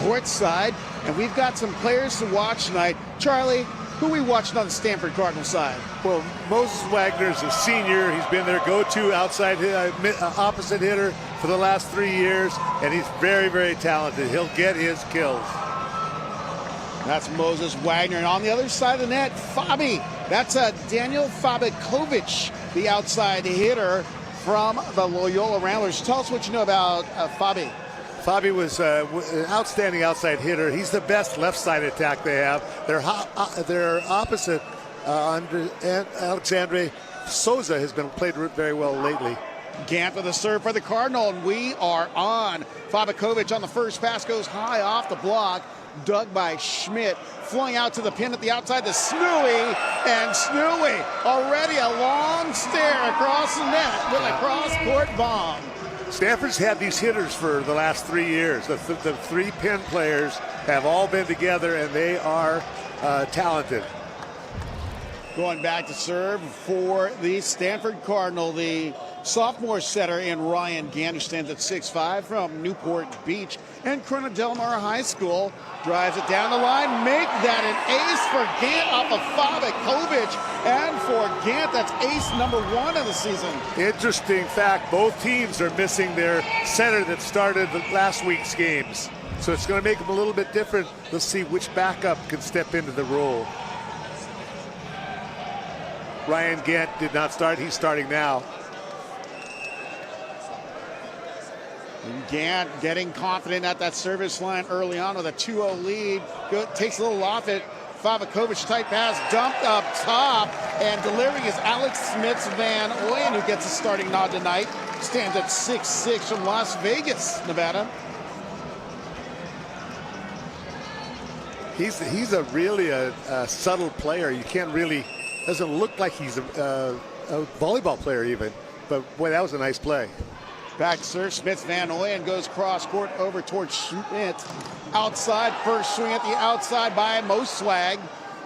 courtside, and we've got some players to watch tonight. Charlie, who are we watching on the Stanford Cardinal side? Well, Moses Wagner's a senior. He's been their go-to outside opposite hitter for the last 3 years, and he's very, very talented. He'll get his kills. That's Moses Wagner. And on the other side of the net, Fabi. That's Daniel Fabakovic, the outside hitter from the Loyola Ramblers. Tell us what you know about Fabi. Fabi was an outstanding outside hitter. He's the best left side attack they have. Their opposite, Alexandre Souza, has been played very well lately. Gant with the serve for the Cardinal, and we are on. Fabakovic on the first pass goes high off the block. Dug by Schmidt, flowing out to the pin at the outside to Snooey, and Snooey already a long stare across the net with a cross-court bomb. Stanford's had these hitters for the last 3 years. The three pin players have all been together, and they are talented. Going back to serve for the Stanford Cardinal, the sophomore setter in Ryan Gant, who stands at 6'5", from Newport Beach and Corona Del Mar High School. Drives it down the line, make that an ace for Gant off of Fabakovic. And for Gant, that's ace number 1 of the season. Interesting fact, both teams are missing their center that started last week's games. So it's going to make them a little bit different. Let's see which backup can step into the role. Ryan Gant did not start, he's starting now. And Gant getting confident at that service line early on with a 2-0 lead. Takes a little off it. Fabakovic tight pass dumped up top, and delivering is Alex Smits-Van Ooyen, who gets a starting nod tonight. Stands at 6'6" from Las Vegas, Nevada. He's really a subtle player. You can't really, doesn't look like he's a volleyball player even, but boy, that was a nice play. Back to serve, Smits-Van Ooyen goes cross-court over towards Schmidt. Outside, first swing at the outside by Moswag.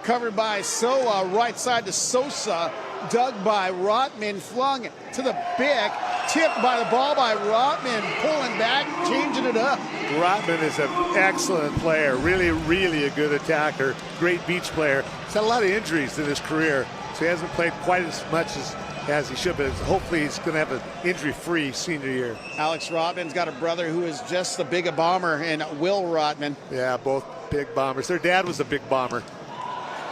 Covered by Soa, right side to Sosa. Dug by Rotman, flung to the Bick. Tipped by the ball by Rotman, pulling back, changing it up. Rotman is an excellent player, really, really a good attacker. Great beach player. He's had a lot of injuries in his career, so he hasn't played quite as much as he should, but hopefully he's going to have an injury-free senior year. Alex Rotman's got a brother who is just as big a bomber, in Will Rotman. Yeah, both big bombers. Their dad was a big bomber.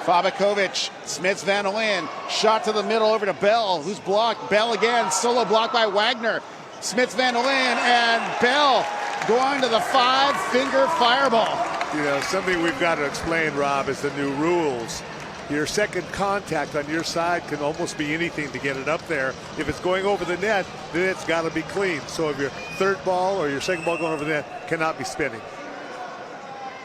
Fabakovic, Smits-Van Ooyen, shot to the middle over to Bell, who's blocked. Bell again, solo block by Wagner. Smits-Van Ooyen and Bell going to the 5-finger fireball. You know, something we've got to explain, Rob, is the new rules. Your second contact on your side can almost be anything to get it up there. If it's going over the net, then it's got to be clean. So if your third ball or your second ball going over the net cannot be spinning.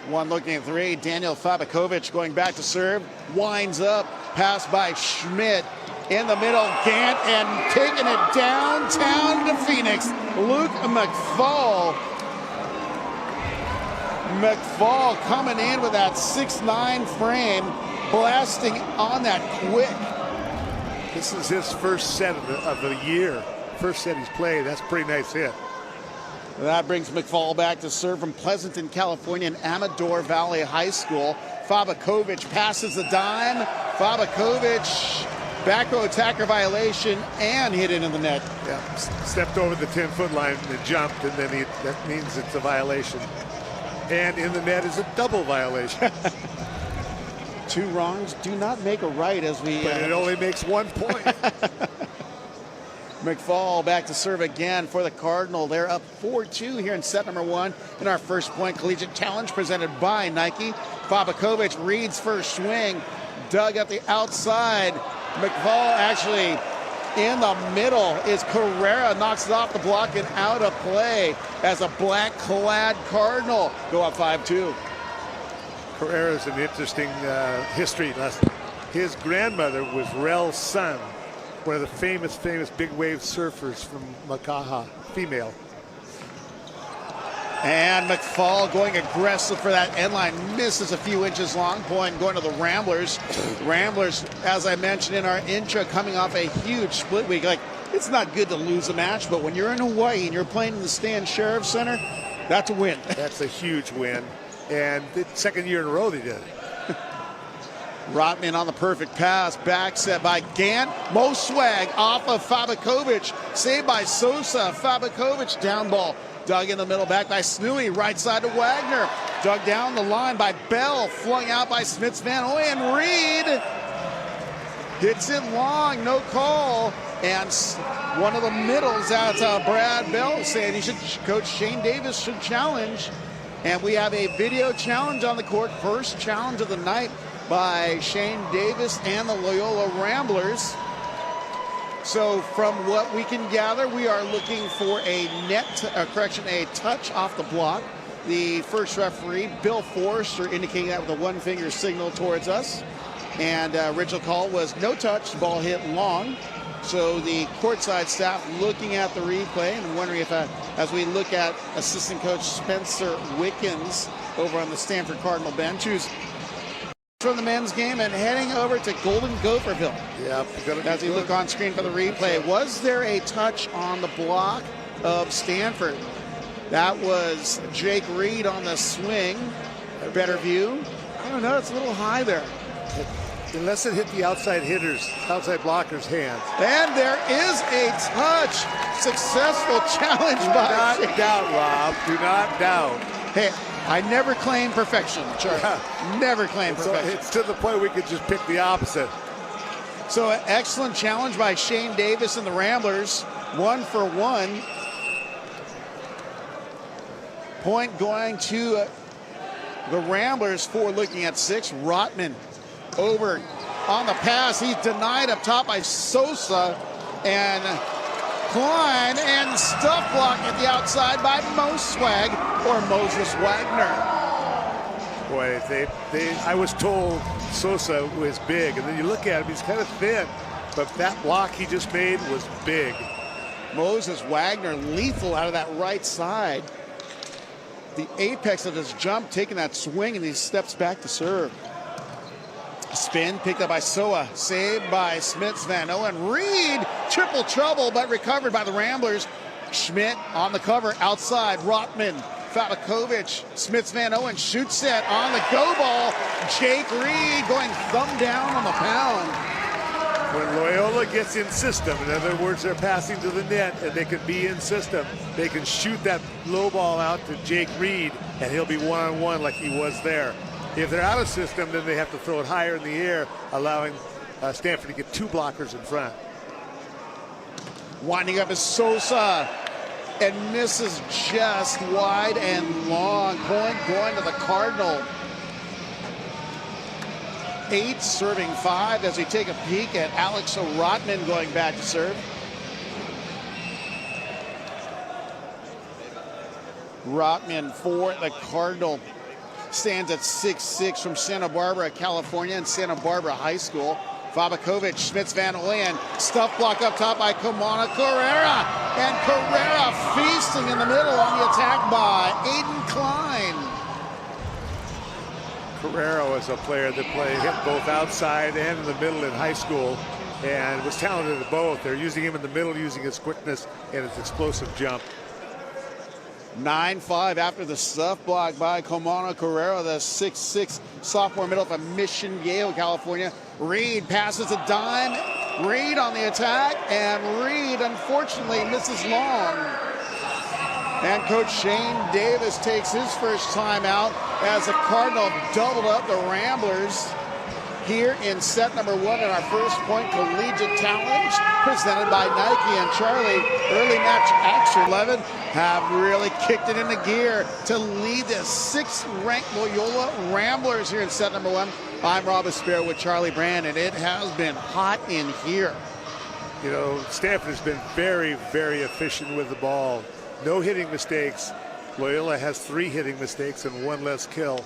One looking at three. Daniel Fabakovic going back to serve. Winds up. Pass by Schmidt. In the middle, Gant, and taking it downtown to Phoenix. Luke McFall. McFall coming in with that 6'9" frame. Blasting on that quick. This is his first set of the year. First set he's played. That's a pretty nice hit. That brings McFall back to serve from Pleasanton, California, and Amador Valley High School. Fabakovic passes the dime. Fabakovic, back row attacker violation, and hit it in the net. Yeah, stepped over the 10-foot line and jumped, and then that means it's a violation. And in the net is a double violation. Two wrongs do not make a right, as we... But it only makes 1 point. McFall back to serve again for the Cardinal. They're up 4-2 here in set number 1 in our First Point Collegiate Challenge presented by Nike. Fabakovic reads first swing. Dug at the outside. McFall actually in the middle is Carrera. Knocks it off the block and out of play as a black-clad Cardinal go up 5-2. Carrera's an interesting history lesson. His grandmother was Rel's son, one of the famous big wave surfers from Makaha, female. And McFall going aggressive for that end line, misses a few inches long, point going to the Ramblers. Ramblers, as I mentioned in our intro, coming off a huge split week. Like, it's not good to lose a match, but when you're in Hawaii and you're playing in the Stan Sheriff Center, that's a win. That's a huge win. and the second year in a row they did it. Rotman on the perfect pass, back set by Gant. Mo Swag off of Fabakovic, saved by Sosa. Fabakovic down ball, dug in the middle, back by Snooey, right side to Wagner. Dug down the line by Bell, flung out by Smits Van Ooyen. Reed hits it long, no call. And one of the middles out Brad Bell saying Coach Shane Davis should challenge. And we have a video challenge on the court, first challenge of the night by Shane Davis and the Loyola Ramblers. So from what we can gather, we are looking for a a touch off the block. The first referee, Bill Forrester, indicating that with a one-finger signal towards us. And original call was no touch, ball hit long. So the courtside staff looking at the replay and wondering if, as we look at assistant coach Spencer Wickens over on the Stanford Cardinal bench, who's from the men's game and heading over to Golden Gopherville. Yeah, as we look on screen for the replay, was there a touch on the block of Stanford? That was Jake Reed on the swing. A better view. I don't know, it's a little high there. Unless it hit the outside blocker's hands. And there is a touch. Successful challenge by Do not doubt, Rob. Do not doubt. Hey, I never claim perfection, Charlie. Yeah. Never claim perfection. It's to the point we could just pick the opposite. So an excellent challenge by Shane Davis and the Ramblers. 1 for 1. Point going to the Ramblers for looking at 6. Rotman over on the pass. He's denied up top by Sosa. And Klein and stuff block at the outside by Mo Swag or Moses Wagner. Boy, I was told Sosa was big, and then you look at him, he's kind of thin, but that block he just made was big. Moses Wagner lethal out of that right side. The apex of his jump, taking that swing, and he steps back to serve. Spin picked up by Soa, saved by Smits Van Ooyen. Reed, triple trouble, but recovered by the Ramblers. Schmidt on the cover, outside. Rotman, Fabakovic, Smits Van Ooyen shoots it on the go ball. Jake Reed going thumb down on the pound. When Loyola gets in system, in other words, they're passing to the net and they can be in system, they can shoot that low ball out to Jake Reed and he'll be one-on-one like he was there. If they're out of system, then they have to throw it higher in the air, allowing Stanford to get 2 blockers in front. Winding up is Sosa and misses just wide and long. Point going to the Cardinal. 8 serving 5 as we take a peek at Alex Rotman going back to serve. Rotman for the Cardinal. Stands at 6'6" from Santa Barbara, California, and Santa Barbara High School. Fabakovic, Smits Van Ooyen, stuff block up top by Kamana Carrera, and Carrera feasting in the middle on the attack by Aiden Klein. Carrera was a player that hit both outside and in the middle in high school, and was talented at both. They're using him in the middle, using his quickness and his explosive jump. 9-5 after the stuff block by Comano Carrera, the 6'6" sophomore middle from Mission Viejo, California. Reed passes a dime. Reed on the attack, and Reed unfortunately misses long. And Coach Shane Davis takes his first time out as the Cardinal doubled up the Ramblers here in set number 1 in our first point collegiate challenge presented by Nike and Charlie. Early match action. 11 have really kicked it into gear to lead the 6th-ranked Loyola Ramblers here in set number 1. I'm Rob Espero with Charlie Brand, and it has been hot in here. You know, Stanford has been very, very efficient with the ball. No hitting mistakes. Loyola has 3 hitting mistakes and 1 less kill,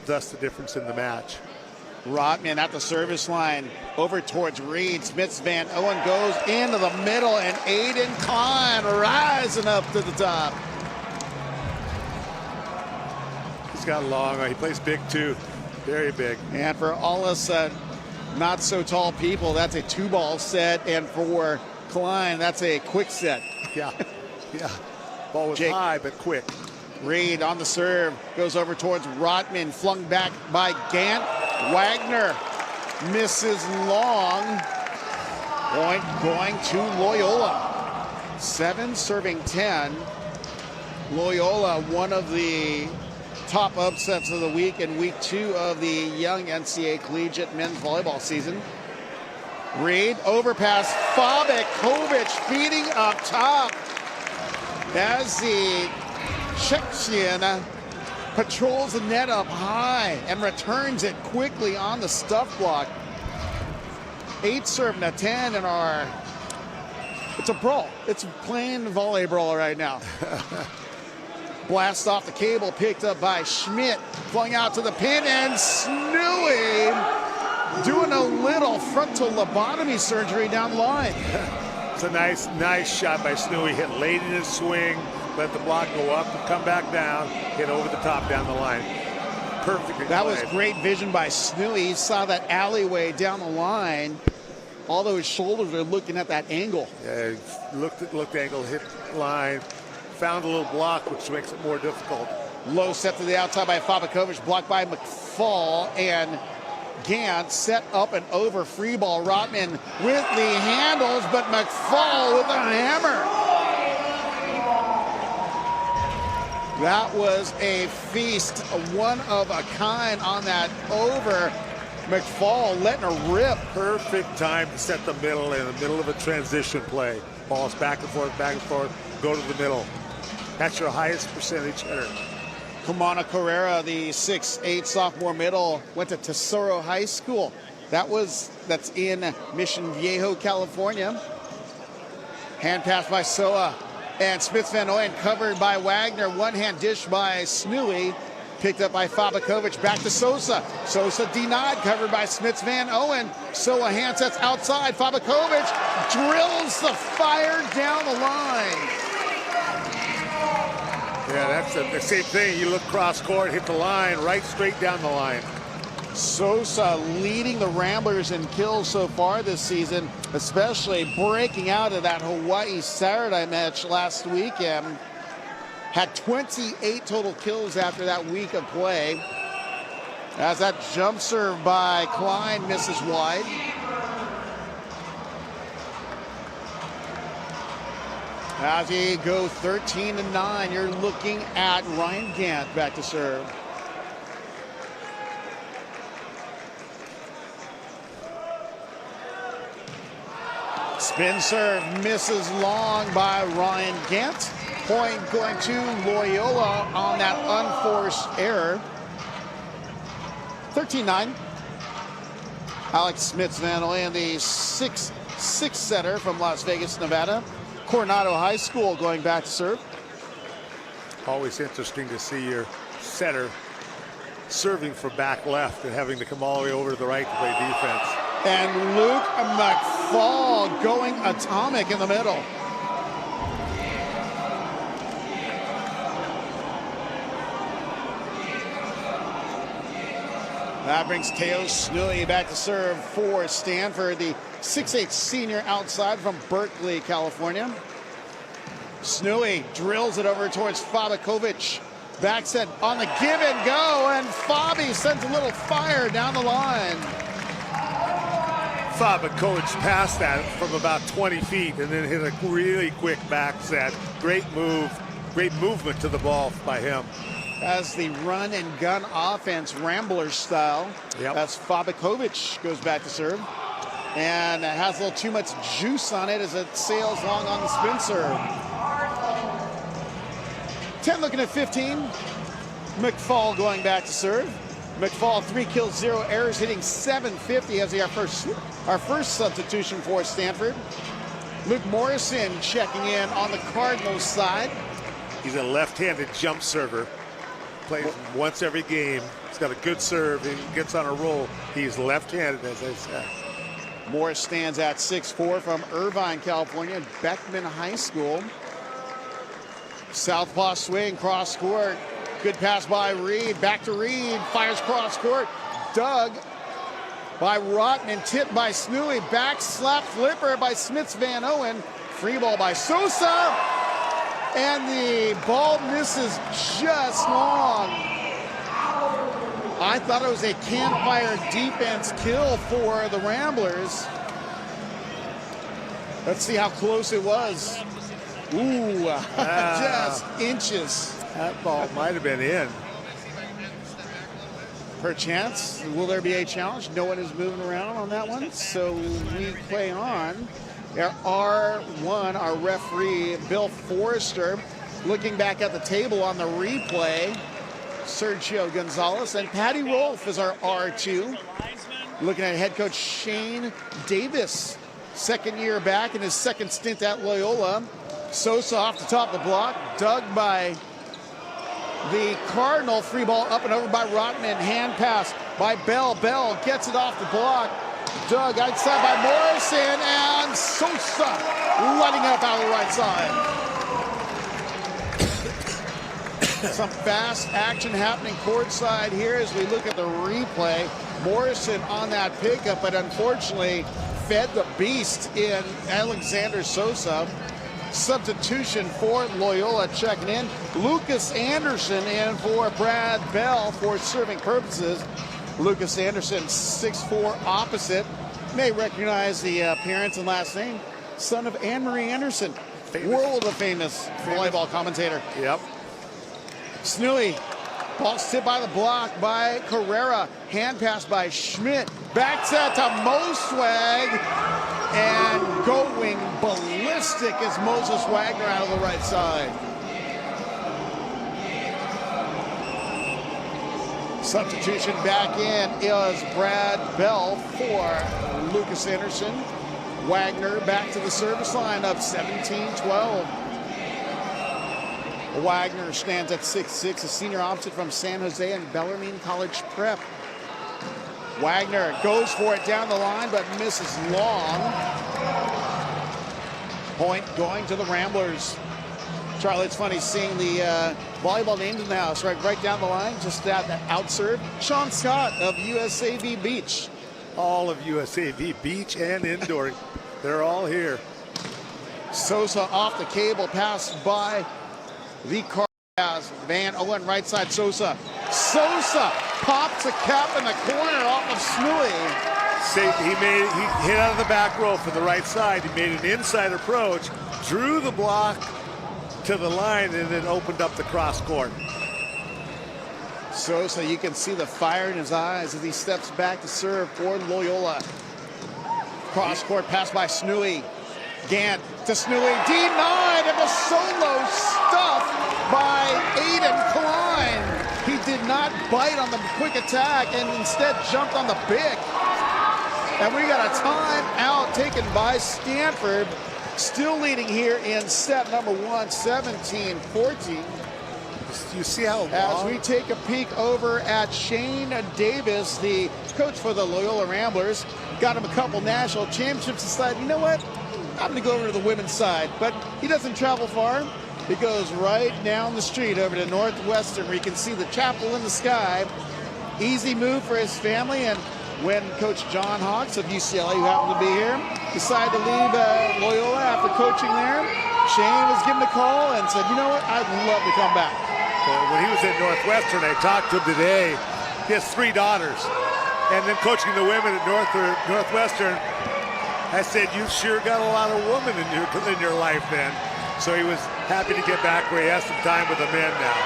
thus the difference in the match. Rotman at the service line, over towards Reed. Smits Van Ooyen goes into the middle, and Aiden Klein rising up to the top. He's got long, he plays big too, very big. And for all us not so tall people, that's a 2-ball set, and for Klein, that's a quick set. Yeah, yeah. Ball was high but quick. Reed on the serve, goes over towards Rotman, flung back by Gant. Wagner misses long. Point going to Loyola. 7 serving 10. Loyola, one of the top upsets of the week in week 2 of the young NCAA collegiate men's volleyball season. Reed, overpass, Fabakovic feeding up top as the Czechian patrols the net up high and returns it quickly on the stuff block. 8 serving to 10 in our, it's a brawl. It's plain volley brawl right now. Blast off the cable, picked up by Schmidt, flung out to the pin, and Snooey doing a little frontal lobotomy surgery down the line. It's a nice shot by Snooey. Hit late in his swing, let the block go up and come back down, hit over the top down the line. Perfectly That played. was great vision by Snooey. He saw that alleyway down the line. Although his shoulders are looking at that angle. Yeah, looked angle, hit line, found a little block, which makes it more difficult. Low set to the outside by Fabakovic, blocked by McFall, and Gant set up and over free ball. Rotman with the handles, but McFall with the hammer. That was a feast, one of a kind on that over. McFall letting her rip. Perfect time to set the middle in the middle of a transition play. Balls back and forth, go to the middle. That's your highest percentage hitter. Kamana Carrera, the 6'8" sophomore middle, went to Tesoro High School. That's in Mission Viejo, California. Hand pass by Soa, and Smith Van Ooyen covered by Wagner. One hand dish by Snooey, picked up by Fabakovic, back to Sosa. Sosa denied, covered by Smith Van Ooyen. Soa handsets outside. Fabakovic drills the fire down the line. Yeah, that's the same thing. You look cross court, hit the line, right straight down the line. Sosa leading the Ramblers in kills so far this season, especially breaking out of that Hawaii Saturday match last weekend. Had 28 total kills after that week of play. As that jump serve by Klein misses wide. As you go 13-9, you're looking at Ryan Gant back to serve. Spin serve misses long by Ryan Gant. Point going to Loyola on that unforced error. 13-9. Alex Smith Van Ooyen, the 6'6" setter from Las Vegas, Nevada. Coronado High School going back to serve. Always interesting to see your setter serving for back left and having to come all the way over to the right to play defense. And Luke McFall going atomic in the middle. That brings Teo Snooey back to serve for Stanford, the 6'8" senior outside from Berkeley, California. Snooey drills it over towards Fabakovic. Back set on the give and go, and Fabi sends a little fire down the line. Fabakovic passed that from about 20 feet and then hit a really quick back set. Great move, great movement to the ball by him. As the run and gun offense, Ramblers style. Yep. As Fabakovic goes back to serve. And it has a little too much juice on it as it sails long on the spin serve. 10 looking at 15. McFall going back to serve. McFall 3 kills, 0 errors, hitting 750 as our first substitution for Stanford. Luke Morrison checking in on the Cardinals side. He's a left-handed jump server. Plays once every game. He's got a good serve. He gets on a roll. He's left-handed, as I said. Morris stands at 6'4" from Irvine, California, Beckman High School. Southpaw swing, cross court. Good pass by Reed. Back to Reed. Fires cross court. Dug by Rotman. Tipped by Snooey. Back slap flipper by Smith Van Ooyen. Free ball by Sosa. And the ball misses just long. I thought it was a campfire defense kill for the Ramblers. Let's see how close it was. Ooh, just inches. That ball might have been in. Perchance, will there be a challenge? No one is moving around on that one, so we play on. Our R1, our referee, Bill Forrester, looking back at the table on the replay. Sergio Gonzalez, and Patty Rolfe is our R2. Looking at head coach Shane Davis, second year back in his second stint at Loyola. Sosa off the top of the block, dug by the Cardinal. Free ball up and over by Rockman. Hand pass by Bell. Bell gets it off the block. Dug outside by Morrison, and Sosa letting up out of the right side. Some fast action happening courtside here as we look at the replay. Morrison on that pickup, but unfortunately fed the beast in Alexander Sosa. Substitution for Loyola checking in. Lucas Anderson in for Brad Bell for serving purposes. Lucas Anderson, 6'4", opposite. May recognize the appearance and last name. Son of Anne-Marie Anderson, world of famous volleyball commentator. Yep. Snooey, ball tipped by the block by Carrera. Hand pass by Schmidt. Back set to Moswag. And going ballistic is Moses Wagner out of the right side. Substitution back in is Brad Bell for Lucas Anderson. Wagner back to the service line up 17-12. Wagner stands at 6'6", a senior opposite from San Jose and Bellarmine College Prep. Wagner goes for it down the line, but misses long. Point going to the Ramblers. Charlie, it's funny seeing the volleyball names in the house, right down the line, just at the out serve. Sean Scott of USAV Beach. All of USAV Beach and indoor, they're all here. Sosa off the cable, passed by the car. Van Owen right side. Sosa pops a cap in the corner off of Snooey. He hit out of the back row for the right side. He made an inside approach, drew the block to the line, and then opened up the cross court. Sosa, you can see the fire in his eyes as he steps back to serve for Loyola. Cross court pass by Snooey. Gant to Snooey, denied, and a solo stuff by Aiden Klein. He did not bite on the quick attack and instead jumped on the pick. And we got a timeout taken by Stanford, still leading here in set number one, 17-14. You see how long? As we take a peek over at Shane Davis, the coach for the Loyola Ramblers, got him a couple national championships, decided, you know what? I'm going to go over to the women's side, but he doesn't travel far. He goes right down the street over to Northwestern, where you can see the chapel in the sky. Easy move for his family, and when Coach John Hawks of UCLA, who happened to be here, decided to leave Loyola after coaching there, Shane was given a call and said, you know what, I'd love to come back. When he was at Northwestern, I talked to him today. He has 3 daughters, and then coaching the women at Northwestern, I said, you sure got a lot of women in your life then. So he was happy to get back where he has some time with the men now.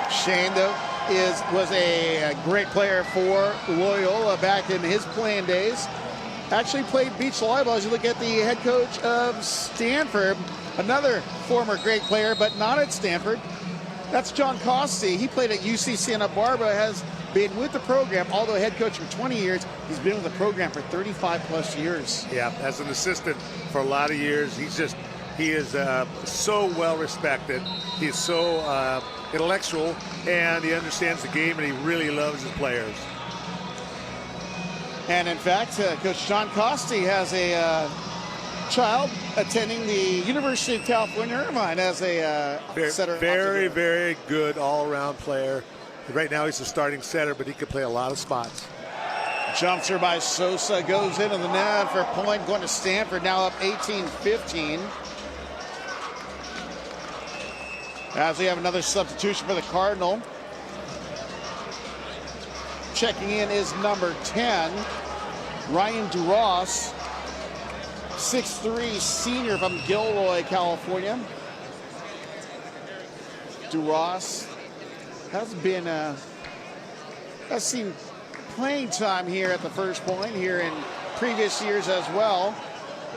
Shane, though, was a great player for Loyola back in his playing days. Actually played beach volleyball. As you look at the head coach of Stanford, another former great player, but not at Stanford. That's John Costi. He played at UC Santa Barbara, has been with the program, although head coach for 20 years. He's been with the program for 35 plus years. Yeah, as an assistant for a lot of years. He is so well respected. He's so intellectual, and he understands the game, and he really loves his players. And in fact, Coach John Costi has a child attending the University of California, Irvine, as a setter. Very, very good all-around player. Right now he's a starting setter, but he could play a lot of spots. Jumper by Sosa goes into the net for a point, going to Stanford, now up 18-15. As we have another substitution for the Cardinal. Checking in is number 10, Ryan DeRoss, 6'3" senior from Gilroy, California. DeRoss has seen playing time here at the first point here in previous years as well.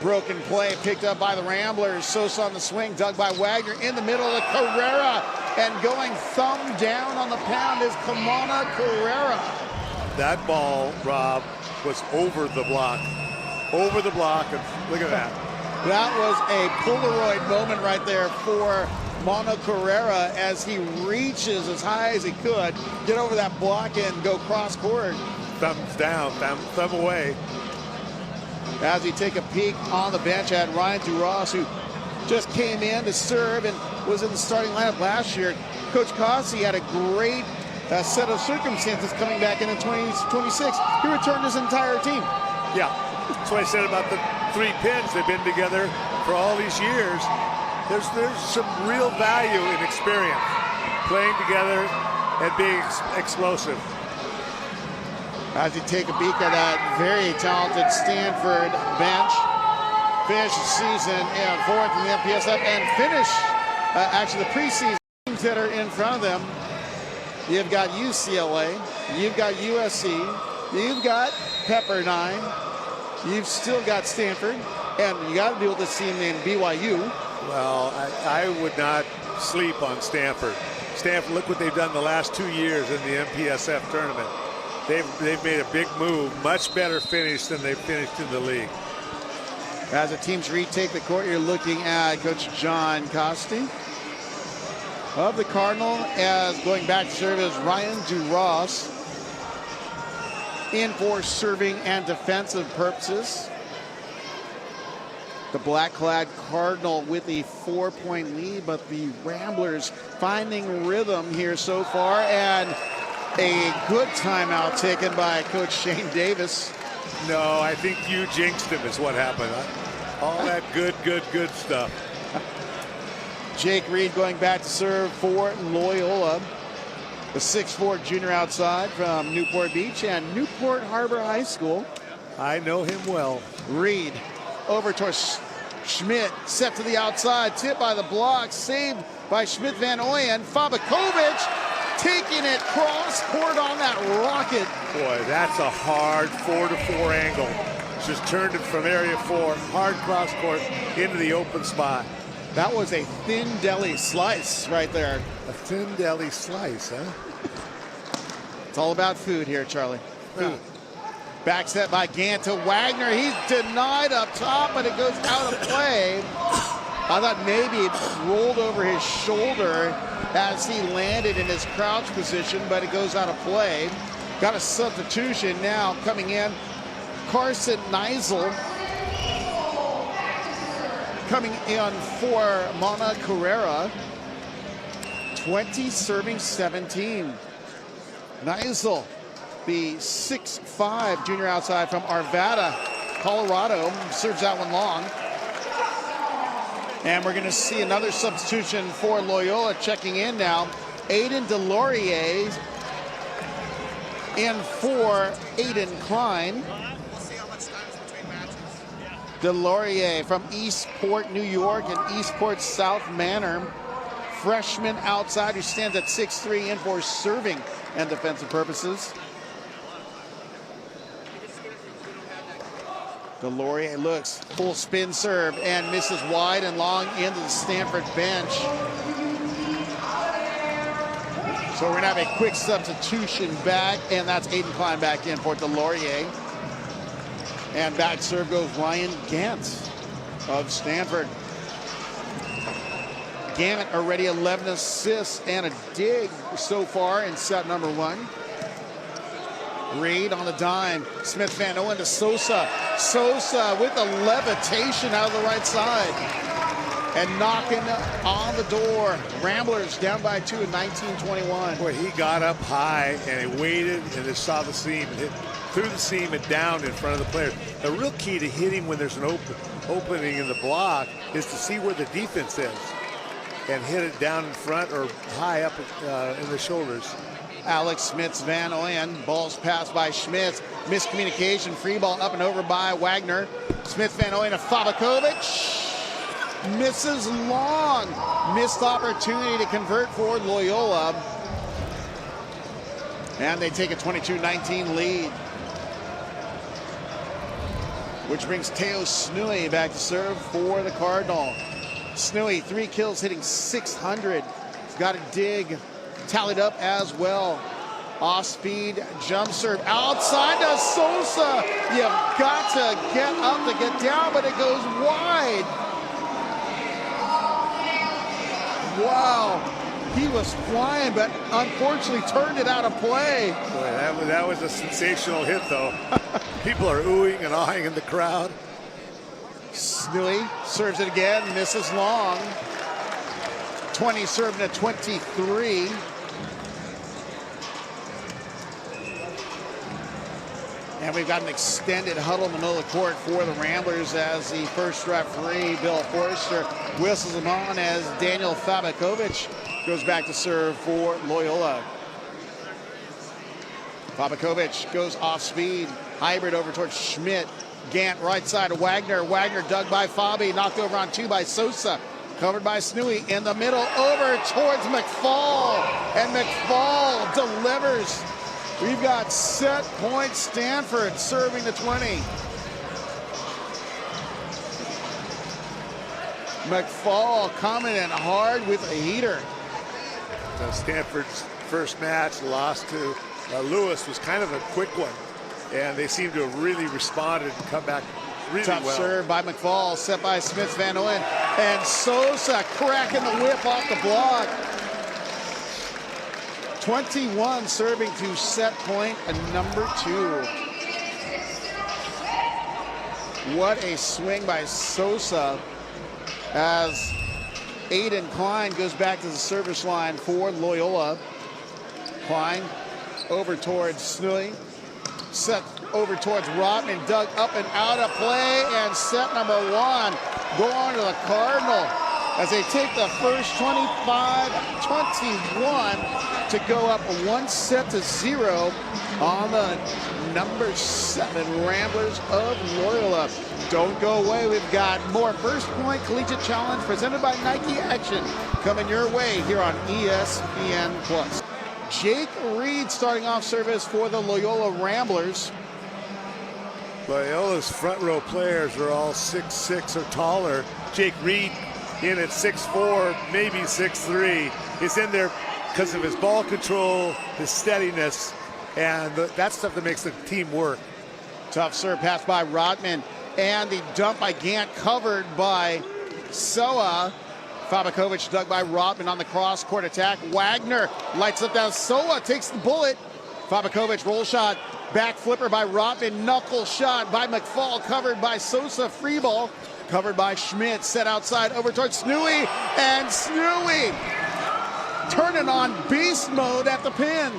Broken play picked up by the Ramblers. Sosa on the swing, dug by Wagner in the middle of Carrera, and going thumb down on the pound is Kamana Carrera. That ball, Rob, was over the block. Over the block, and look at that. That was a Polaroid moment right there for Mono Carrera as he reaches as high as he could, get over that block and go cross court. Thumbs down, thumb away. As we take a peek on the bench at Ryan DeRoss, who just came in to serve and was in the starting lineup last year. Coach Cossey had a great set of circumstances coming back in 2026. He returned his entire team. Yeah, that's what I said about the 3 pins. They've been together for all these years. There's some real value in experience, playing together and being explosive. As you take a peek at that very talented Stanford bench, finish the season in 4th in the MPSF and finish actually the preseason teams that are in front of them. You've got UCLA, you've got USC, you've got Pepperdine, you've still got Stanford, and you got to deal with this team named BYU. Well, I would not sleep on Stanford. Stanford, look what they've done the last 2 years in the MPSF tournament. They've made a big move, much better finish than they've finished in the league. As the teams retake the court, you're looking at Coach John Costi of the Cardinal, as going back to serve is Ryan DeRoss, in for serving and defensive purposes. The black-clad Cardinal with a 4-point lead, but the Ramblers finding rhythm here so far, and a good timeout taken by Coach Shane Davis. No, I think you jinxed him is what happened. All that good stuff. Jake Reed going back to serve for Loyola. The 6'4" junior outside from Newport Beach and Newport Harbor High School. I know him well. Reed over towards Schmidt, set to the outside, tipped by the block, saved by Schmidt Van Ooyen. Fabakovic taking it cross court on that rocket. Boy, that's a hard 4-to-4 angle. Just turned it from area 4, hard cross court into the open spot. That was a thin deli slice right there. A thin deli slice, huh? It's all about food here, Charlie. Food. Back set by Gant to Wagner. He's denied up top, but it goes out of play. I thought maybe it rolled over his shoulder as he landed in his crouch position, but it goes out of play. Got a substitution now coming in. Carson Neisel coming in for Mana Carrera. 20 serving 17. Neisel, the 6'5" junior outside from Arvada, Colorado, serves that one long. And we're going to see another substitution for Loyola checking in now. Aiden Delorier in for Aiden Klein. Delorier from Eastport, New York, and Eastport South Manor. Freshman outside who stands at 6'3", in for serving and defensive purposes. Delorier looks, full spin serve, and misses wide and long into the Stanford bench. So we're going to have a quick substitution back, and that's Aiden Klein back in for Delorier. And back serve goes Ryan Gant of Stanford. Gant already 11 assists and a dig so far in set number 1. Reed on the dime. Smith Van Ooyen to Sosa. Sosa with a levitation out of the right side. And knocking on the door. Ramblers down by 2 in 19-21. Boy, he got up high and he waited and just saw the seam and hit through the seam and down in front of the player. The real key to hitting when there's an opening in the block is to see where the defense is. and hit it down in front or high up in the shoulders. Alex Smits Van Oyen. Ball's passed by Schmitz. Miscommunication. Free ball up and over by Wagner. Smits Van Oyen to Fabakovic. Misses long. Missed opportunity to convert for Loyola. And they take a 22-19 lead. Which brings Teo Snui back to serve for the Cardinal. Snui, 3 kills, hitting .600. He's got a dig tallied up as well. Off-speed jump serve outside to Sosa. You've got to get up to get down, but it goes wide. Wow. He was flying, but unfortunately turned it out of play. Boy, that was a sensational hit, though. People are oohing and awing in the crowd. Snui serves it again, misses long. 20 serving to 23. And we've got an extended huddle in the middle of the court for the Ramblers as the first referee, Bill Forrester, whistles him on as Daniel Fabakovic goes back to serve for Loyola. Fabakovic goes off speed, hybrid over towards Schmidt. Gant right side of Wagner. Wagner dug by Fabi, knocked over on 2 by Sosa. Covered by Snui in the middle, over towards McFall. And McFall delivers. We've got set point Stanford serving the 20. McFall coming in hard with a heater. Stanford's first match lost to Lewis was kind of a quick one, and they seem to have really responded and come back really Tough well. serve by McFall, set by Smits Van Oyen, and Sosa cracking the whip off the block. 21 serving to set point and number 2. What a swing by Sosa as Aiden Klein goes back to the service line for Loyola. Klein over towards Snui. Set over towards Rotman, dug up and out of play, and set number 1 going to the Cardinal as they take the first 25-21 to go up 1-0 on the number 7 Ramblers of Loyola. Don't go away. We've got more First Point Collegiate Challenge presented by Nike action coming your way here on ESPN+. Jake Reed starting off service for the Loyola Ramblers. Loyola's front row players are all 6'6" or taller. Jake Reed in at 6'4", maybe 6'3". He's in there because of his ball control, his steadiness, and that stuff that makes the team work. Tough serve pass by Rodman, and the dump by Gant covered by Soa. Fabakovic dug by Rodman on the cross-court attack. Wagner lights up down. Soa takes the bullet. Fabakovic roll shot. Back flipper by Rodman. Knuckle shot by McFall. Covered by Sosa. Free ball. Covered by Schmidt. Set outside over towards Snui. And Snui turning on beast mode at the pin.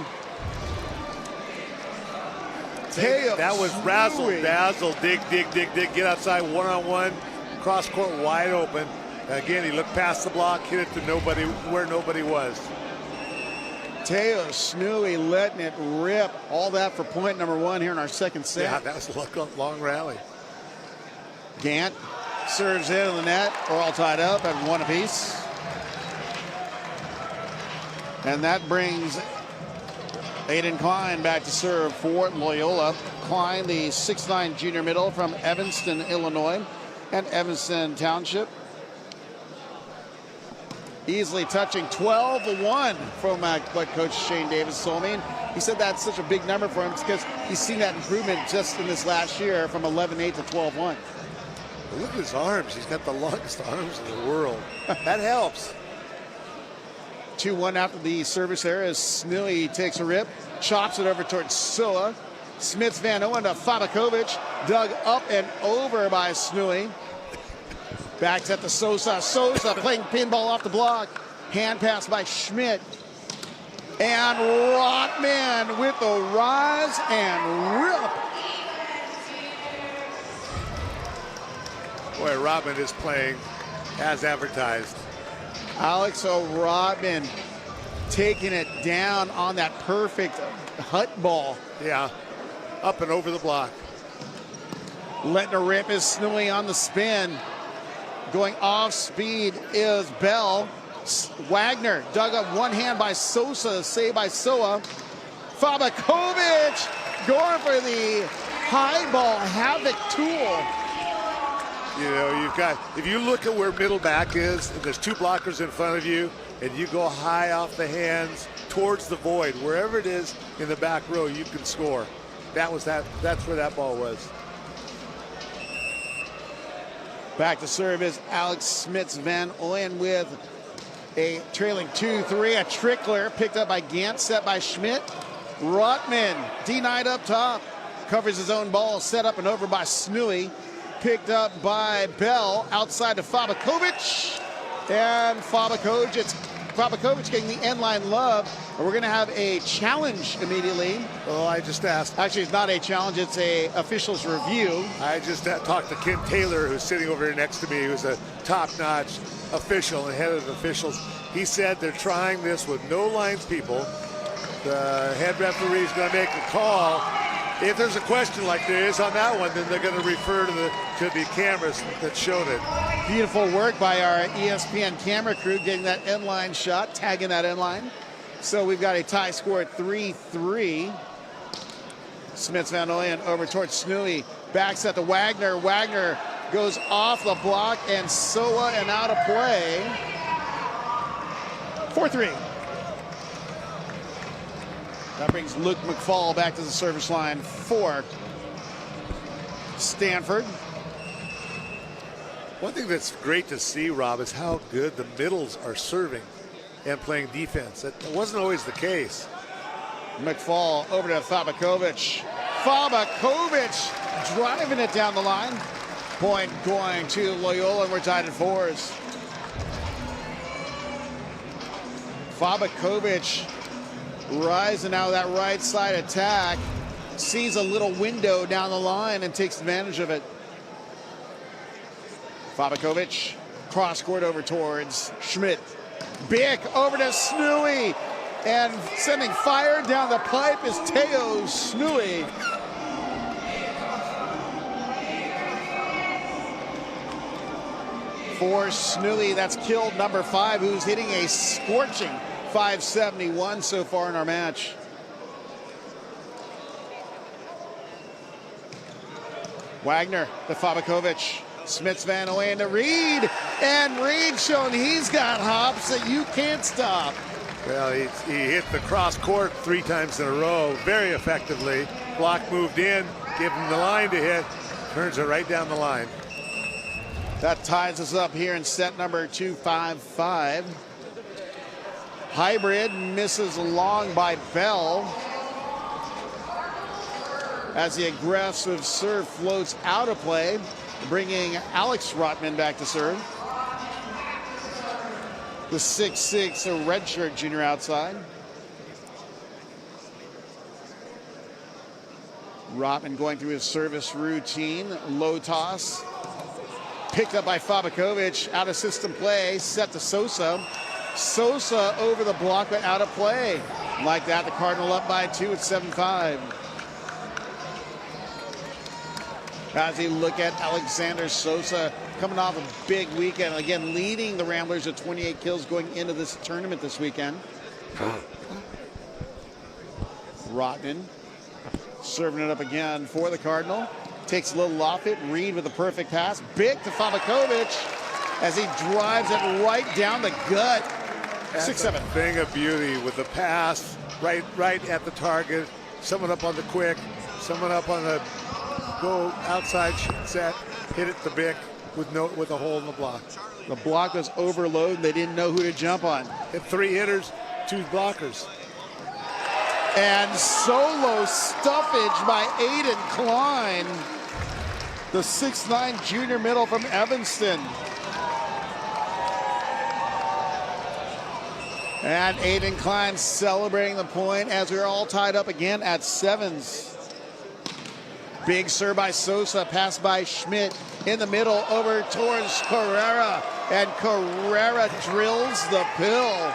That was razzle dazzle. Dig, dig, dig, dig. Get outside one-on-one. Cross-court wide open. Again, he looked past the block, hit it to nobody, where nobody was. Teo Snui letting it rip. All that for point number 1 here in our second set. Yeah, that was a long rally. Gant serves in on the net. We're all tied up at 1 apiece. And that brings Aiden Klein back to serve for Loyola. Klein, the 6'9" junior middle from Evanston, Illinois, and Evanston Township. Easily touching 12-1 from what Coach Shane Davis told me. And he said that's such a big number for him because he's seen that improvement just in this last year from 11-8 to 12-1. Look at his arms. He's got the longest arms in the world. That helps. 2-1 after the service there as Snui takes a rip, chops it over towards Soa. Smits Van Oyen to Fabakovic, dug up and over by Snui. Backs at the Sosa. Sosa playing pinball off the block. Hand pass by Schmidt. And Rotman with the rise and rip. Boy, Rotman is playing as advertised. Alex Rodman taking it down on that perfect hut ball. Yeah, up and over the block. Letting her rip is Snooey on the spin. Going off speed is Bell. Wagner dug up one hand by Sosa, saved by Soa. Fabakovic going for the high ball havoc tool. You know, you've got, if you look at where middle back is, and there's two blockers in front of you, and you go high off the hands towards the void, wherever it is in the back row, you can score. That's where that ball was. Back to serve is Alex Smits-Van Ooyen with a trailing 2-3. A trickler picked up by Gant, set by Schmidt. Rotman denied up top. Covers his own ball, set up and over by Snooey. Picked up by Bell, outside to Fabakovic. And Fabakovic getting the end line love. And we're going to have a challenge immediately. Oh, I just asked. Actually, it's not a challenge, it's a official's review. I just talked to Ken Taylor, who's sitting over here next to me, who's a top-notch official and head of the officials. He said they're trying this with no lines people. The head referee is going to make a call. If there's a question like there is on that one, then they're going to refer to the cameras that showed it. Beautiful work by our ESPN camera crew getting that end line shot, tagging that end line. So we've got a tie score at 3-3. Smits-Van Ooyen over towards Snooey. Backs at the Wagner. Wagner goes off the block and Soa and out of play. 4-3. That brings Luke McFall back to the service line for Stanford. One thing that's great to see, Rob, is how good the middles are serving and playing defense. That wasn't always the case. McFall over to Fabakovic. Fabakovic driving it down the line. Point going to Loyola, and we're tied at 4s. Fabakovic rising out of that right side attack. Sees a little window down the line and takes advantage of it. Fabakovic cross court over towards Schmidt. Bick over to Snooey, and sending fire down the pipe is Teo Snooey. For Snooey, that's killed number 5, who's hitting a scorching 571 so far in our match. Wagner to Fabakovic. Smits-Van Ooyen to Reed, and Reed showing he's got hops that you can't stop. Well, he hit the cross court 3 times in a row very effectively. Block moved in, give him the line to hit, turns it right down the line. That ties us up here in set number 2-5-5. Hybrid misses long by Bell as the aggressive serve floats out of play, bringing Alex Rotman back to serve. The 6'6", a redshirt junior outside. Rotman going through his service routine. Low toss. Picked up by Fabakovic. Out of system play. Set to Sosa. Sosa over the block but out of play. Like that, the Cardinal up by 2 at 7-5. As you look at Alexander Sosa coming off a big weekend, again leading the Ramblers at 28 kills going into this tournament this weekend. Rotman serving it up again for the Cardinal. Takes a little off it. Reed with a perfect pass. Big to Fabakovic as he drives it right down the gut. 6-7. Thing of beauty with the pass right at the target. Someone up on the quick. Someone up on the go outside set. Hit it to Bick with a hole in the block. The block was overloaded. They didn't know who to jump on. Hit 3 hitters, 2 blockers. And solo stuffage by Aiden Klein, the 6'9" junior middle from Evanston. And Aiden Klein celebrating the point as we're all tied up again at 7s. Big serve by Sosa, pass by Schmidt in the middle over towards Carrera. And Carrera drills the pill.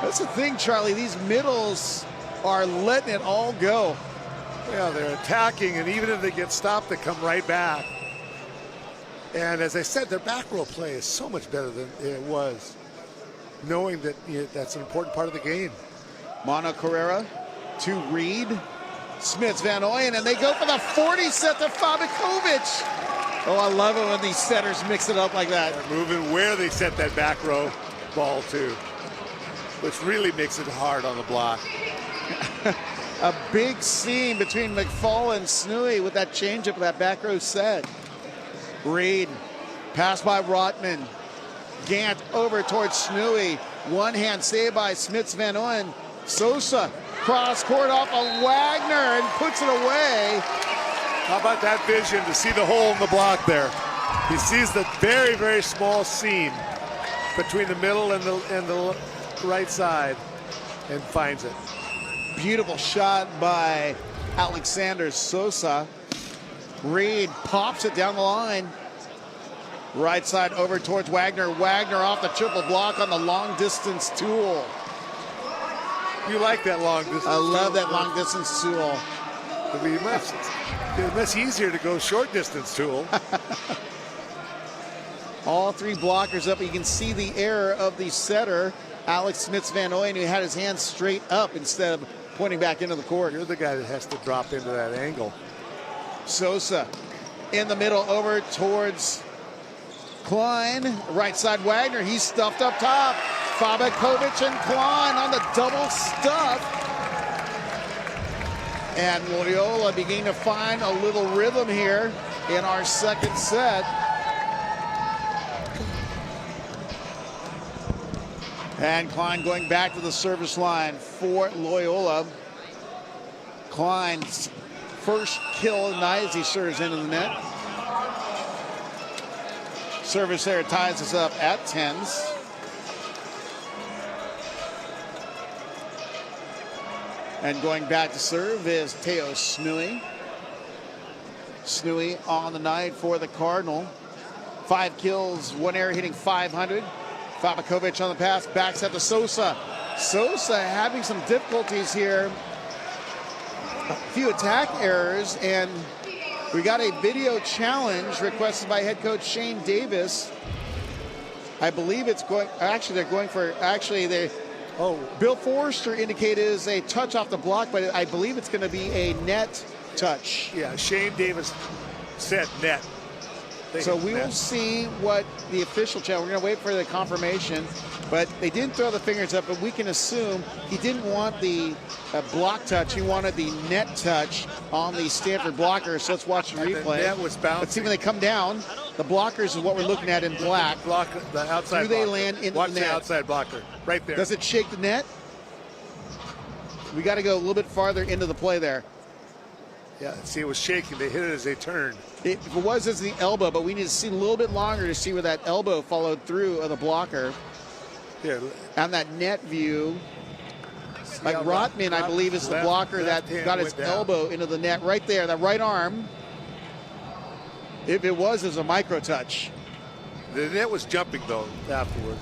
That's the thing, Charlie. These middles are letting it all go. Yeah, they're attacking, and even if they get stopped, they come right back. And as I said, their back row play is so much better than it was, knowing that that's an important part of the game. Mono Carrera to Reed. Smits Van Ooyen, and they go for the 40 set to Fabakovic. Oh, I love it when these setters mix it up like that. They're moving where they set that back row ball to, which really makes it hard on the block. A big seam between McFall and Snooey with that changeup of that back row set. Reed, pass by Rotman. Gant over towards Snooey. One hand save by Smits Van Ooyen. Sosa cross court off of Wagner and puts it away. How about that vision to see the hole in the block there? He sees the very, very small seam between the middle and the right side and finds it. Beautiful shot by Alexander Sosa. Reed pops it down the line. Right side over towards Wagner. Wagner off the triple block on the long distance tool. You like that long distance I love tool. that long distance tool. It'd be much easier to go short distance tool. All three blockers up. You can see the error of the setter, Alex Smits Van Ooyen, who had his hands straight up instead of pointing back into the court. You're the guy that has to drop into that angle. Sosa in the middle over towards Klein. Right side Wagner. He's stuffed up top. Fabakovic and Klein on the double stuff. And Loyola beginning to find a little rhythm here in our second set. And Klein going back to the service line for Loyola. Klein's first kill of the night as he serves into the net. Service there ties us up at 10s. And going back to serve is Teo Snooey. Snooey on the night for the Cardinal. 5 kills, 1 error, hitting .500. Fabakovic on the pass, backs up to Sosa. Sosa having some difficulties here. A few attack errors, and we got a video challenge requested by head coach Shane Davis. I believe it's going, actually they're going for, Bill Forrester indicated it is a touch off the block, but I believe it's going to be a net touch. Yeah, Shane Davis said net. So we will see what the official channel, we're going to wait for the confirmation, but they didn't throw the fingers up, but we can assume he didn't want the block touch, he wanted the net touch on the Stanford blocker. So let's watch the replay. The net was bouncing. Let's see when they come down. The blockers is what we're looking at in black. The outside Do they blocker. land in Watch the net? The outside blocker, right there. Does it shake the net? We got to go a little bit farther into the play there. Yeah, see, it was shaking. They hit it as they turned. If it was as the elbow, but we need to see a little bit longer to see where that elbow followed through of the blocker. Here, on that net view, like Rotman, I believe, is the blocker that got his elbow into the net right there, that right arm. If it was a micro touch. The net was jumping, though, afterward.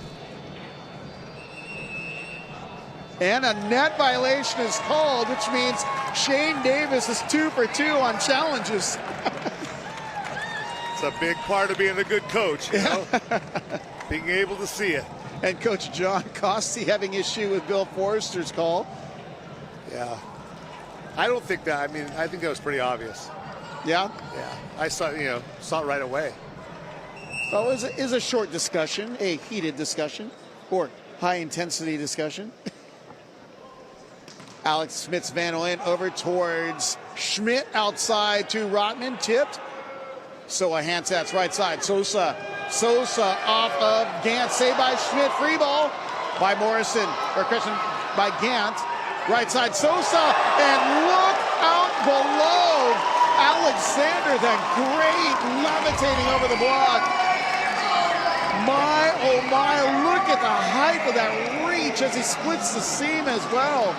And a net violation is called, which means Shane Davis is 2 for 2 on challenges. It's a big part of being a good coach, you know, being able to see it. And Coach John Costi having issue with Bill Forrester's call. Yeah. I don't think that, I mean, I think that was pretty obvious. Yeah? Yeah. I saw it right away. Well, it is a short discussion, a heated discussion, or high-intensity discussion. Alex Smits Van Ooyen over towards Schmidt, outside to Rotman, tipped. So a hand sets right side. Sosa off of Gant, saved by Schmidt, free ball by Morrison, or Christian by Gant. Right side Sosa, and look out below. Alexander, the great, levitating over the block. My, oh my, look at the height of that reach as he splits the seam as well.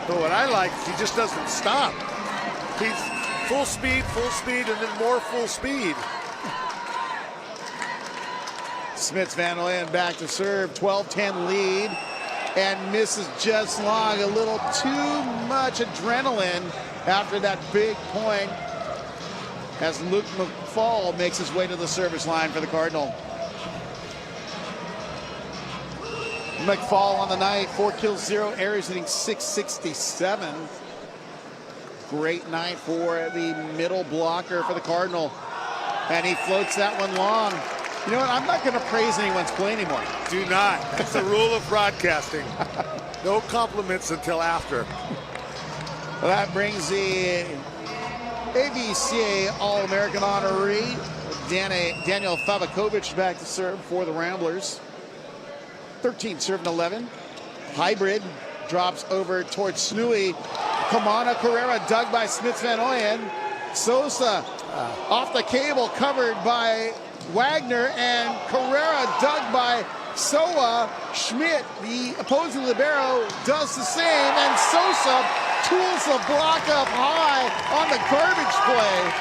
But what I like is he just doesn't stop. He's full speed, and then more full speed. Smits Van Oyen back to serve, 12-10 lead, and misses just long. A little too much adrenaline after that big point as Luke McFall makes his way to the service line for the Cardinal. McFall on the night, 4 kills, 0 errors, hitting .667. Great night for the middle blocker for the Cardinal. And he floats that one long. You know what? I'm not going to praise anyone's play anymore. Do not. That's the rule of broadcasting. No compliments until after. Well, that brings the AVCA All-American honoree, Daniel Fabakovic, back to serve for the Ramblers. 13 served 11. Hybrid drops over towards Snooey. Kamana Carrera dug by Smits Van Oyen. Sosa off the cable, covered by Wagner, and Carrera dug by Soa. Schmidt, the opposing libero, does the same, and Sosa tools the block up high on the garbage play.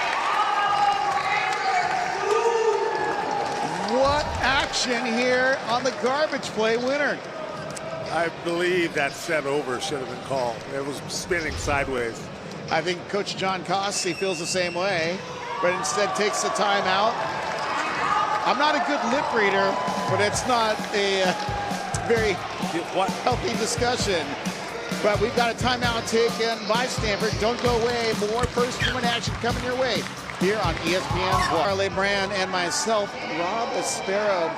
What action here on the garbage play winner. I believe that set over should have been called. It was spinning sideways. I think Coach John Costi feels the same way, but instead takes the timeout. I'm not a good lip reader, but it's not a very healthy discussion. But we've got a timeout taken by Stanford. Don't go away. More first human action coming your way here on ESPN. Charlie Brand and myself, Rob Aspero.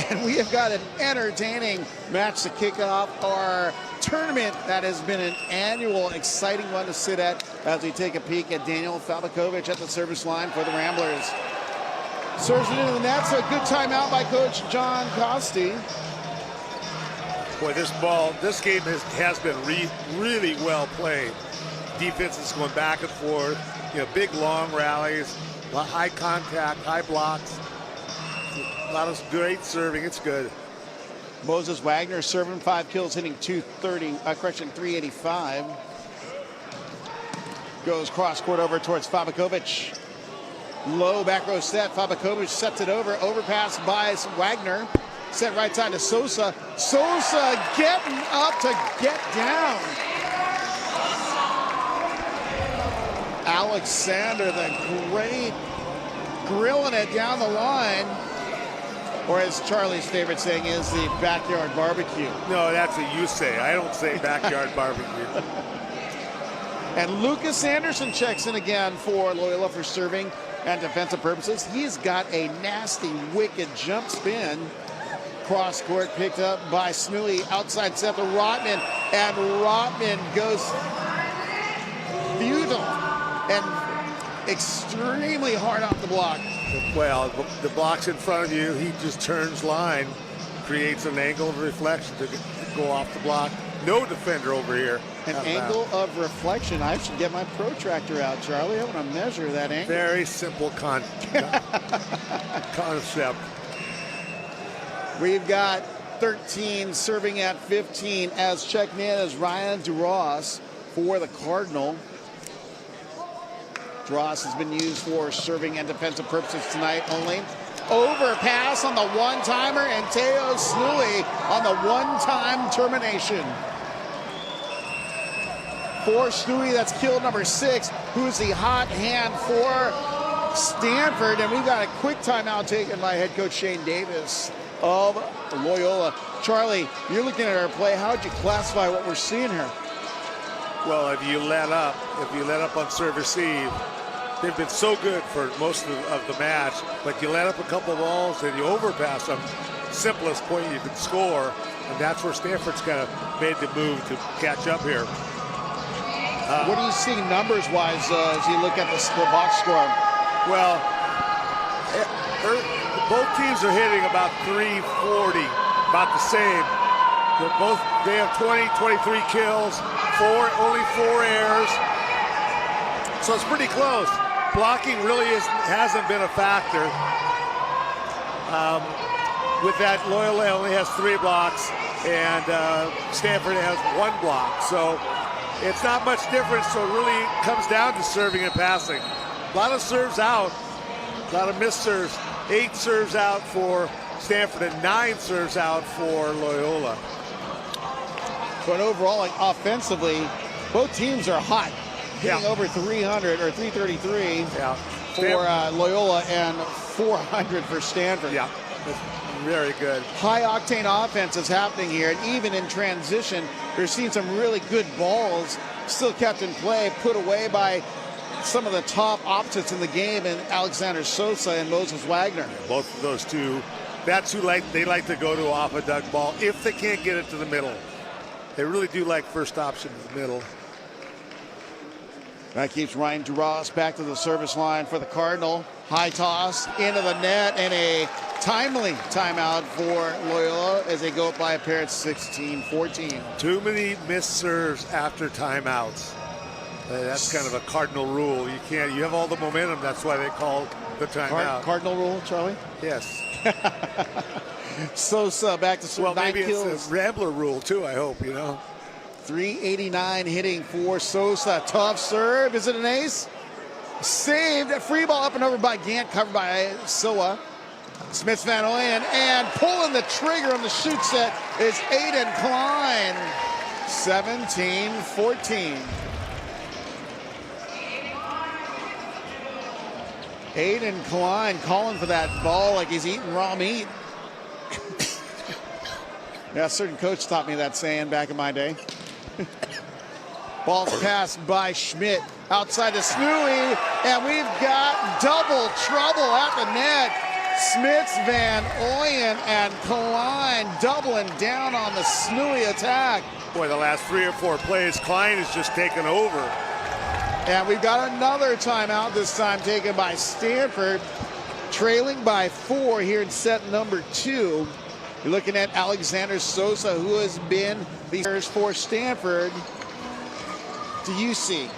And we have got an entertaining match to kick off our tournament that has been an annual exciting one to sit at as we take a peek at Daniel Fabakovic at the service line for the Ramblers. Serves it into the net, so a good timeout by Coach John Costi. Boy, this game has been really well played. Defense is going back and forth, big long rallies, high contact, high blocks. A lot of great serving. It's good. Moses Wagner serving 5 kills, hitting 385. Goes cross court over towards Fabakovic. Low back row set. Fabakovic sets it over. Overpass by Wagner. Set right side to Sosa. Sosa getting up to get down. Alexander, the great, grilling it down the line. Or as Charlie's favorite saying is, the backyard barbecue. No, that's what you say. I don't say backyard barbecue. And Lucas Anderson checks in again for Loyola for serving and defensive purposes. He's got a nasty, wicked jump spin. Cross court picked up by Snooey. Outside set to Rotman. And Rotman goes futile and extremely hard off the block. Well, the block's in front of you. He just turns line, creates an angle of reflection to go off the block. No defender over here. An angle of reflection. I should get my protractor out, Charlie. I want to measure that angle. Very simple concept. We've got 13 serving at 15 as checking in as Ryan Duras for the Cardinal. Dross has been used for serving and defensive purposes tonight only. Overpass on the one-timer, and Teo Snooey on the one-time termination. For Snooey, that's kill number 6, who's the hot hand for Stanford. And we've got a quick timeout taken by head coach Shane Davis of Loyola. Charlie, you're looking at our play. How would you classify what we're seeing here? Well, if you let up on serve receive, they've been so good for most of the match, but you let up a couple of balls and you overpass them. Simplest point you can score, and that's where Stanford's kind of made the move to catch up here. What do you see numbers-wise as you look at the box score? Well, both teams are hitting about 340, about the same. They have 20, 23 kills, only 4 errors. So it's pretty close. Blocking really hasn't been a factor. With that, Loyola only has 3 blocks, and Stanford has 1 block. So it's not much difference. So it really comes down to serving and passing. A lot of serves out, a lot of missed serves. 8 serves out for Stanford and 9 serves out for Loyola. But overall, like offensively, both teams are hot. Hitting over 300 or 333 for Loyola and 400 for Stanford. Yeah, very good. High octane offense is happening here, and even in transition, they're seeing some really good balls still kept in play, put away by some of the top opposites in the game, and Alexander Sosa and Moses Wagner. Both of those two, that's who they like to go to off a dug ball if they can't get it to the middle. They really do like first option in the middle. That keeps Ryan Duras back to the service line for the Cardinal. High toss into the net, and a timely timeout for Loyola as they go up by a pair at 16-14. Too many missed serves after timeouts. That's kind of a Cardinal rule. You have all the momentum. That's why they call the timeout. Cardinal rule, Charlie? Yes. Sosa back to 9 maybe kills. It's a Rambler rule too, I hope, 389 hitting for Sosa. Tough serve. Is it an ace? Saved. Free ball up and over by Gant, covered by Soa. Smith Van Oyen, and pulling the trigger on the shoot set is Aiden Klein. 17-14. Aiden Klein calling for that ball like he's eating raw meat. Yeah, a certain coach taught me that saying back in my day. Ball's passed by Schmidt outside to Snooey, and we've got double trouble at the net. Smits, Van Oyen, and Klein doubling down on the Snooey attack. Boy, the last 3 or 4 plays, Klein has just taken over. And we've got another timeout, this time taken by Stanford, trailing by 4 here in set number 2. You're looking at Alexander Sosa, who has been the first for Stanford. Do you see?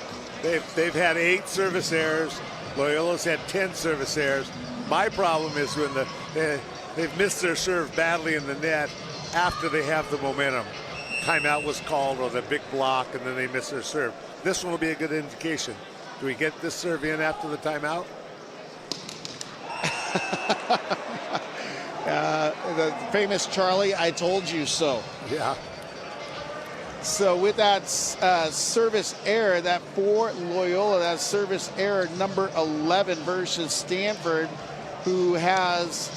They've had 8 service errors. Loyola's had 10 service errors. My problem is when they've missed their serve badly in the net after they have the momentum. Timeout was called, or the big block, and then they miss their serve. This one will be a good indication. Do we get this serve in after the timeout? The famous Charlie, I told you so. Yeah. So with that service error, that for Loyola, that service error number 11 versus Stanford, who has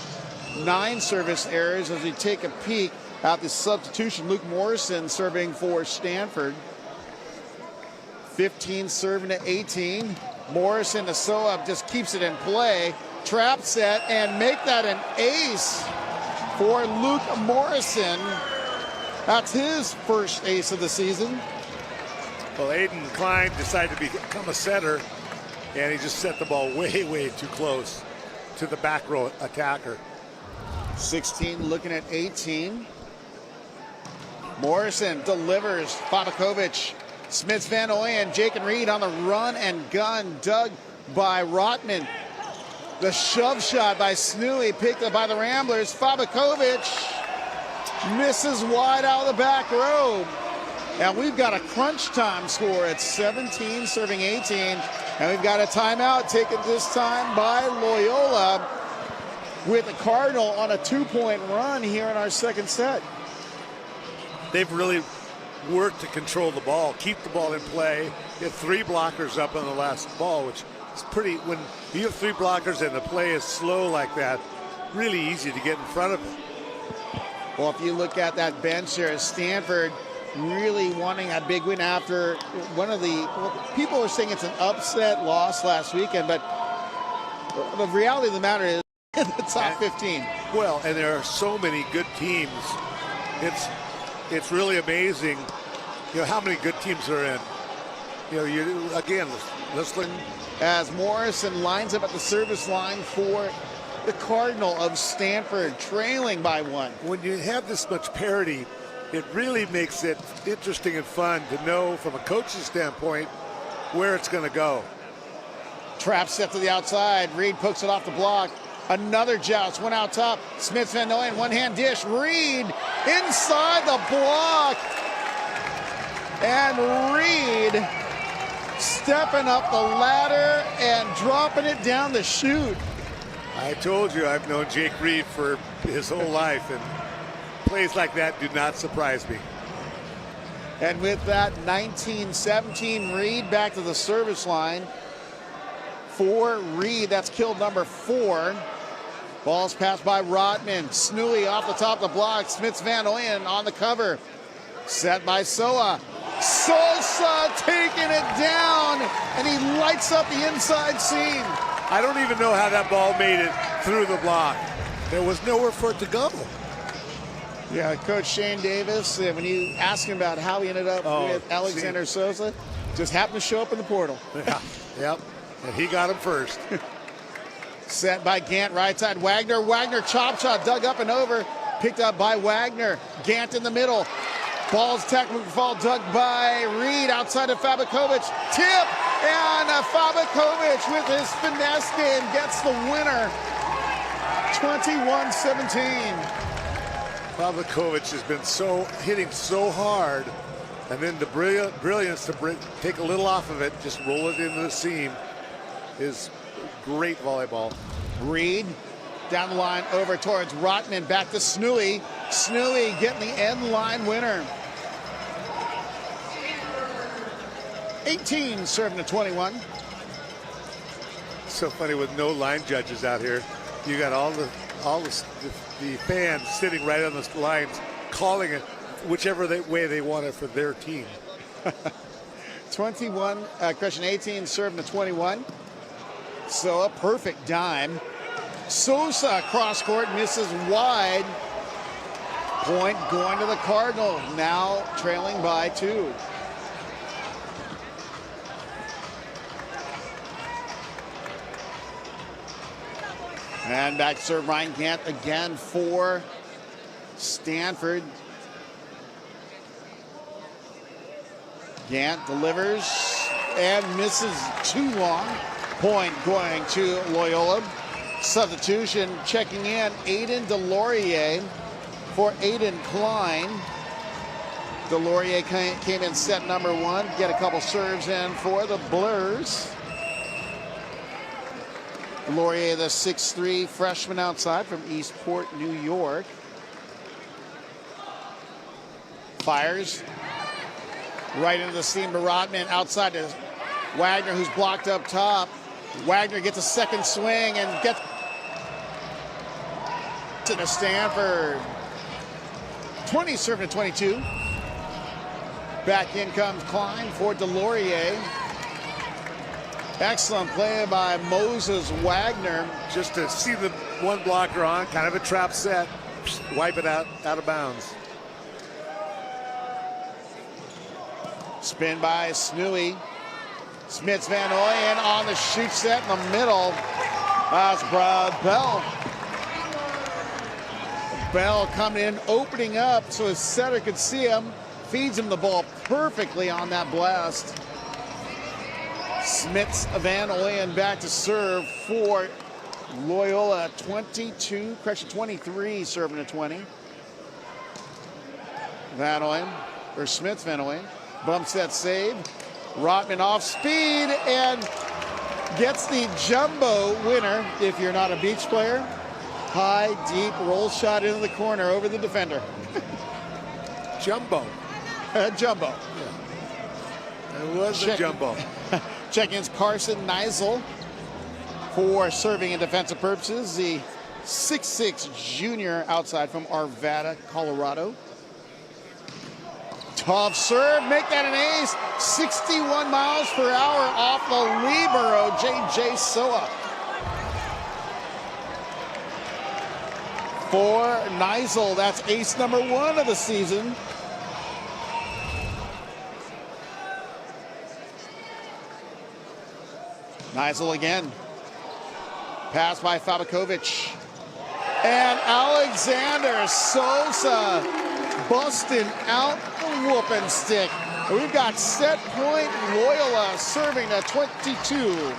9 service errors. As we take a peek at the substitution, Luke Morrison serving for Stanford. 15 serving to 18. Morrison to Soa just keeps it in play. Trap set and make that an ace for Luke Morrison. That's his first ace of the season. Well, Aiden Klein decided to become a setter, and he just set the ball way, way too close to the back row attacker. 16 looking at 18. Morrison delivers. Fabakovic, Smits, Van Oyen, Jake and Reed on the run and gun. Dug by Rotman. The shove shot by Snooey picked up by the Ramblers. Fabakovic misses wide out of the back row. And we've got a crunch time score at 17 serving 18. And we've got a timeout taken this time by Loyola, with the Cardinal on a 2-point run here in our second set. They've really worked to control the ball, keep the ball in play. Get 3 blockers up on the last ball, which is pretty, when you have 3 blockers and the play is slow like that, really easy to get in front of it. Well, if you look at that bench here, Stanford really wanting a big win after one of the, people are saying it's an upset loss last weekend, but the reality of the matter is in the top 15. Well, and there are so many good teams. It's really amazing, how many good teams are in. Let's look. As Morrison lines up at the service line for the Cardinal of Stanford, trailing by 1. When you have this much parity, it really makes it interesting and fun to know from a coach's standpoint where it's going to go. Trap set to the outside. Reed pokes it off the block. Another joust, one out top. Smith Van Oyen, one-hand dish. Reed inside the block. And Reed stepping up the ladder and dropping it down the chute. I told you I've known Jake Reed for his whole life, and plays like that do not surprise me. And with that, 19-17, Reed back to the service line for Reed. That's kill number 4. Ball's passed by Rotman. Snooey off the top of the block. Smits Van Oyen on the cover. Set by Soa. Sosa taking it down, and he lights up the inside seam. I don't even know how that ball made it through the block. There was nowhere for it to go. Yeah, Coach Shane Davis, when you ask him about how he ended up with Alexander Sosa, just happened to show up in the portal. Yeah, yep, and he got him first. Set by Gant, right side. Wagner chop shot, dug up and over. Picked up by Wagner. Gant in the middle. Ball's technical fall, dug by Reed outside of Fabakovic. Tip, and Fabakovic with his finesse game gets the winner. 21-17. Pavlikovic has been hitting so hard, and then the brilliance to take a little off of it, just roll it into the seam, is great volleyball. Reed down the line over towards Rotman, back to Snooey. Snooey getting the end line winner. 18 serving to 21. So funny with no line judges out here. You got all the fans sitting right on the lines, calling it whichever way they want it for their team. 18 serving to 21. So a perfect dime. Sosa cross court misses wide. Point going to the Cardinal, now trailing by 2. And back to serve Ryan Gant again for Stanford. Gant delivers and misses too long. Point going to Loyola. Substitution checking in Aiden Delorier for Aiden Klein. Delorier came in set number 1. Get a couple serves in for the Blurs. Delorier, the 6'3" freshman outside from Eastport, New York. Fires right into the seam to Rotman, outside to Wagner, who's blocked up top. Wagner gets a second swing and gets to Stanford. 20 serving to 22. Back in comes Klein for Delorier. Excellent play by Moses Wagner. Just to see the one blocker on, kind of a trap set, wipe it out of bounds. Spin by Snooey. Smits Van Oyen on the shoot set in the middle. That's Bell. Bell coming in, opening up so his setter could see him. Feeds him the ball perfectly on that blast. Smits Van Oyen back to serve for Loyola. 23 serving to 20. Van Oyen, or Smits Van Oyen, bumps that save. Rotman off speed and gets the jumbo winner if you're not a beach player. High, deep roll shot into the corner over the defender. Jumbo. Jumbo. Yeah. It was a jumbo. Check-ins Carson Neisel for serving in defensive purposes. The 6'6" junior outside from Arvada, Colorado. Tough serve, make that an ace. 61 miles per hour off the libero, J.J. Soa. For Neisel, that's ace number 1 of the season. Neisel again. Pass by Fabakovic. And Alexander Sosa busting out the whooping stick. We've got set point Loyola serving at 22.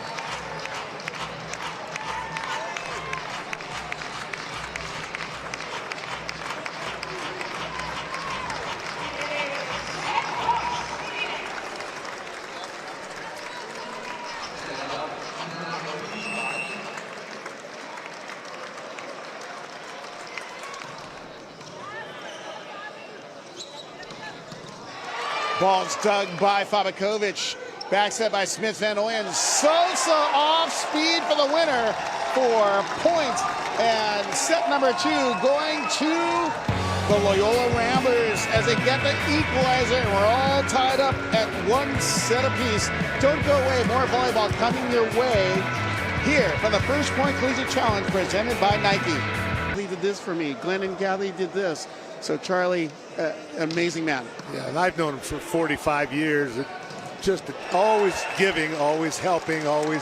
Ball's dug by Fabakovic. Back set by Smith Van Ooyen. Sosa off speed for the winner for points. And set number 2 going to the Loyola Ramblers as they get the equalizer. We're all tied up at 1 set apiece. Don't go away. More volleyball coming your way here from the First Point Collegiate Challenge presented by Nike. He did this for me. Glenn and Gally did this. So Charlie, amazing man. Yeah, and I've known him for 45 years. Just always giving, always helping, always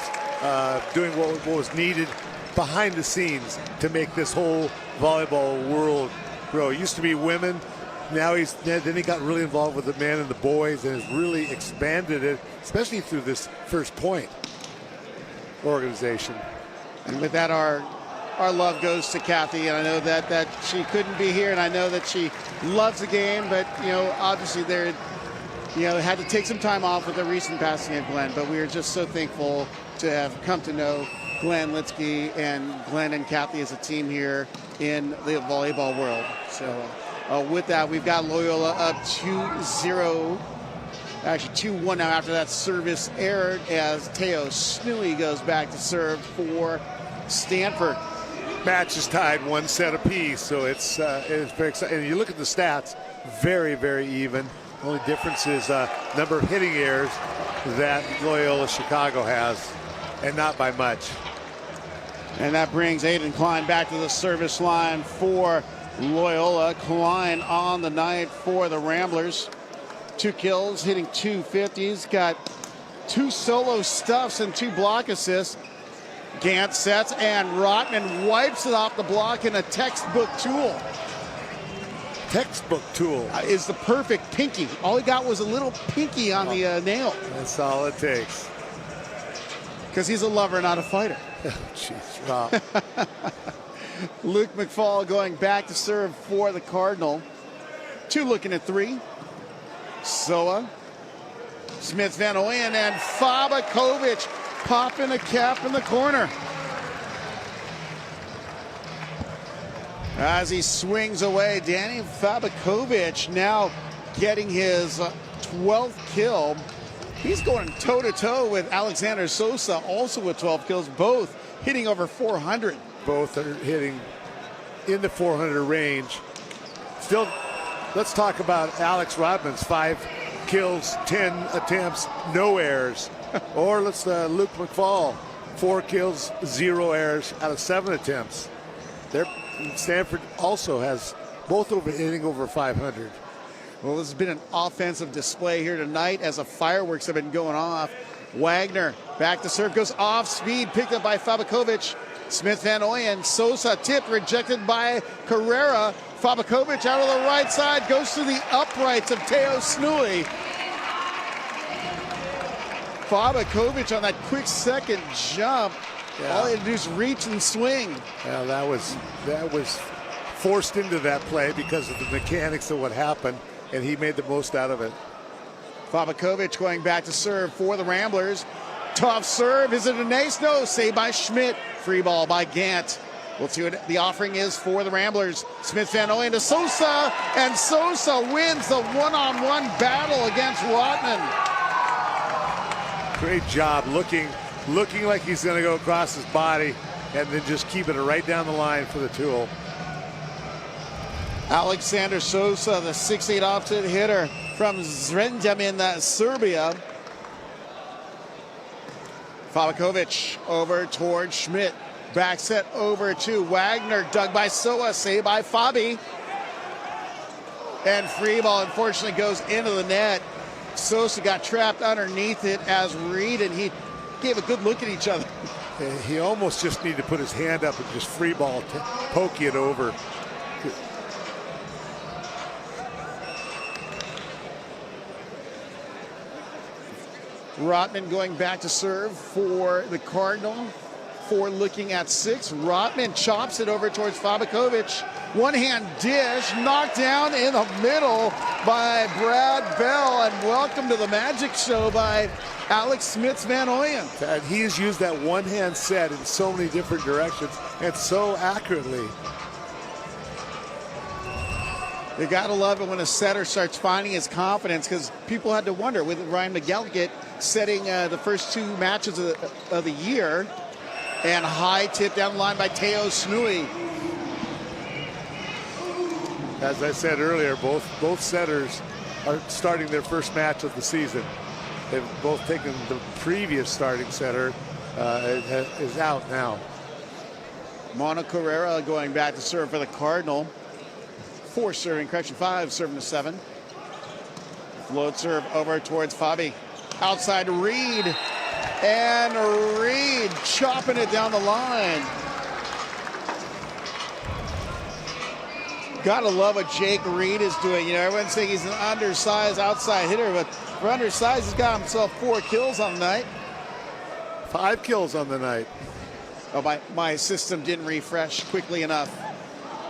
doing what was needed behind the scenes to make this whole volleyball world grow. It used to be women. Now then he got really involved with the men and the boys and has really expanded it, especially through this First Point organization. And with that, our love goes to Kathy, and I know that she couldn't be here, and I know that she loves the game, but obviously there, had to take some time off with the recent passing of Glenn. But we are just so thankful to have come to know Glenn Litsky and Glenn and Kathy as a team here in the volleyball world. So with that, we've got Loyola up 2-0. Actually 2-1 now after that service error as Teo Snooey goes back to serve for Stanford. Match is tied 1 set apiece, so it's very exciting. And you look at the stats, very, very even. The only difference is number of hitting errors that Loyola Chicago has, and not by much. And that brings Aiden Klein back to the service line for Loyola. Klein on the night for the Ramblers. 2 kills, hitting 250s, got 2 solo stuffs and 2 block assists. Gant sets, and Rotman wipes it off the block in a textbook tool. Textbook tool. Is the perfect pinky. All he got was a little pinky on the nail. That's all it takes. Because he's a lover, not a fighter. Oh, jeez, Rob. Luke McFall going back to serve for the Cardinal. 2 looking at 3. Soa, Smith Van Ooyen, and Fabakovic popping a cap in the corner. As he swings away, Danny Fabakovic now getting his 12th kill. He's going toe-to-toe with Alexander Sosa, also with 12 kills, both hitting over 400. Both are hitting in the 400 range. Still, let's talk about Alex Rodman's 5 kills, 10 attempts, no errors. Or let's Luke McFall, 4 kills, 0 errors out of 7 attempts. Stanford also has both hitting over 500. Well, this has been an offensive display here tonight as the fireworks have been going off. Wagner back to serve, goes off speed, picked up by Fabakovic. Smith Van Ooyen, Sosa tipped, rejected by Carrera. Fabakovic out of the right side, goes to the uprights of Teo Snooey. Fabakovic on that quick second jump. Yeah. All he had to do is reach and swing. Yeah, that was forced into that play because of the mechanics of what happened, and he made the most out of it. Fabakovic going back to serve for the Ramblers. Tough serve. Is it an ace? No. Saved by Schmidt. Free ball by Gant. We'll see what the offering is for the Ramblers. Smith Van Ooyen to Sosa, and Sosa wins the one-on-one battle against Rotman. Great job looking like he's going to go across his body and then just keeping it right down the line for the tool. Alexander Sosa, the 6'8" offset hitter from Zrenjanin, Serbia. Fabakovic over towards Schmidt. Back set over to Wagner, dug by Soa, saved by Fabi. And free ball unfortunately goes into the net. Sosa got trapped underneath it as Reed and he gave a good look at each other. He almost just needed to put his hand up and just free ball, poke it over. Rotman going back to serve for the Cardinal. 4 looking at 6. Rotman chops it over towards Fabakovic. One-hand dish knocked down in the middle by Brad Bell, and welcome to the Magic Show by Alex Smith Van Ooyen. And he has used that one-hand set in so many different directions and so accurately. You got to love it when a setter starts finding his confidence, because people had to wonder with Ryan McGillicott setting the first 2 matches of the year. And high tip down the line by Teo Snui. As I said earlier, both setters are starting their first match of the season. They've both taken the previous starting setter is out now. Mono Carrera going back to serve for the Cardinal. 4 serving, correction, 5 serving to 7. Float serve over towards Fabi. Outside Reed. And Reed chopping it down the line. Gotta love what Jake Reed is doing. You know, everyone's saying he's an undersized outside hitter, but for undersized, he's got himself 4 kills on the night. 5 kills on the night. Oh, my system didn't refresh quickly enough.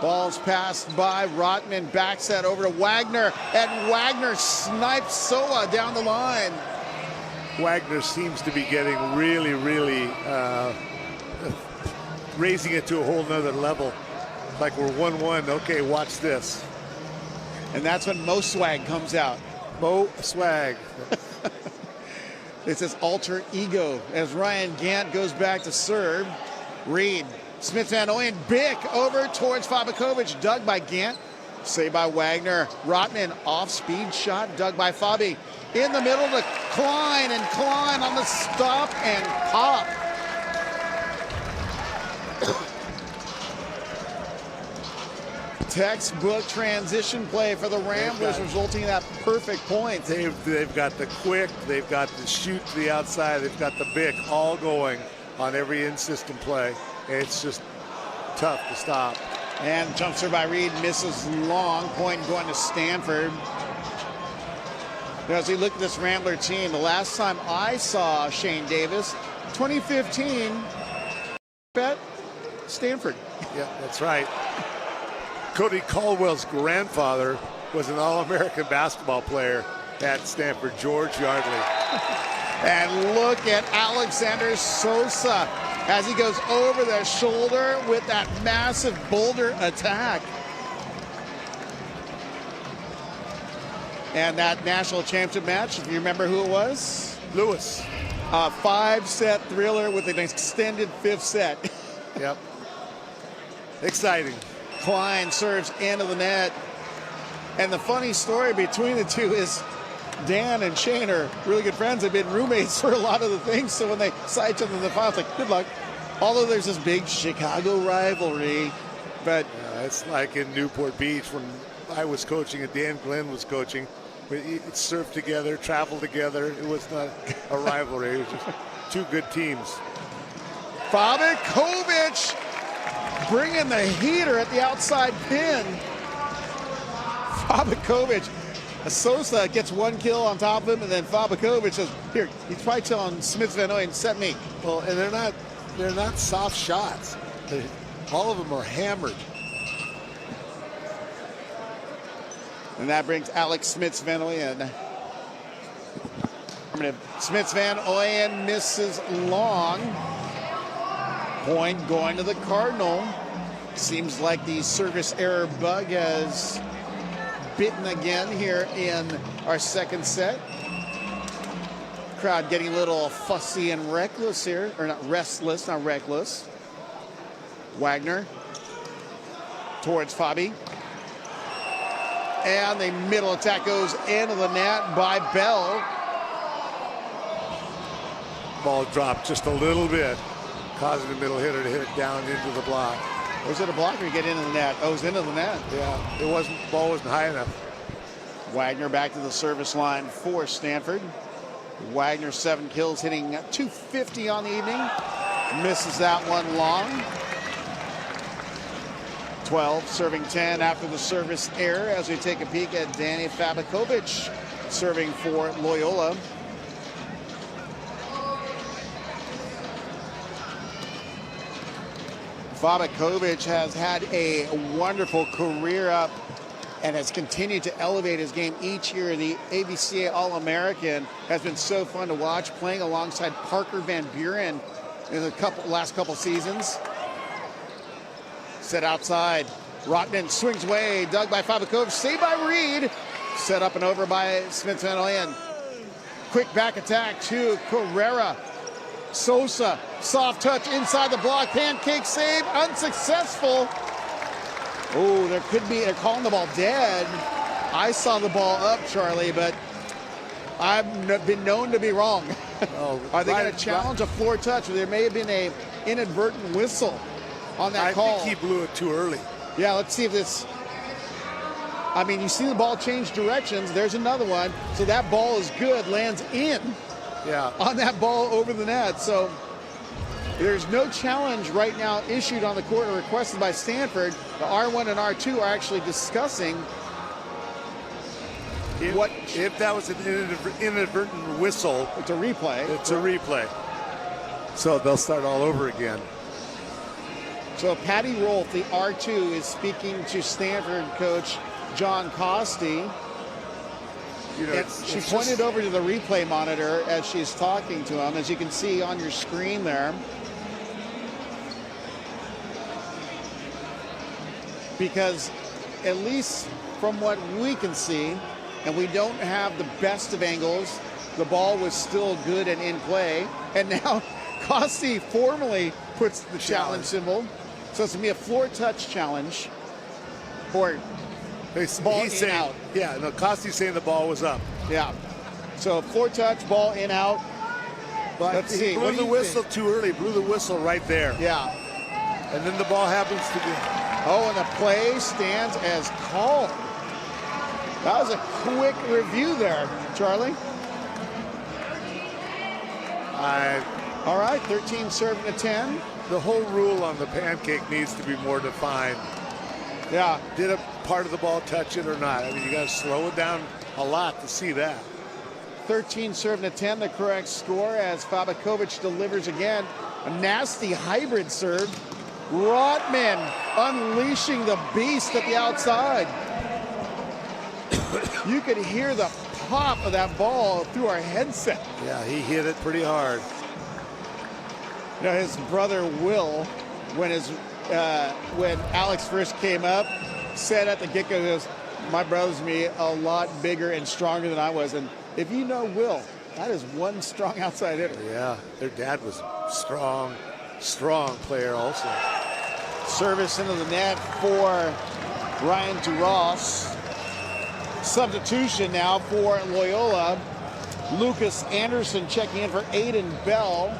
Ball's passed by Rotman, back set over to Wagner, and Wagner snipes Soa down the line. Wagner seems to be getting really raising it to a whole nother level. Like we're 1-1. Okay, watch this. And that's when Mo Swag comes out. Mo Swag. It's his alter ego as Ryan Gant goes back to serve. Reed, Smith Van Ooyen, Bick over towards Fabakovic, dug by Gant. Saved by Wagner. Rotman off speed shot, dug by Fabi. In the middle to Klein, and Klein on the stop and pop. Textbook transition play for the Ramblers, resulting in that perfect point. They've got the quick, they've got the shoot to the outside, they've got the Bick all going on every in-system play. It's just tough to stop. And jump serve by Reed misses long. Point going to Stanford. As we look at this Rambler team, the last time I saw Shane Davis, 2015, at Stanford. Yeah, that's right. Cody Caldwell's grandfather was an All-American basketball player at Stanford, George Yardley. And look at Alexander Sosa as he goes over the shoulder with that massive boulder attack. And that national championship match, if you remember who it was? Lewis. A 5-set thriller with an extended 5th set. Yep. Exciting. Klein serves into the net. And the funny story between the two is Dan and Shane are really good friends. They've been roommates for a lot of the things. So when they saw each other in the final, it's like, good luck. Although there's this big Chicago rivalry. But it's like in Newport Beach when I was coaching and Dan Glenn was coaching. We surfed together, traveled together. It was not a rivalry. It was just 2 good teams. Fabakovic bringing the heater at the outside pin. Fabakovic. Sosa gets 1 kill on top of him, and then Fabakovic says, here, he's probably telling Smith Van Ooyen, set me. Well, and they're not soft shots. All of them are hammered. And that brings Alex Smith Van Ooyen. Smith Van Ooyen misses long. Point going to the Cardinal. Seems like the service error bug has bitten again here in our second set. Crowd getting a little fussy and reckless here, or not restless, not reckless. Wagner towards Fabi. And the middle attack goes into the net by Bell. Ball dropped just a little bit, causing the middle hitter to hit it down into the block. Was it a block or get into the net? Oh, it was into the net. Yeah, ball wasn't high enough. Wagner back to the service line for Stanford. Wagner 7 kills, hitting .250 on the evening. Misses that one long. 12 serving 10 after the service error as we take a peek at Danny Fabakovic serving for Loyola. Fabakovic has had a wonderful career up and has continued to elevate his game each year. The AVCA All-American has been so fun to watch, playing alongside Parker Van Buren in the last couple seasons. Set outside, Rotman swings away, dug by Fabakovic, saved by Reed. Set up and over by Smith Van Leyen. Quick back attack to Carrera. Sosa, soft touch inside the block, pancake save, unsuccessful. Oh, there could be, they're calling the ball dead. I saw the ball up, Charlie, but I've been known to be wrong. Oh, Are they going to challenge a floor touch? There may have been a inadvertent whistle on that call. I think he blew it too early. Yeah, let's see if this, I mean, you see the ball change directions. There's another one. So that ball is good, lands in on that ball over the net. So there's no challenge right now issued on the court or requested by Stanford. The R1 and R2 are actually discussing if that was an inadvertent whistle. It's a replay. It's a replay. So they'll start all over again. So Patty Rolfe, the R2, is speaking to Stanford coach John Costi. You know, she pointed over to the replay monitor as she's talking to him, as you can see on your screen there. Because at least from what we can see, and we don't have the best of angles, the ball was still good and in play. And now Costi formally puts the challenge symbol. So it's going to be a floor touch challenge for ball in saying, out. Yeah, no, Costi's saying the ball was up. Yeah. So floor touch, ball in out. But let's see. He blew the whistle too early. Blew the whistle right there. Yeah. And then the ball happens to be. Oh, and the play stands as called. That was a quick review there, Charlie. All right, 13 serving to 10. The whole rule on the pancake needs to be more defined. Yeah. Did a part of the ball touch it or not? I mean, you got to slow it down a lot to see that. 13 serving to 10, the correct score, as Fabakovic delivers again. A nasty hybrid serve. Rotman unleashing the beast at the outside. You could hear the pop of that ball through our headset. Yeah, he hit it pretty hard. You know, his brother Will, when Alex first came up, said at the get-go, he goes, my brother's me a lot bigger and stronger than I was. And if you know Will, that is one strong outside hitter. Yeah, their dad was strong player also. Service into the net for Ryan Duras. Substitution now for Loyola. Lucas Anderson checking in for Aiden Bell.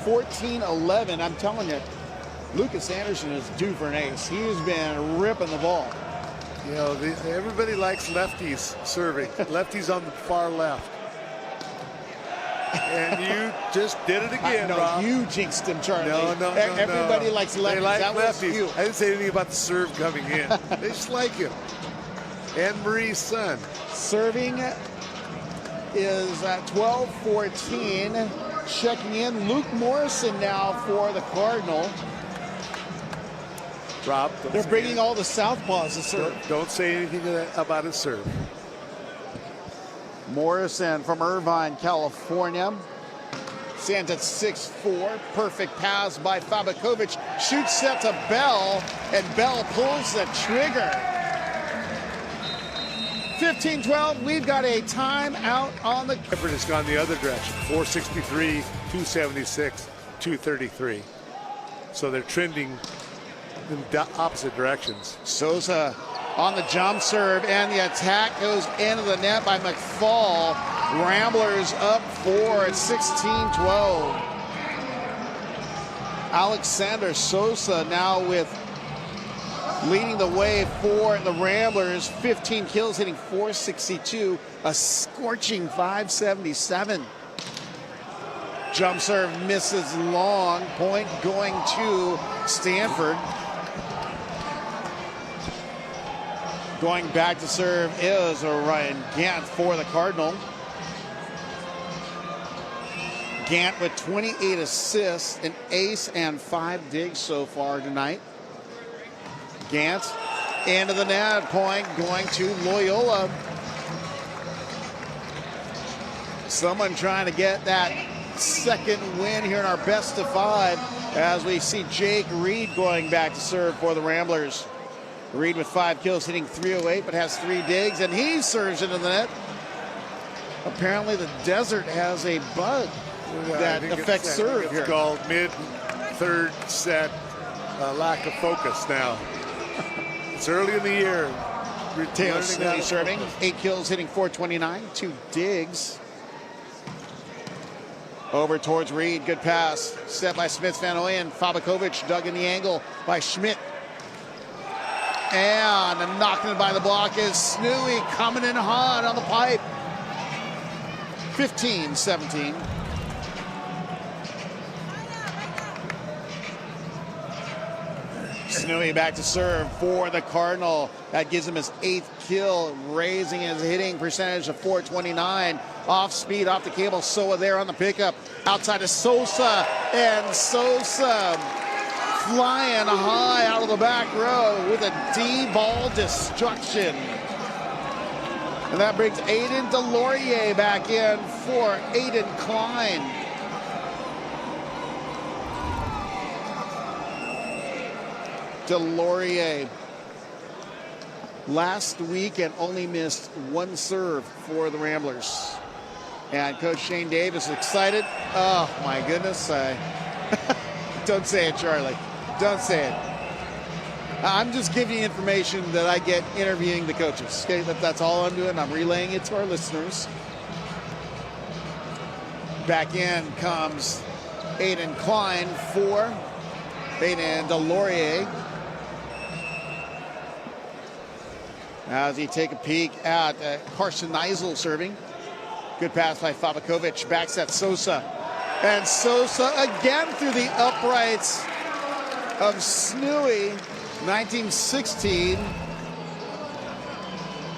14-11. I'm telling you, Lucas Anderson is due for an ace. He's been ripping the ball. You know, everybody likes lefties serving. Lefties on the far left. And you just did it again, Rob. You jinxed him, Charlie. No. Everybody likes lefties. They like that lefties. I didn't say anything about the serve coming in. They just like him. And Marie's son. Serving is at 12-14. Checking in, Luke Morrison now for the Cardinal. Rob, they're bringing all the southpaws to serve. Don't say anything about his serve. Morrison from Irvine, California. Stands at 6'4". Perfect pass by Fabakovic. Shoots set to Bell, and Bell pulls the trigger. 15-12, we've got a timeout on the... Effort has gone the other direction. 463, 276, 233. So they're trending in opposite directions. Sosa on the jump serve, and the attack goes into the net by McFall. Ramblers up 4 at 16-12. Alexander Sosa now leading the way for the Ramblers. 15 kills, hitting .462, a scorching .577. Jump serve misses long. Point going to Stanford. Going back to serve is Ryan Gant for the Cardinal. Gant with 28 assists, an ace, and 5 digs so far tonight. Gant into the net, point going to Loyola. Someone trying to get that second win here in our best of 5 as we see Jake Reed going back to serve for the Ramblers. Reed with 5 kills, hitting .308, but has 3 digs, and he serves into the net. Apparently the desert has a bug that affects serve here. It's called mid-third set lack of focus now. It's early in the year. Taylor Snowy serving, 8 kills, hitting .429, 2 digs. Over towards Reed, good pass. Set by Smith Van Ooyen. Fabakovic dug in the angle by Schmidt. And knocking it by the block is Snowy, coming in hot on the pipe. 15-17. Snowy back to serve for the Cardinal. That gives him his 8th kill, raising his hitting percentage to .429. Off speed, off the cable. Soa there on the pickup. Outside to Sosa. And Sosa flying high out of the back row with a D-ball destruction. And that brings Aiden Delorier back in for Aiden Klein. Delorier last week and only missed 1 serve for the Ramblers. And Coach Shane Davis excited. Oh my goodness. Don't say it, Charlie. Don't say it. I'm just giving you information that I get interviewing the coaches. Okay, that's all I'm doing. I'm relaying it to our listeners. Back in comes Aiden Klein for Aiden Delorier. As he take a peek at Carson Neisel serving. Good pass by Fabakovic. Backs at Sosa. And Sosa again through the uprights of Snowy. 1916.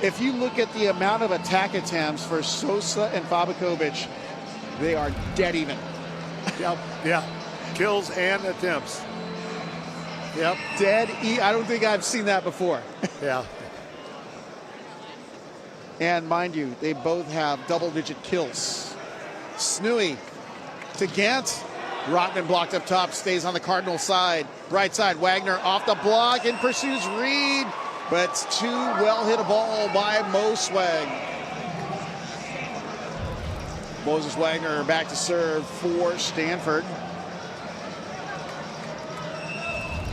If you look at the amount of attack attempts for Sosa and Fabakovic, they are dead even. Yep. Yeah. Kills and attempts. Yep. I don't think I've seen that before. Yeah. And mind you, they both have double-digit kills. Snowy to Gant. Rotman blocked up top, stays on the Cardinal side. Right side, Wagner off the block and pursues Reed. But it's too well hit a ball by Moswag. Moses Wagner back to serve for Stanford.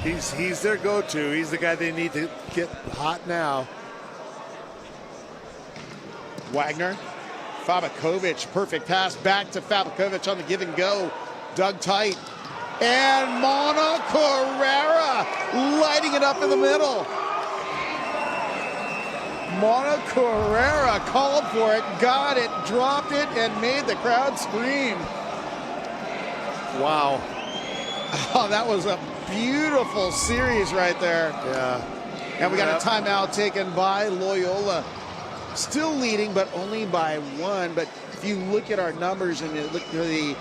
He's their go-to. He's the guy they need to get hot now. Wagner, Fabakovic, perfect pass back to Fabakovic on the give and go. Dug tight. And Mona Carrera lighting it up in the middle. Mona Carrera called for it, got it, dropped it, and made the crowd scream. Wow. Oh, that was a beautiful series right there. Yeah. And we got a timeout taken by Loyola. Still leading, but only by 1. But if you look at our numbers and you look at the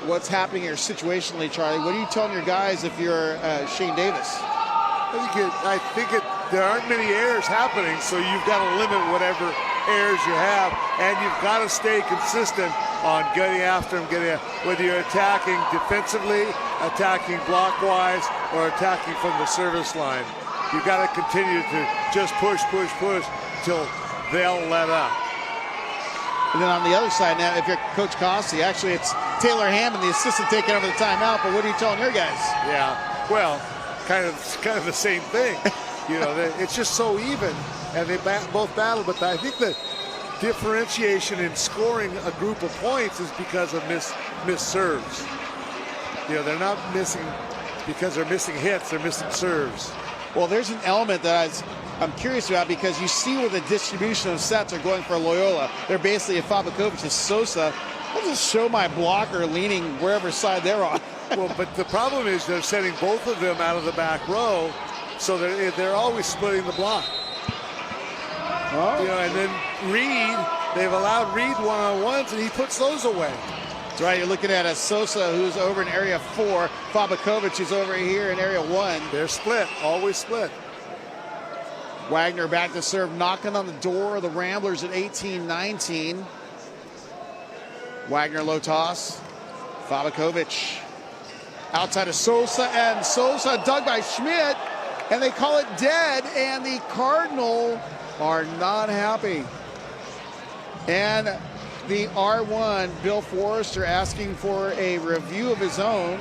what's happening here situationally, Charlie, what are you telling your guys if you're Shane Davis? I think there aren't many errors happening, so you've got to limit whatever errors you have, and you've got to stay consistent on getting after them, whether you're attacking defensively, attacking blockwise, or attacking from the service line. You've got to continue to just push until they'll let up. And then on the other side now, if you're Coach Cossey, actually it's Taylor Hammond, the assistant, taking over the timeout. But what are you telling your guys? Yeah, well, kind of the same thing. You know, it's just so even, and they both battle. But I think the differentiation in scoring a group of points is because of missed serves. You know, they're not missing because they're missing hits; they're missing serves. Well, there's an element that I'm curious about, because you see where the distribution of sets are going for Loyola. They're basically, if Fabakovic is Sosa, I'll just show my blocker leaning wherever side they're on. Well, but the problem is they're setting both of them out of the back row, so they're always splitting the block. Oh. You know, and then Reed, they've allowed Reed one-on-ones, and he puts those away. That's right. You're looking at a Sosa who's over in area 4, Fabakovic who's over here in area 1. They're split, always split. Wagner back to serve, knocking on the door of the Ramblers at 18-19. Wagner low toss. Fabakovic outside of Sosa, and Sosa dug by Schmidt, and they call it dead, and the Cardinal are not happy. And the R1, Bill Forrester, asking for a review of his own.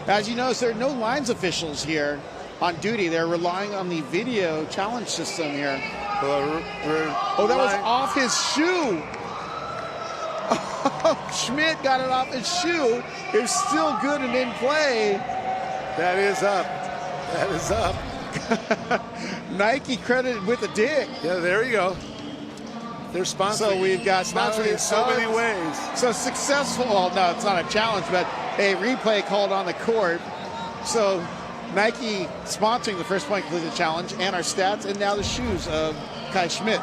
As you notice, there are no lines officials here on duty. They're relying on the video challenge system here. Oh, that was off his shoe. Schmidt got it off his shoe. It's still good and in play. That is up. That is up. Nike credited with a dig. Yeah, there you go. They're sponsoring. So we've got sponsored in so many ways. So successful. Well, no, it's not a challenge, but a replay called on the court. So Nike sponsoring the First Point Collegiate Challenge and our stats, and now the shoes of Kai Schmidt.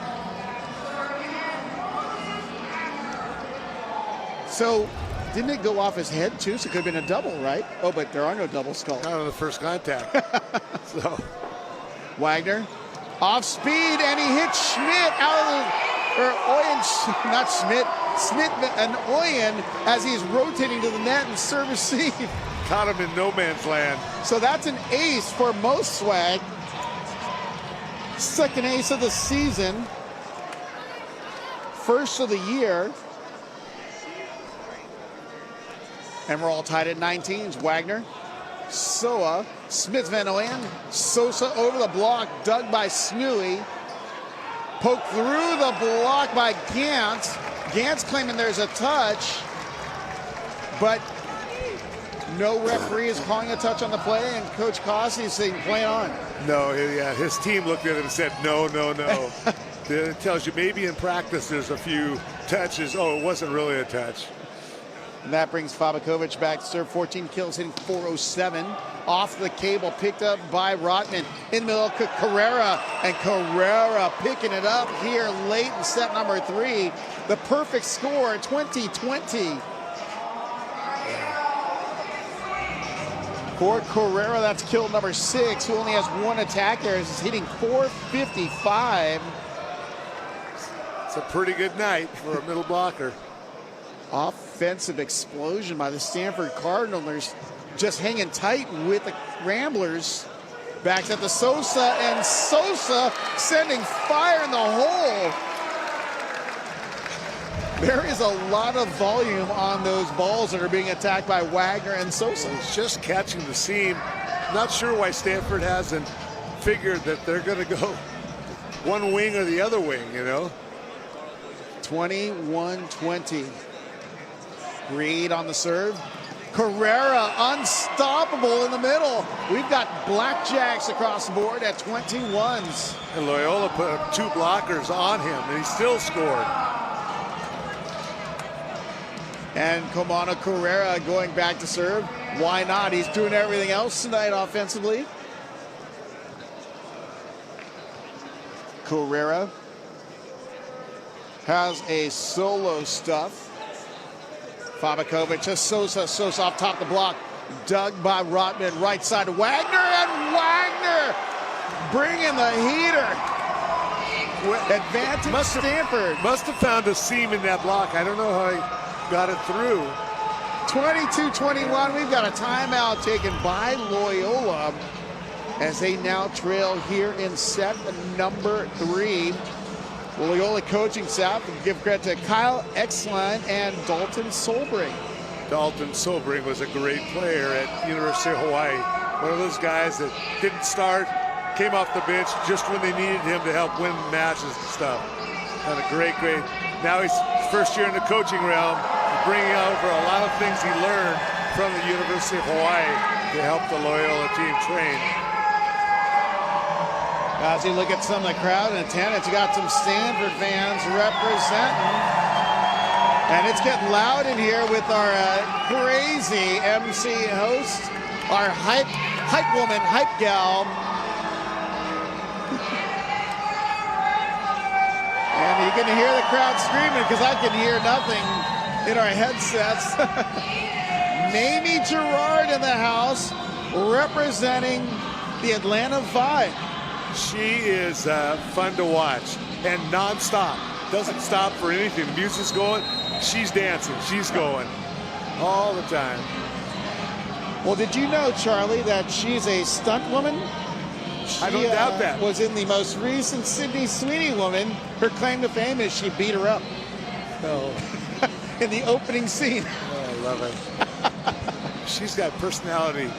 So didn't it go off his head too? So it could have been a double, right? Oh, but there are no doubles called. Not on the first contact. So Wagner off speed, and he hits Schmidt out of the, or Oyen, not Schmidt, Schmidt and Oyen as he's rotating to the net and serve receive. Caught him in no man's land. So that's an ace for Mo Swag. Second ace of the season. First of the year. And we're all tied at 19s. Wagner, Soa, Smith Van Oyen, Sosa over the block, dug by Snooey. Poked through the block by Gantz. Gantz claiming there's a touch, but no referee is calling a touch on the play, and Coach Cossey is saying play on. No, yeah, his team looked at him and said no, no, no. It tells you maybe in practice there's a few touches. Oh, it wasn't really a touch. And that brings Fabakovic back to serve. 14 kills, hitting .407. Off the cable, picked up by Rotman. In the middle, Carrera. And Carrera picking it up here late in set number 3. The perfect score, 20-20. For Carrera, that's kill number 6, who only has 1 attack there. Is hitting .455. It's a pretty good night for a middle blocker. Offensive explosion by the Stanford Cardinals, just hanging tight with the Ramblers. Backs at the Sosa, and Sosa sending fire in the hole. There is a lot of volume on those balls that are being attacked by Wagner and Sosa. It's just catching the seam. Not sure why Stanford hasn't figured that they're going to go one wing or the other wing, you know. 21-20. Reed on the serve. Carrera unstoppable in the middle. We've got blackjacks across the board at 21s. And Loyola put up 2 blockers on him, and he still scored. And Comano Carrera going back to serve. Why not? He's doing everything else tonight offensively. Carrera has a solo stuff. Fabakovic to Sosa. Sosa off top of the block. Dug by Rotman. Right side to Wagner. And Wagner bringing the heater. Advantage Stanford. Must have found a seam in that block. I don't know how he got it through. 22-21. We've got a timeout taken by Loyola as they now trail here in set number 3. Loyola coaching staff, give credit to Kyle Exline and Dalton Solbring. Dalton Solbring was a great player at University of Hawaii. One of those guys that didn't start, came off the bench just when they needed him to help win matches and stuff. Had a great. Now he's first year in the coaching realm, bringing over a lot of things he learned from the University of Hawaii to help the Loyola team train. As you look at some of the crowd in attendance, you got some Stanford fans representing. And it's getting loud in here with our crazy MC host, our hype woman, hype gal. And you can hear the crowd screaming because I can hear nothing in our headsets. Mamie Gerard in the house representing the Atlanta Vibe. She is fun to watch and nonstop. Doesn't stop for anything. The music's going, she's dancing, she's going all the time. Well, did you know, Charlie, that she's a stunt woman? I don't doubt that. Was in the most recent Sydney Sweeney woman. Her claim to fame is she beat her up. Oh. In the opening scene. Oh, I love it. She's got personality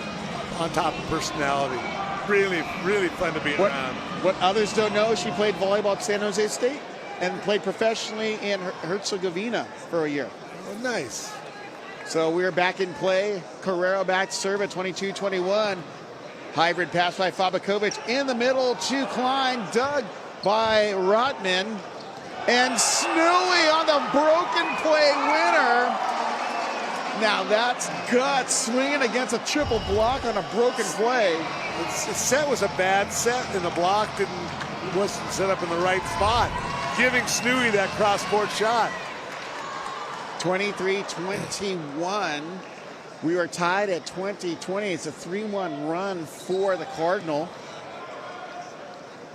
on top of personality. Really, really fun to be around. What others don't know, she played volleyball at San Jose State and played professionally in Herzegovina for a year. Oh, nice. So we're back in play. Carrera back to serve at 22-21. Hybrid pass by Fabakovic in the middle to Klein, dug by Rotman. And Snooey on the broken play winner. Now that's guts, swinging against a triple block on a broken play. The set was a bad set, and the block wasn't set up in the right spot, giving Snooey that cross-court shot. 23-21. We were tied at 20-20. It's a 3-1 run for the Cardinal.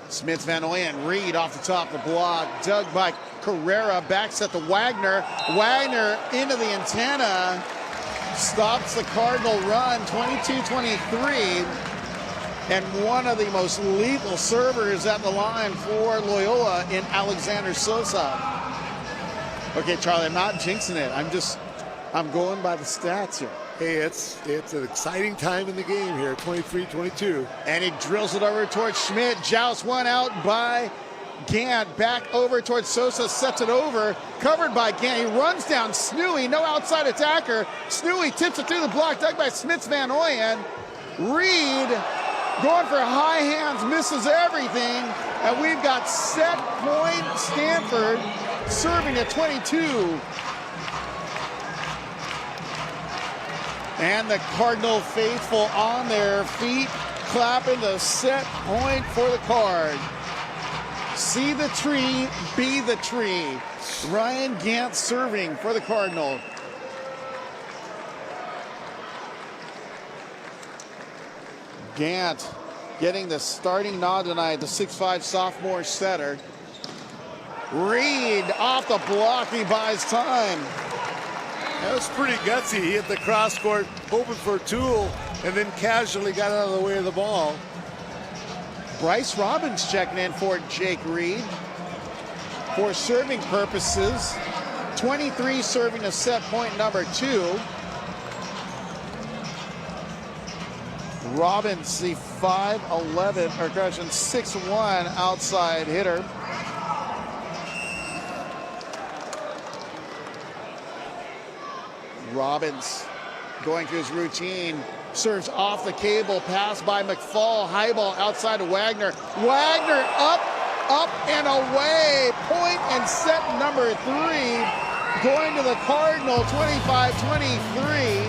Smith, Van Ooyen, Reed off the top of the block, dug by Carrera, back set to Wagner. Wagner into the antenna, stops the Cardinal run, 22-23. And one of the most lethal servers at the line for Loyola in Alexander Sosa. Okay, Charlie, I'm not jinxing it. I'm going by the stats here. Hey, it's an exciting time in the game here, 23-22. And he drills it over towards Schmidt. Joust one out by Gant. Back over towards Sosa, sets it over. Covered by Gant. He runs down Snooey. No outside attacker. Snooey tips it through the block, dug by Smith Van Ooyen. Reed going for high hands, misses everything. And we've got set point Stanford serving at 22. And the Cardinal faithful on their feet, clapping the set point for the Card. See the tree, be the tree. Ryan Gant serving for the Cardinal. Gant getting the starting nod tonight, the 6'5" sophomore setter. Reed off the block, he buys time. That was pretty gutsy. He hit the cross court, hoping for a tool, and then casually got out of the way of the ball. Bryce Robbins checking in for Jake Reed. For serving purposes, 23 serving a set point number 2. Robbins, the 5'11", or correction, 6'1" outside hitter. Robbins going through his routine, serves off the cable, pass by McFall, high ball outside of Wagner. Wagner up and away, point and set number 3, going to the Cardinal, 25-23,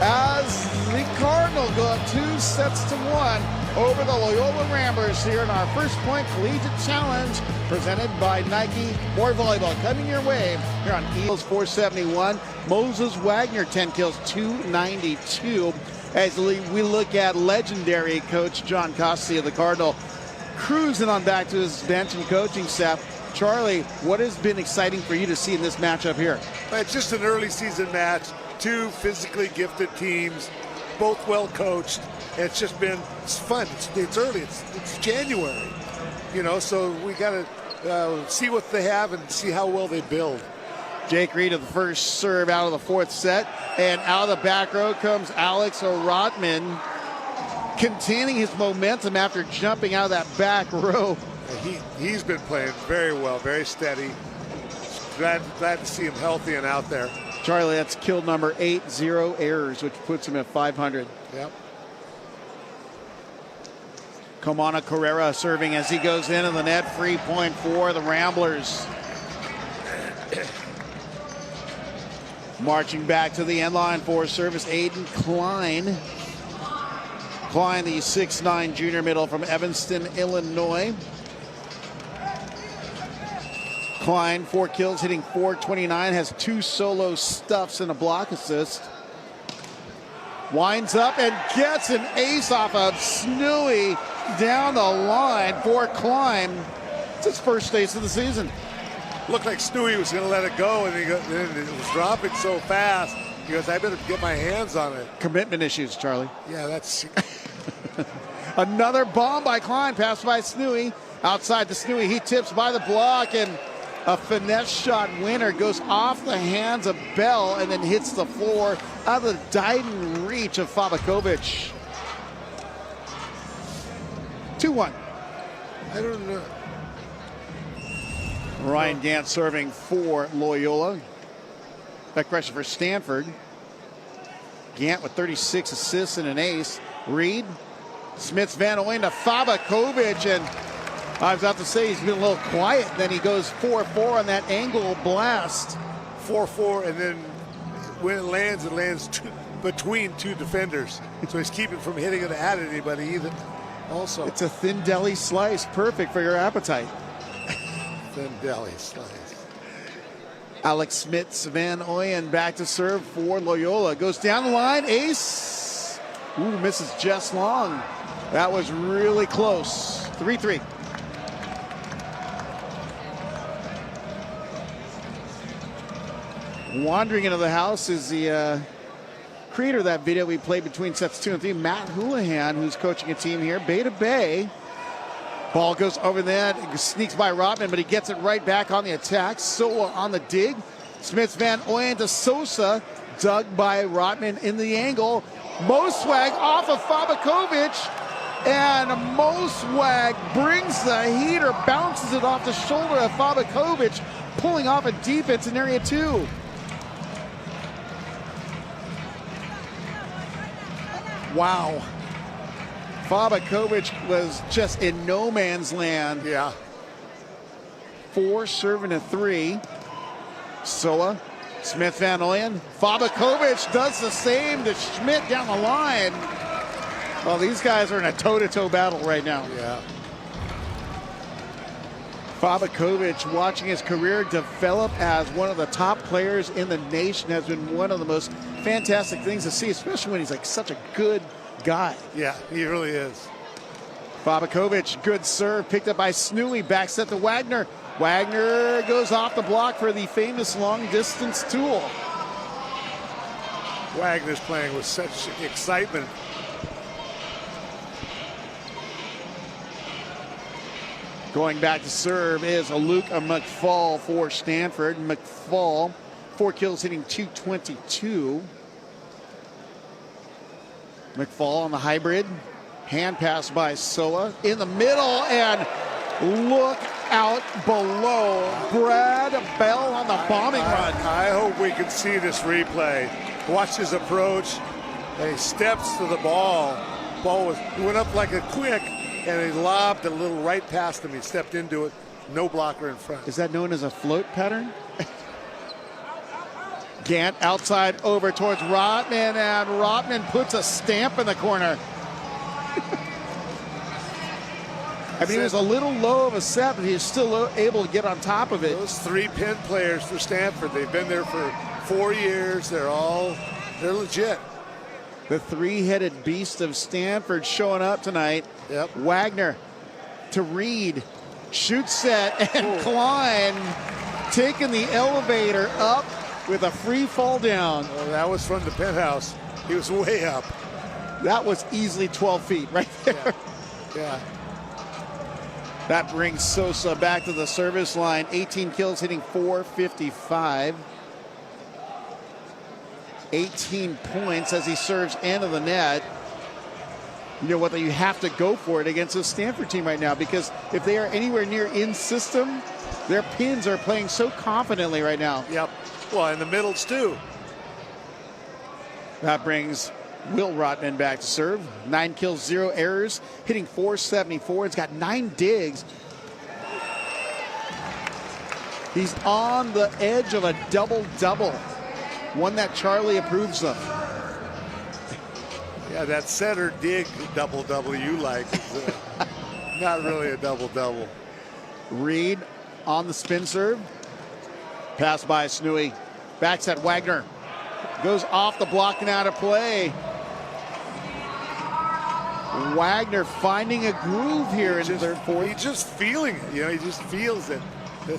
as the Cardinal go up 2 sets to 1 over the Loyola Ramblers here in our First Point Collegiate Challenge, presented by Nike. More volleyball coming your way here on Eagles 471. Moses Wagner, 10 kills, 292. As we look at legendary coach John Costi of the Cardinal, cruising on back to his bench and coaching staff. Charlie, what has been exciting for you to see in this matchup here? It's just an early season match. 2 physically gifted teams, both well coached. It's just been fun. It's early. It's January, so we got to see what they have and see how well they build. Jake Reed of the first serve out of the 4th set, and out of the back row comes Alex Rotman, containing his momentum after jumping out of that back row. He's been playing very well, very steady. Glad to see him healthy and out there. Charlie, that's kill number 8, 0 errors, which puts him at 500. Yep. Comana Carrera serving as he goes into the net. Free point for the Ramblers. Marching back to the end line for service, Aiden Klein. Klein, the 6'9" junior middle from Evanston, Illinois. Klein, 4 kills, hitting .429, has 2 solo stuffs and a block assist. Winds up and gets an ace off of Snooey down the line for Klein. It's his first ace of the season. Looked like Snooey was going to let it go, and then it was dropping so fast. He goes, I better get my hands on it. Commitment issues, Charlie. Yeah, that's... Another bomb by Klein, passed by Snooey. Outside to Snooey, he tips by the block, and a finesse shot winner goes off the hands of Bell and then hits the floor out of the diving reach of Fabakovic. 2-1. I don't know. Ryan Gant serving for Loyola. Back pressure for Stanford. Gant with 36 assists and an ace. Reed, Smith's Van Ooyen to Fabakovic, and I was about to say he's been a little quiet. Then he goes 4-4 on that angle blast. 4-4, and then when it lands between two defenders. So he's keeping from hitting it at anybody either. Also, it's a thin deli slice, perfect for your appetite. Thin deli slice. Alex Smith's Van Ooyen back to serve for Loyola. Goes down the line, ace. Ooh, misses just long. That was really close. 3-3. Wandering into the house is the creator of that video we played between sets 2 and 3, Matt Houlihan, who's coaching a team here, Beta Bay. Ball goes over that, sneaks by Rotman, but he gets it right back on the attack. Sola on the dig. Smith's Van Ooyen to Sosa, dug by Rotman in the angle. Moswag off of Fabakovic, and Moswag brings the heater, bounces it off the shoulder of Fabakovic, pulling off a defense in area 2. Wow. Fabakovic was just in no man's land. Yeah. 4 serving a 3. Sola, Smith Van Ooyen. Fabakovic does the same to Schmidt down the line. Well, these guys are in a toe-to-toe battle right now. Yeah. Fabakovic, watching his career develop as one of the top players in the nation, has been one of the most fantastic things to see, especially when he's like such a good guy. Yeah, he really is. Fabakovic, good serve, picked up by Snooey, back set to Wagner. Wagner goes off the block for the famous long distance tool. Wagner's playing with such excitement. Going back to serve is Luke McFall for Stanford. McFall, 4 kills, hitting .222. McFall on the hybrid. Hand pass by Sola. In the middle, and look out below. Brad Bell on the bombing run. I hope we can see this replay. Watch his approach, and he steps to the ball. Ball went up like a quick, and he lobbed a little right past him. He stepped into it. No blocker in front. Is that known as a float pattern? Gant outside over towards Rotman, and Rotman puts a stamp in the corner. I mean, it was a little low of a set, but he was still able to get on top of it. Those 3 pin players for Stanford, they've been there for 4 years. They're legit. The 3-headed beast of Stanford showing up tonight. Yep. Wagner to Reed. Shoot set, and Klein taking the elevator up with a free fall down. Well, that was from the penthouse. He was way up. That was easily 12 feet right there. Yeah. That brings Sosa back to the service line. 18 kills, hitting .455. 18 points as he serves into the net. You know what? You have to go for it against this Stanford team right now, because if they are anywhere near in system, their pins are playing so confidently right now. Yep. Well, in the middles too. That brings Will Rotman back to serve. 9 kills, 0 errors, hitting .474. It's got 9 digs. He's on the edge of a double-double, one that Charlie approves of. Yeah, that center dig double-double you like is not really a double-double. Reed on the spin serve. Pass by Snooey. Backs at Wagner. Goes off the block and out of play. Wagner finding a groove here in the third, fourth. He's just feeling it. You know, he just feels it.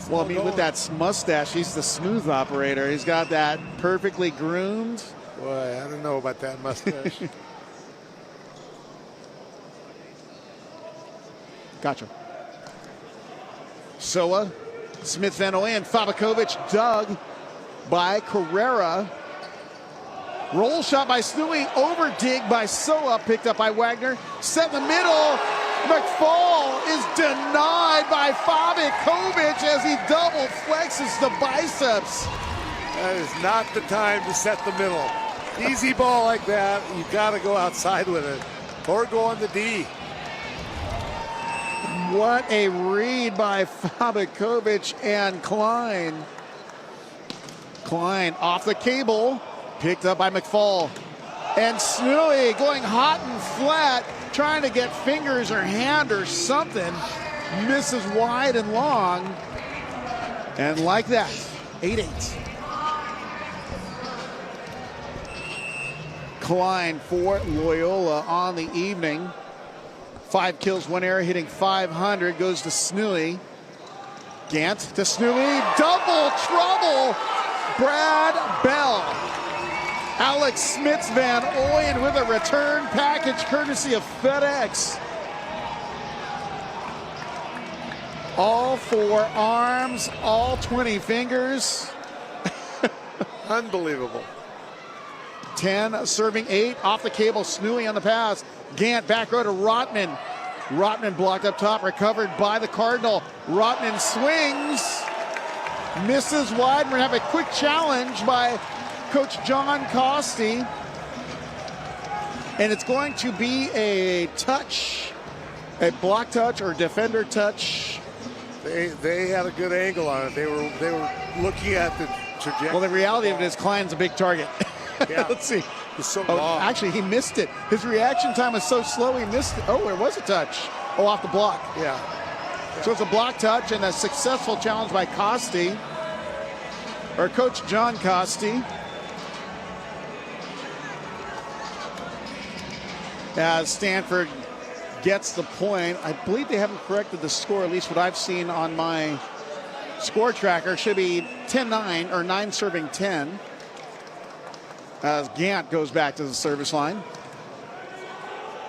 Well, I mean, with that mustache, he's the smooth operator. He's got that perfectly groomed. Boy, I don't know about that mustache. Gotcha. Soa, Smith Van Oyen, Fabakovic dug by Carrera. Roll shot by Snooey, over dig by Soa, picked up by Wagner. Set in the middle. McFall is denied by Fabakovic as he double flexes the biceps. That is not the time to set the middle. Easy ball like that, you got to go outside with it or go on the D. What a read by Fabakovic and Klein. Klein off the cable, picked up by McFall. And Snooey going hot and flat, trying to get fingers or hand or something. Misses wide and long. And like that, 8-8. Klein for Loyola on the evening. 5 kills, 1 error, hitting .500. Goes to Snooey. Gant to Snooey. Double trouble. Brad Bell. Alex Smits Van Oyen with a return package courtesy of FedEx. All 4 arms, all 20 fingers. Unbelievable. 10 serving 8 off the cable. Snooey on the pass. Gant back row to Rotman. Rotman blocked up top, recovered by the Cardinal. Rotman swings, misses wide. We're going to have a quick challenge by Coach John Costi. And it's going to be a touch, a block touch or defender touch. They had a good angle on it. They were looking at the trajectory. Well, the reality of it is Klein's a big target. Yeah. Let's see. It's so long. Actually, he missed it. His reaction time was so slow, he missed it. Oh, there was a touch. Oh, off the block. Yeah. So it's a block touch and a successful challenge by Costi, or Coach John Costi. As Stanford gets the point. I believe they haven't corrected the score, at least what I've seen on my score tracker. Should be 10-9 or 9 serving 10. As Gant goes back to the service line.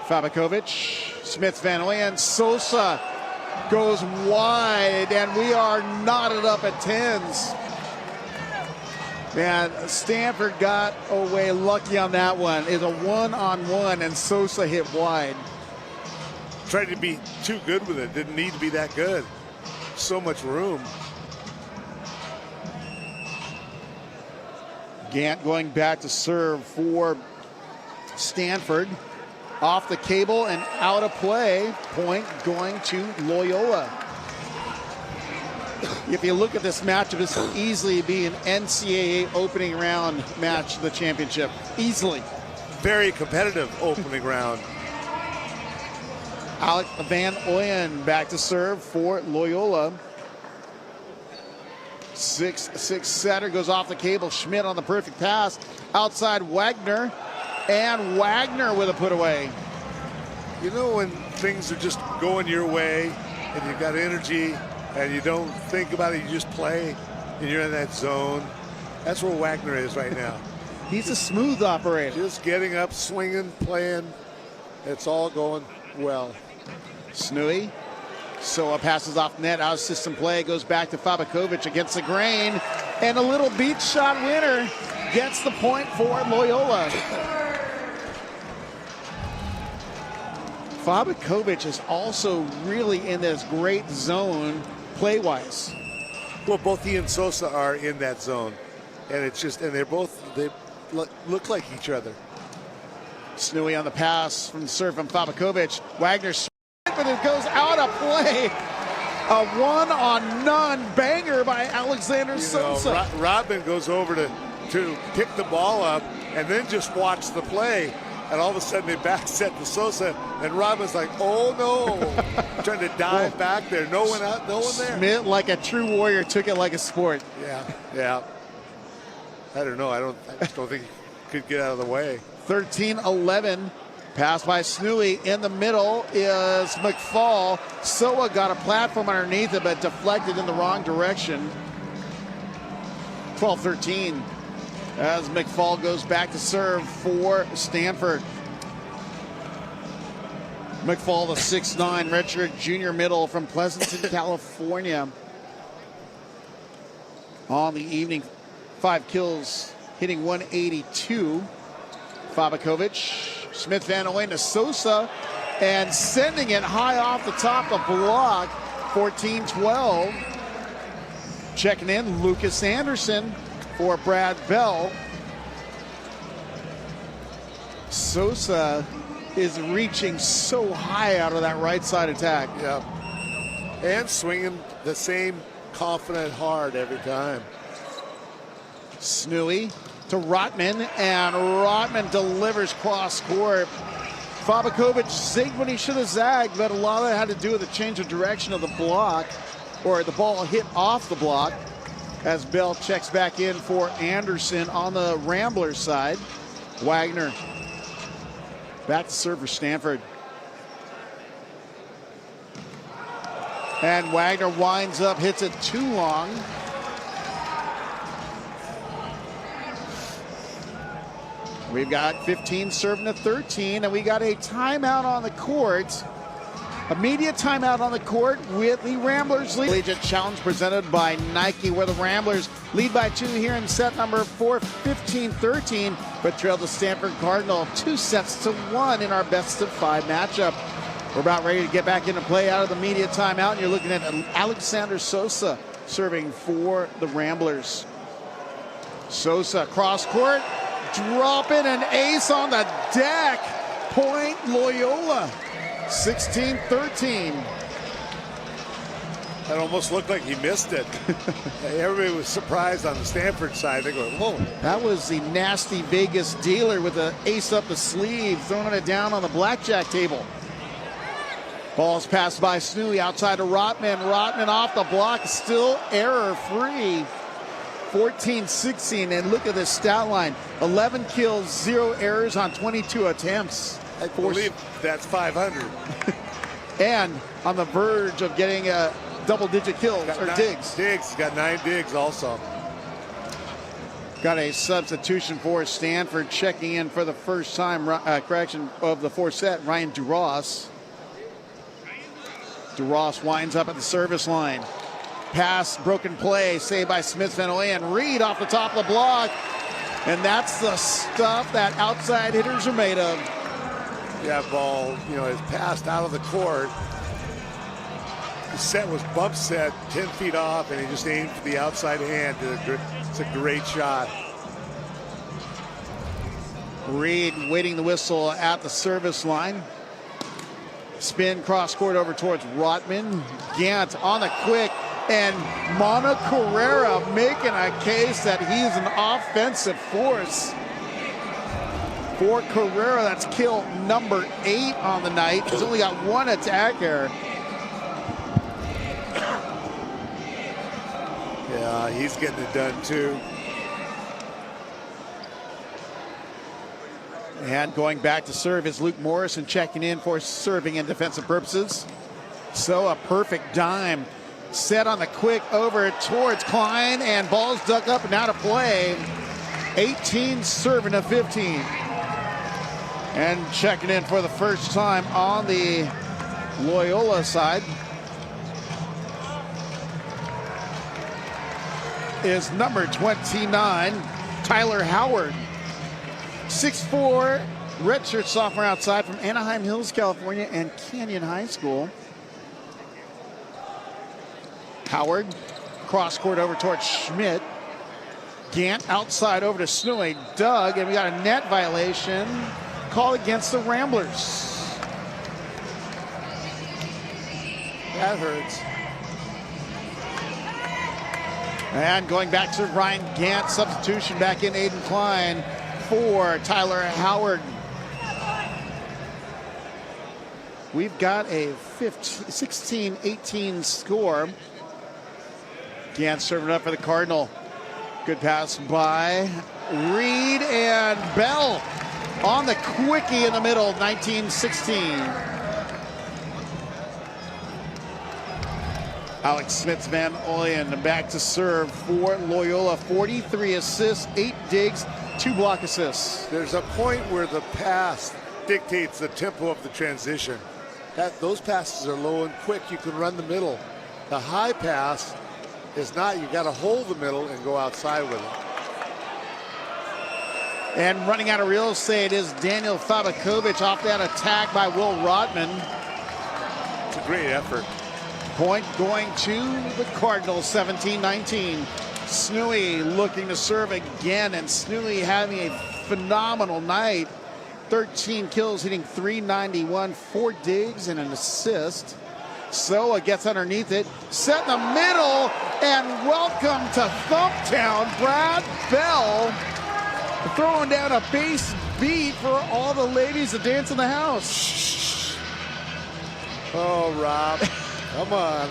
Fabakovic, Smith Van Oyen, Sosa goes wide, and we are knotted up at 10s. Man, Stanford got away lucky on that one. It's a one-on-one, and Sosa hit wide. Tried to be too good with it. Didn't need to be that good. So much room. Gant going back to serve for Stanford. Off the cable and out of play. Point going to Loyola. If you look at this matchup, this will easily be an NCAA opening round match of the championship. Easily. Very competitive opening round. Alex Van Oyen back to serve for Loyola. 6-6 setter goes off the cable. Schmidt on the perfect pass. Outside Wagner. And Wagner with a put away. You know when things are just going your way and you've got energy and you don't think about it, you just play and you're in that zone. That's where Wagner is right now. He's a smooth operator. Just getting up, swinging, playing. It's all going well. Snooey. Soa passes off net, out of system play, goes back to Fabakovic against the grain, and a little beach shot winner gets the point for Loyola. Fabakovic is also really in this great zone play-wise. Well, both he and Sosa are in that zone, and it's just, and they look like each other. Snooey on the pass from the serve from Fabakovic. Wagner, but it goes out of play. A one-on-none banger by Alexander Sosa. Robin goes over to pick the ball up and then just watch the play. And all of a sudden they back set to Sosa, and Robin's like, oh no. Trying to dive back there. No one out, no one there. Smith, like a true warrior, took it like a sport. Yeah. I don't know. I just don't think he could get out of the way. 13-11. Pass by Snooey. In the middle is McFall. Soa got a platform underneath it, but deflected in the wrong direction. 12-13 as McFall goes back to serve for Stanford. McFall, the 6'9", redshirt junior middle from Pleasanton, California. On the evening, 5 kills, hitting 182. Fabakovic, Smith Van Ooyen to Sosa, and sending it high off the top of block, 14-12. Checking in, Lucas Anderson for Brad Bell. Sosa is reaching so high out of that right side attack. Yeah. And swinging the same confident hard every time. Snooey to Rotman, and Rotman delivers cross court. Fabakovic zigged when he should have zagged, but a lot of that had to do with the change of direction of the block, or the ball hit off the block, as Bell checks back in for Anderson on the Ramblers side. Wagner back to serve for Stanford. And Wagner winds up, hits it too long. We've got 15 serving to 13, and we got a timeout on the court. Immediate timeout on the court with the Ramblers lead. Collegiate Challenge presented by Nike, where the Ramblers lead by 2 here in set number 4, 15-13, but trail the Stanford Cardinal 2-1 in our best-of-5 matchup. We're about ready to get back into play out of the immediate timeout, and you're looking at Alexander Sosa serving for the Ramblers. Sosa cross court, dropping an ace on the deck. Point Loyola. 16-13. That almost looked like he missed it. Everybody was surprised on the Stanford side. They go, whoa. That was the nasty Vegas dealer with the ace up the sleeve, throwing it down on the blackjack table. Ball's passed by Snooey outside of Rotman. Rotman off the block, still error-free. 14-16, and look at this stat line. 11 kills, 0 errors on 22 attempts. I believe that's 500. And on the verge of getting a double-digit kills, or digs. Digs, got 9 digs also. Got a substitution for Stanford, checking in for the first time, correction of the 4th set, Ryan Duras. Duras winds up at the service line. Pass, broken play, saved by Smith Van Ooyen. Reed off the top of the block. And that's the stuff that outside hitters are made of. That ball, is passed out of the court. The set was bump set, 10 feet off, and he just aimed for the outside hand. It's a great shot. Reed waiting the whistle at the service line. Spin cross court over towards Rotman. Gant on the quick, and Mana Carrera making a case that he's an offensive force. For Carrera, that's kill number 8 on the night. He's only got 1 attack error. Yeah, he's getting it done too. And going back to serve is Luke Morrison, checking in for serving and defensive purposes. So a perfect dime. Set on the quick over towards Klein, and ball's dug up and out of play. 18 serving to 15. And checking in for the first time on the Loyola side is number 29, Tyler Howard. 6'4", redshirt sophomore outside from Anaheim Hills, California, and Canyon High School. Howard, cross court over towards Schmidt. Gant outside over to Snooey. Dug, and we got a net violation. Call against the Ramblers. That hurts. And going back to Ryan Gant, substitution back in Aiden Klein for Tyler Howard. We've got a 16-18 score. Gant serving up for the Cardinal. Good pass by Reed, and Bell on the quickie in the middle, 19-16. Alex Smith Van Ooyen back to serve for Loyola. 43 assists, 8 digs, 2 block assists. There's a point where the pass dictates the tempo of the transition. those passes are low and quick. You can run the middle. The high pass is not. You got to hold the middle and go outside with it. And running out of real estate is Daniel Fabakovic off that attack by Will Rodman. It's a great effort. Point going to the Cardinals, 17-19. Snooey looking to serve again, and Snooey having a phenomenal night. 13 kills, hitting .391, 4 digs and an assist. Soa gets underneath it, set in the middle, and welcome to Thumptown, Brad Bell. Throwing down a bass beat for all the ladies that dance in the house. Oh, Rob, come on.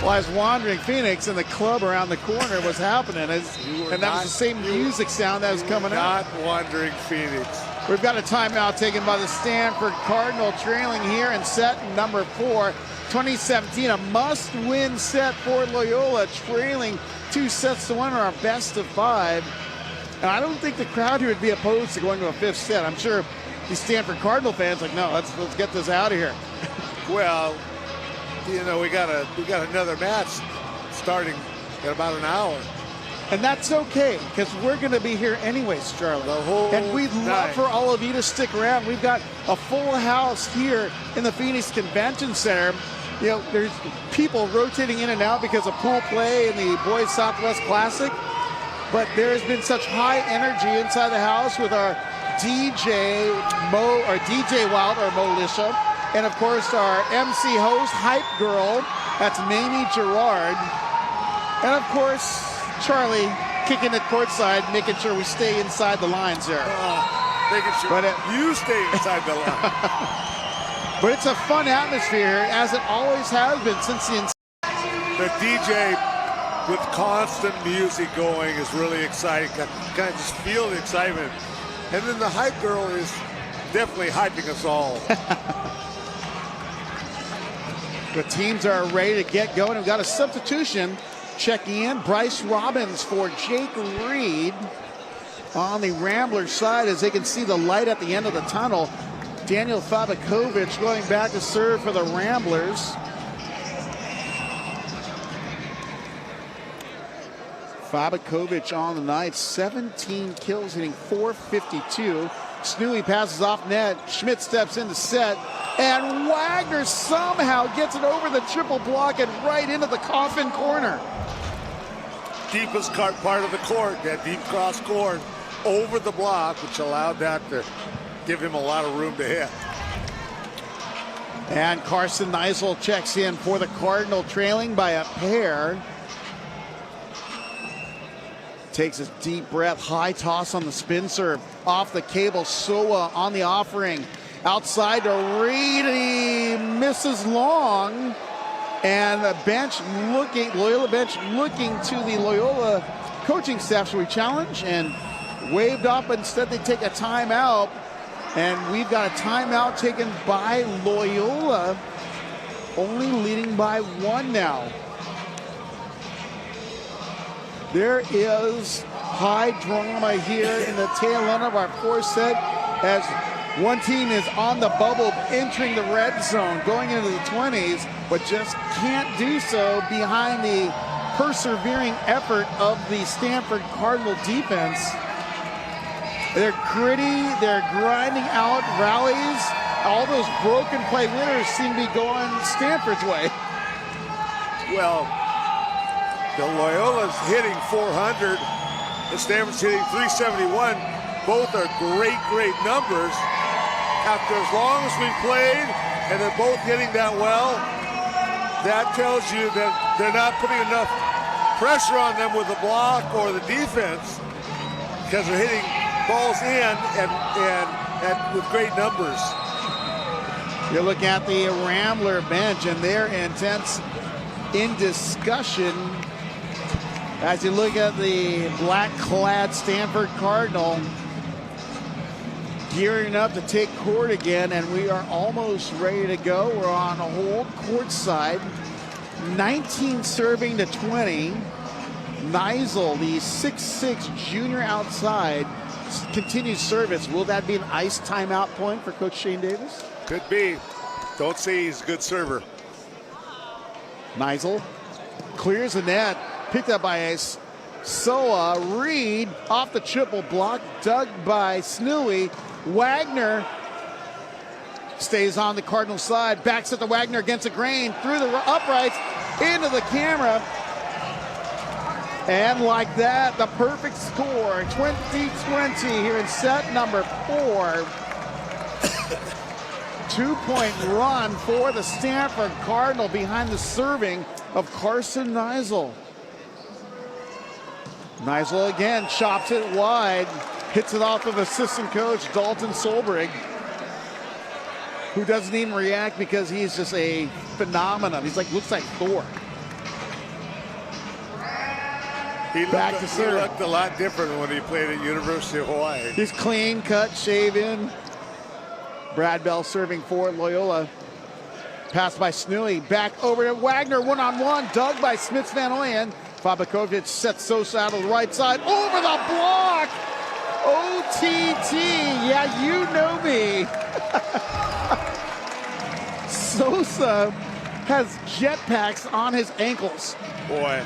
Well, I was wandering Phoenix, and the club around the corner was happening, and that was the same music sound that was coming out. Not wandering Phoenix. We've got a timeout taken by the Stanford Cardinal, trailing here in set number 4. 2017, a must-win set for Loyola, trailing 2-1 in our best of 5. And I don't think the crowd here would be opposed to going to a 5th set. I'm sure these Stanford Cardinal fans are like, no, let's get this out of here. Well, you know, we got another match starting in about an hour. And that's okay, because we're going to be here anyways, Charlie. And we'd love for all of you to stick around. We've got a full house here in the Phoenix Convention Center. You know, there's people rotating in and out because of pool play and the Boys Southwest Classic. But there has been such high energy inside the house with our DJ Wild, or Molisha, and of course our MC host, Hype Girl, that's Mamie Gerard, and of course Charlie kicking it courtside, making sure we stay inside the lines there. Making sure you stay inside the line. But it's a fun atmosphere, as it always has been since the DJ with constant music going is really exciting. Kind of just feel the excitement. And then the hype girl is definitely hyping us all. The teams are ready to get going. We've got a substitution checking in. Bryce Robbins for Jake Reed on the Ramblers side, as they can see the light at the end of the tunnel. Daniel Fabakovic going back to serve for the Ramblers. Fabakovic on the night, 17 kills, hitting .452. Snooey passes off net. Schmidt steps in to set, and Wagner somehow gets it over the triple block and right into the coffin corner. Deepest part of the court, that deep cross court over the block, which allowed that to give him a lot of room to hit. And Carson Neisel checks in for the Cardinal, trailing by a pair. Takes a deep breath, high toss on the spin serve. Off the cable, Soa on the offering. Outside to Reed, he misses long. And the Loyola bench looking to the Loyola coaching staff. Should we challenge? And waved off, but instead they take a timeout. And we've got a timeout taken by Loyola, only leading by 1 now. There is high drama here in the tail end of our 4th set, as one team is on the bubble, entering the red zone, going into the 20s, but just can't do so behind the persevering effort of the Stanford Cardinal defense. They're gritty, they're grinding out rallies. All those broken play winners seem to be going Stanford's way. Well, the Loyola's hitting 400, and Stanford's hitting 371. Both are great, great numbers. After as long as we've played, and they're both hitting that well, that tells you that they're not putting enough pressure on them with the block or the defense, because they're hitting balls in and with great numbers. You look at the Rambler bench, and they're intense in discussion. As you look at the black-clad Stanford Cardinal gearing up to take court again, and we are almost ready to go. We're on a hold courtside. 19 serving to 20. Neisel, the 6'6" junior outside, continues service. Will that be an ice timeout point for Coach Shane Davis? Could be. Don't say he's a good server. Neisel clears the net, picked up by Soa. Reed off the triple block, dug by Snooey. Wagner stays on the Cardinal side, backs at the Wagner against the grain, through the uprights, into the camera. And like that, the perfect score, 20-20 here in set number 4. 2-point run for the Stanford Cardinal behind the serving of Carson Neisel. Neisel again chops it wide, hits it off of assistant coach Dalton Solberg, who doesn't even react because he's just a phenomenon. He's looks like Thor. He looked a lot different when he played at University of Hawaii. He's clean cut, shaven. Brad Bell serving for Loyola. Pass by Snooey. Back over to Wagner. One-on-one. Dug by Smits Van Oyen. Fabakovic sets Sosa out of the right side. Over the block. OTT. Yeah, you know me. Sosa has jetpacks on his ankles. Boy.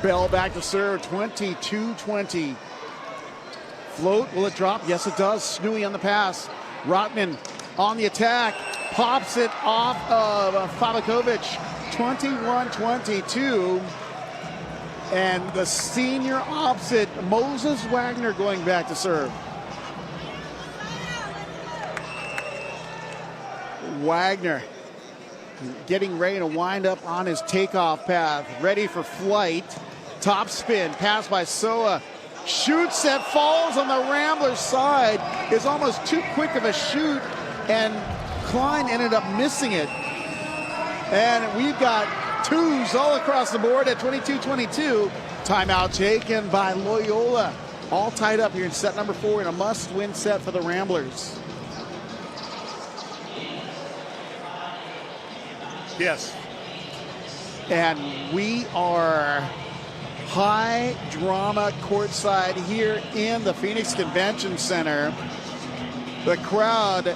Bell back to serve, 22-20. Float, will it drop? Yes, it does. Snooey on the pass. Rotman on the attack. Pops it off of Fabakovic. 21-22. And the senior opposite, Moses Wagner, going back to serve. Wagner getting ready to wind up on his takeoff path. Ready for flight. Top spin, pass by Soa. Shoots it, falls on the Ramblers side. Is almost too quick of a shoot, and Klein ended up missing it. And we've got twos all across the board at 22-22. Timeout taken by Loyola. All tied up here in set number 4 in a must-win set for the Ramblers. Yes. And we are high drama courtside here in the Phoenix Convention Center. The crowd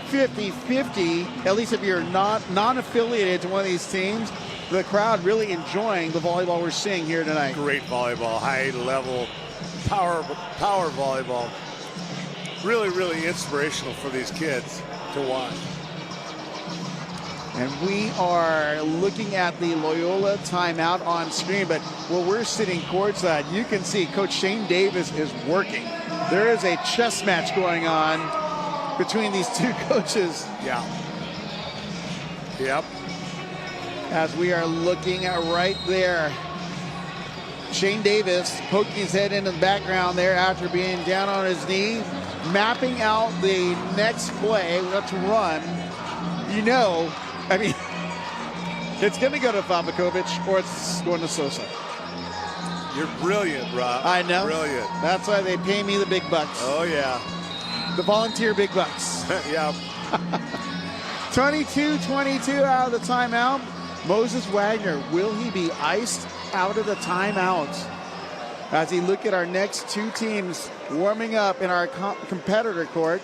50-50, at least if you're non-affiliated to one of these teams. The crowd really enjoying the volleyball we're seeing here tonight. Great volleyball, high level, power volleyball. Really, really inspirational for these kids to watch. And we are looking at the Loyola timeout on screen, but where we're sitting courtside, you can see Coach Shane Davis is working. There is a chess match going on between these two coaches. Yeah. Yep. As we are looking at right there, Shane Davis poking his head into the background there after being down on his knee, mapping out the next play. Let's run. You know, I mean, it's going to go to Fabakovic or it's going to Sosa. You're brilliant, Rob. I know. Brilliant. That's why they pay me the big bucks. Oh, yeah. The volunteer big bucks. Yeah. 22-22 out of the timeout. Moses Wagner, will he be iced out of the timeout? As we look at our next two teams warming up in our competitor court,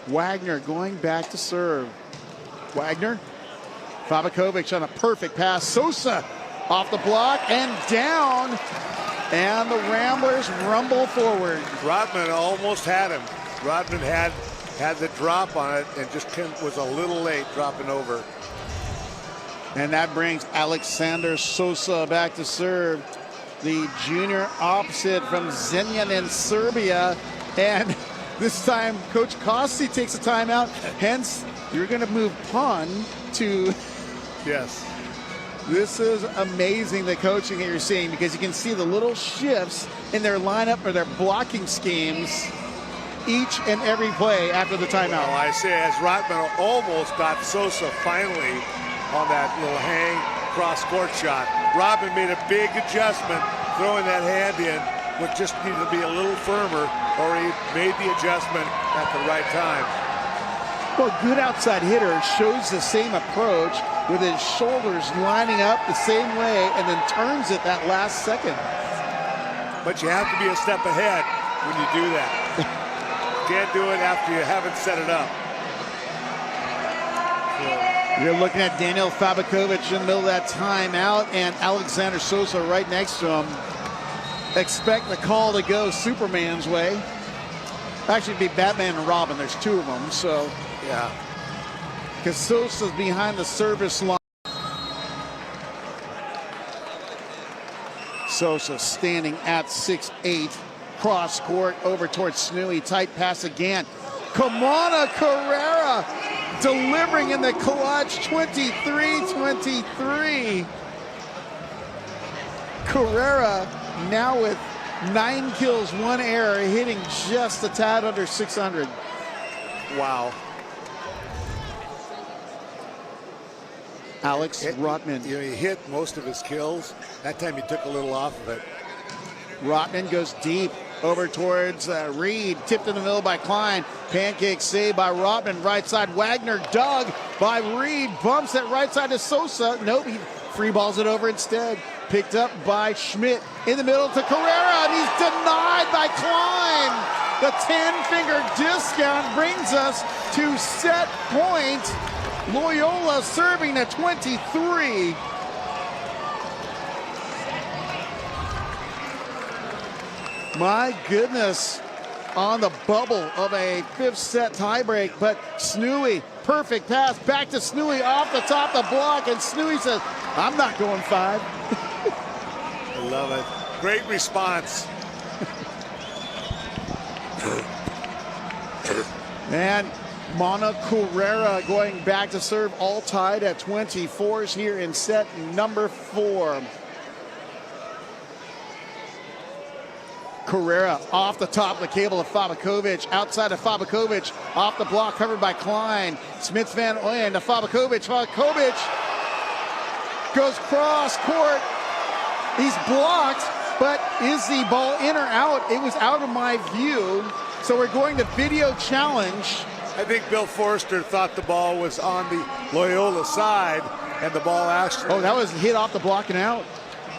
Wagner going back to serve. Wagner, Fabakovic on a perfect pass. Sosa off the block and down. And the Ramblers rumble forward. Rodman almost had him. Rodman had the drop on it and just was a little late dropping over. And that brings Alexander Sosa back to serve. The junior opposite from Zenjan in Serbia. And this time, Coach Costi takes a timeout. Hence, you're going to move Pun to... Yes. This is amazing, the coaching that you're seeing, because you can see the little shifts in their lineup or their blocking schemes each and every play after the timeout. Well, I say as Rotman almost got Sosa finally on that little hang cross-court shot. Rodman made a big adjustment, throwing that hand in, but just needed to be a little firmer, or he made the adjustment at the right time. Well, good outside hitter shows the same approach with his shoulders lining up the same way and then turns it that last second. But you have to be a step ahead when you do that. Can't do it after you haven't set it up. You're looking at Daniel Fabakovic in the middle of that timeout and Alexander Sosa right next to him. Expect the call to go Superman's way. Actually, it'd be Batman and Robin. There's two of them, so. Yeah. Because Sosa's behind the service line. Sosa standing at 6'8". Cross court over towards Snooey. Tight pass again. Kamana Carrera delivering in the clutch. 23-23. Carrera now with 9 kills, 1 error, hitting just a tad under 600. Wow. Alex Rotman. He hit most of his kills. That time he took a little off of it. Rotman goes deep over towards Reed. Tipped in the middle by Klein. Pancake save by Rotman. Right side, Wagner dug by Reed. Bumps that right side to Sosa. Nope, he free balls it over instead. Picked up by Schmidt. In the middle to Carrera, and he's denied by Klein. The 10-finger discount brings us to set point. Loyola serving at 23. My goodness, on the bubble of a 5th set tiebreak, but Snooey, perfect pass back to Snooey off the top of the block, and Snooey says, I'm not going 5. I love it. Great response. And Mana Carrera going back to serve, all tied at 24s here in set number 4. Carrera off the top of the cable of Fabakovic, outside of Fabakovic, off the block, covered by Klein. Smith Van Ooyen to Fabakovic. Fabakovic goes cross court. He's blocked, but is the ball in or out? It was out of my view. So we're going to video challenge. I think Bill Forster thought the ball was on the Loyola side, and the ball actually... Oh, that was hit off the block and out.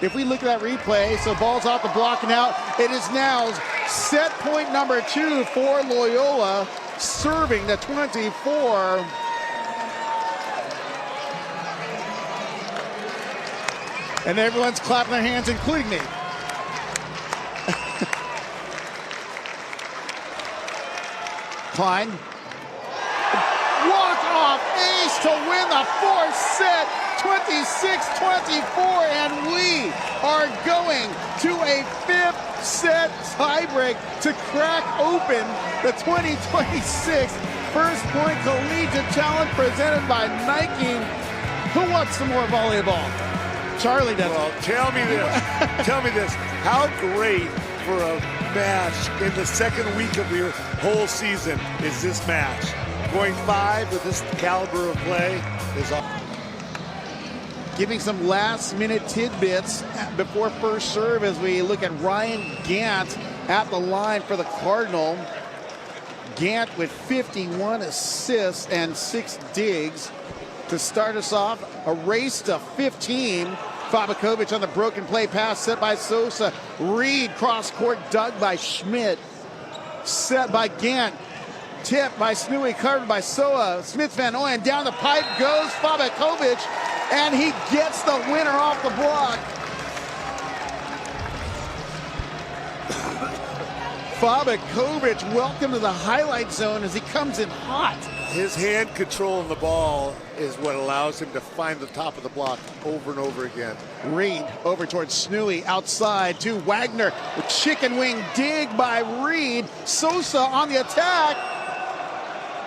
If we look at that replay, so ball's off the block and out. It is now set point number 2 for Loyola, serving the 24. And everyone's clapping their hands, including me. Klein. Walk-off ace to win the 4th set. 26-24, and we are going to a 5th set tiebreak to crack open the 2026 First Point Collegiate Challenge presented by Nike. Who wants some more volleyball? Charlie does. Well, tell me this. How great for a match in the second week of your whole season is this match? Going 5 with this caliber of play is awesome. Giving some last-minute tidbits before first serve as we look at Ryan Gant at the line for the Cardinal. Gant with 51 assists and 6 digs to start us off. A race to 15. Fabakovic on the broken play pass set by Sosa. Reed cross-court dug by Schmidt. Set by Gant. Tip by Snooey, covered by Soa. Smith Van Ooyen down the pipe goes Fabakovic, and he gets the winner off the block. Fabakovic, welcome to the highlight zone as he comes in hot. His hand control on the ball is what allows him to find the top of the block over and over again. Reed over towards Snooey, outside to Wagner. The chicken wing dig by Reed. Sosa on the attack.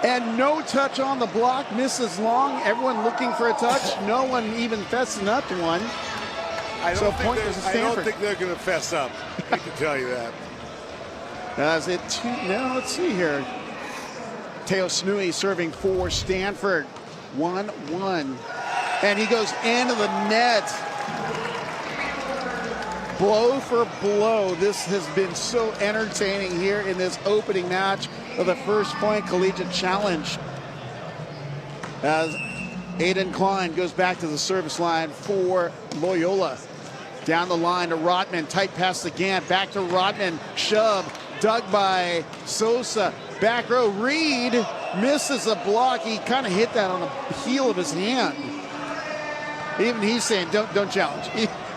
And no touch on the block, misses long. Everyone looking for a touch. No one even fessing up to one. I don't think they're going to fess up. I can tell you that. Is it two? No, let's see here. Teo Snooey serving for Stanford. 1-1. And he goes into the net. Blow for blow. This has been so entertaining here in this opening match of the First Point Collegiate Challenge. As Aiden Klein goes back to the service line for Loyola. Down the line to Rotman, tight pass to Gant, back to Rotman, shove, dug by Sosa, back row, Reed misses a block. He kind of hit that on the heel of his hand. Even he's saying, don't challenge.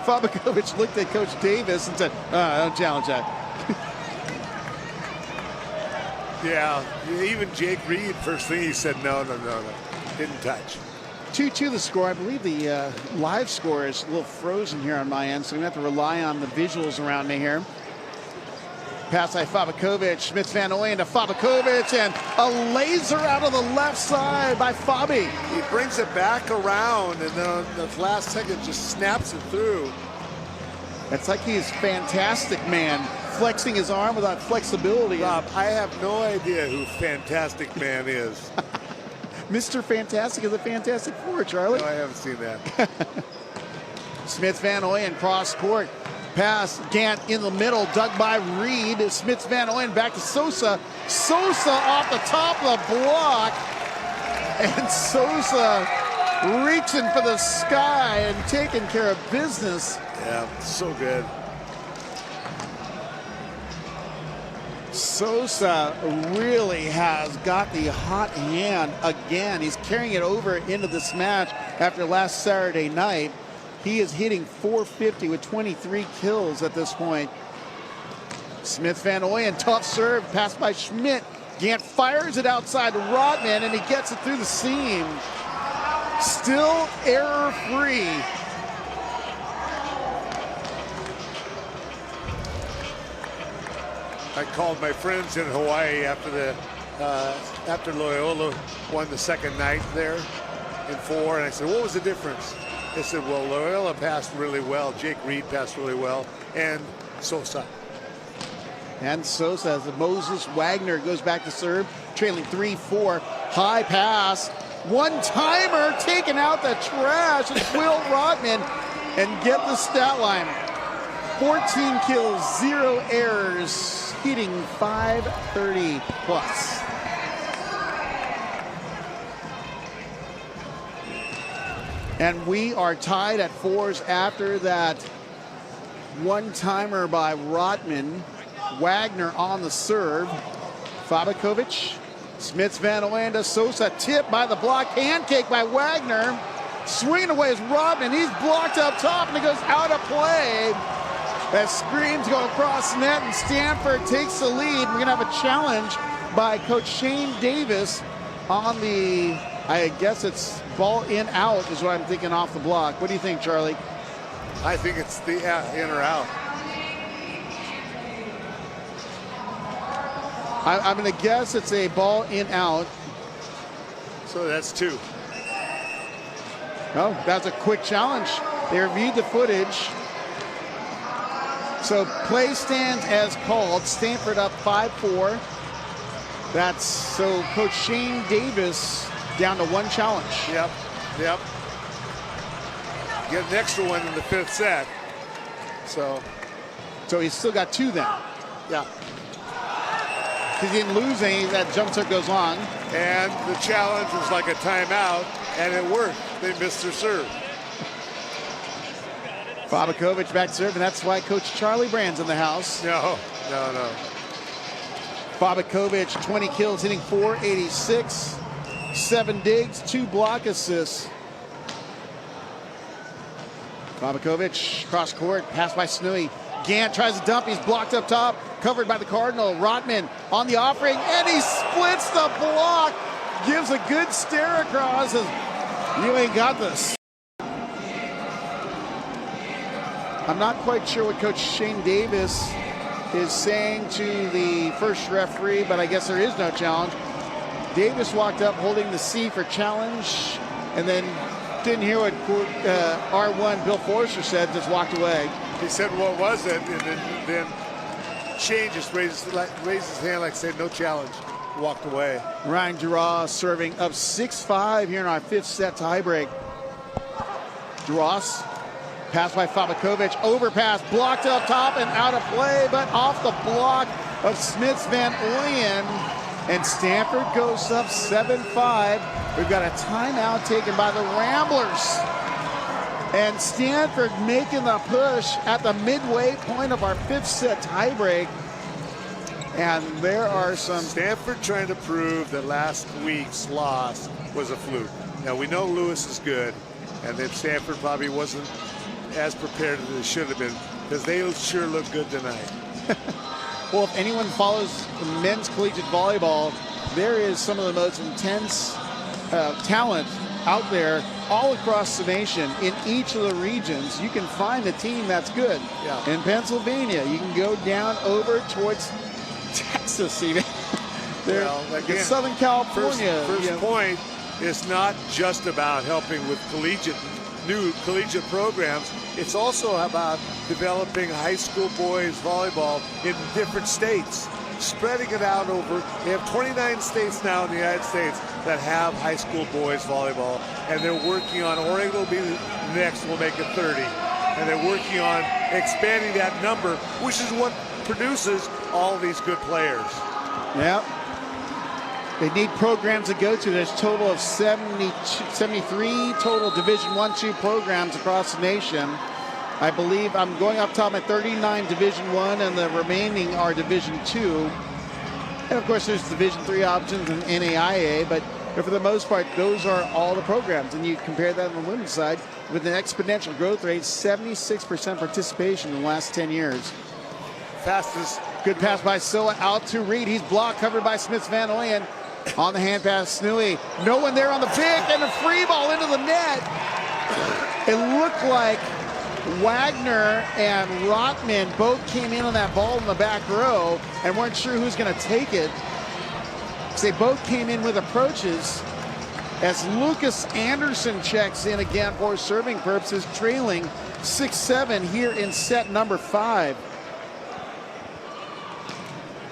Fabakovic looked at Coach Davis and said, don't challenge that. Yeah, even Jake Reed, first thing he said, no, didn't touch. 2-2 the score. I believe the live score is a little frozen here on my end, so I'm going to have to rely on the visuals around me here. Pass by Fabakovic. Smith Van Ooyen to Fabakovic, and a laser out of the left side by Fabi. He brings it back around, and then on the last second just snaps it through. It's like he's Fantastic Man, flexing his arm without flexibility. Rob, I have no idea who Fantastic Man is. Mr. Fantastic is a Fantastic Four, Charlie. No, I haven't seen that. Smith Van Ooyen cross court. Pass, Gant in the middle, dug by Reed. Smith Van Ooyen back to Sosa. Sosa off the top of the block. And Sosa reaching for the sky and taking care of business. Yeah, so good. Sosa really has got the hot hand again. He's carrying it over into this match after last Saturday night. He is hitting .450 with 23 kills at this point. Smith Van Ooyen, tough serve, passed by Schmidt. Gant fires it outside Rodman, and he gets it through the seam. Still error-free. I called my friends in Hawaii after Loyola won the second night there in 4, and I said, what was the difference? They said, well, Loyola passed really well, Jake Reed passed really well, and Sosa. And Sosa, as Moses Wagner goes back to serve, trailing 3-4. High pass, one-timer, taking out the trash. It's Will Rodman, and get the stat line. 14 kills, 0 errors, hitting .530 plus. And we are tied at 4s after that one-timer by Rodman. Wagner on the serve. Fabakovic, Smith Van Ooyen to Sosa, tip by the block, pancake by Wagner. Swinging away is Rodman. He's blocked up top, and it goes out of play. As screams go across net, and Stanford takes the lead. We're going to have a challenge by Coach Shane Davis on the, I guess it's ball in out is what I'm thinking off the block. What do you think, Charlie? I think it's the in or out. I'm going to guess it's a ball in out. So that's 2. Oh, that's a quick challenge. They reviewed the footage. So play stands as called. Stanford up 5-4. That's so Coach Shane Davis down to 1 challenge. Yep. Get an extra one in the 5th set. So he's still got 2 then. Yeah. He didn't lose any. That jump serve goes long. And the challenge was like a timeout, and it worked. They missed their serve. Fabakovic back to serve, and that's why Coach Charlie Brand's in the house. No. Fabakovic, 20 kills, hitting .486. 7 digs, 2 block assists. Fabakovic, cross court, pass by Snooey. Gant tries to dump, he's blocked up top, covered by the Cardinal. Rodman on the offering, and he splits the block. Gives a good stare across. You ain't got this. I'm not quite sure what Coach Shane Davis is saying to the first referee, but I guess there is no challenge. Davis walked up holding the C for challenge, and then didn't hear what R1 Bill Forrester said, just walked away. He said, what was it? And then Shane just raised his hand like said, no challenge. Walked away. Ryan Duras serving up 6-5 here in our 5th set tiebreak. Duras, pass by Fabakovic, overpass, blocked up top and out of play, but off the block of Smith Van Ooyen. And Stanford goes up 7-5. We've got a timeout taken by the Ramblers. And Stanford making the push at the midway point of our 5th set tiebreak. And there are some... Stanford trying to prove that last week's loss was a fluke. Now, we know Lewis is good, and that Stanford probably wasn't as prepared as they should have been, because they sure look good tonight. Well, if anyone follows men's collegiate volleyball, there is some of the most intense talent out there all across the nation. In each of the regions, you can find a team that's good. Yeah. In Pennsylvania, you can go down over towards Texas even. Well, again, in Southern California. First point is not just about helping with new collegiate programs. It's also about developing high school boys volleyball in different states, spreading it out over. They have 29 states now in the United States that have high school boys volleyball, and they're working on, Oregon will be the next, will make it 30. And they're working on expanding that number, which is what produces all these good players. Yeah. They need programs to go to. There's a total of 73 total Division I, II programs across the nation. I believe I'm going off the top of my 39 Division I, and the remaining are Division II. And of course, there's Division III options and NAIA, but for the most part, those are all the programs. And you compare that on the women's side with an exponential growth rate, 76% participation in the last 10 years. Fastest. Good pass by Silla out to Reed. He's blocked, covered by Smith Van Oyen. On the hand pass, Snooey. No one there on the pick, and a free ball into the net. It looked like Wagner and Rotman both came in on that ball in the back row and weren't sure who's going to take it, because they both came in with approaches. As Lucas Anderson checks in again for serving purposes, trailing 6-7 here in set number 5.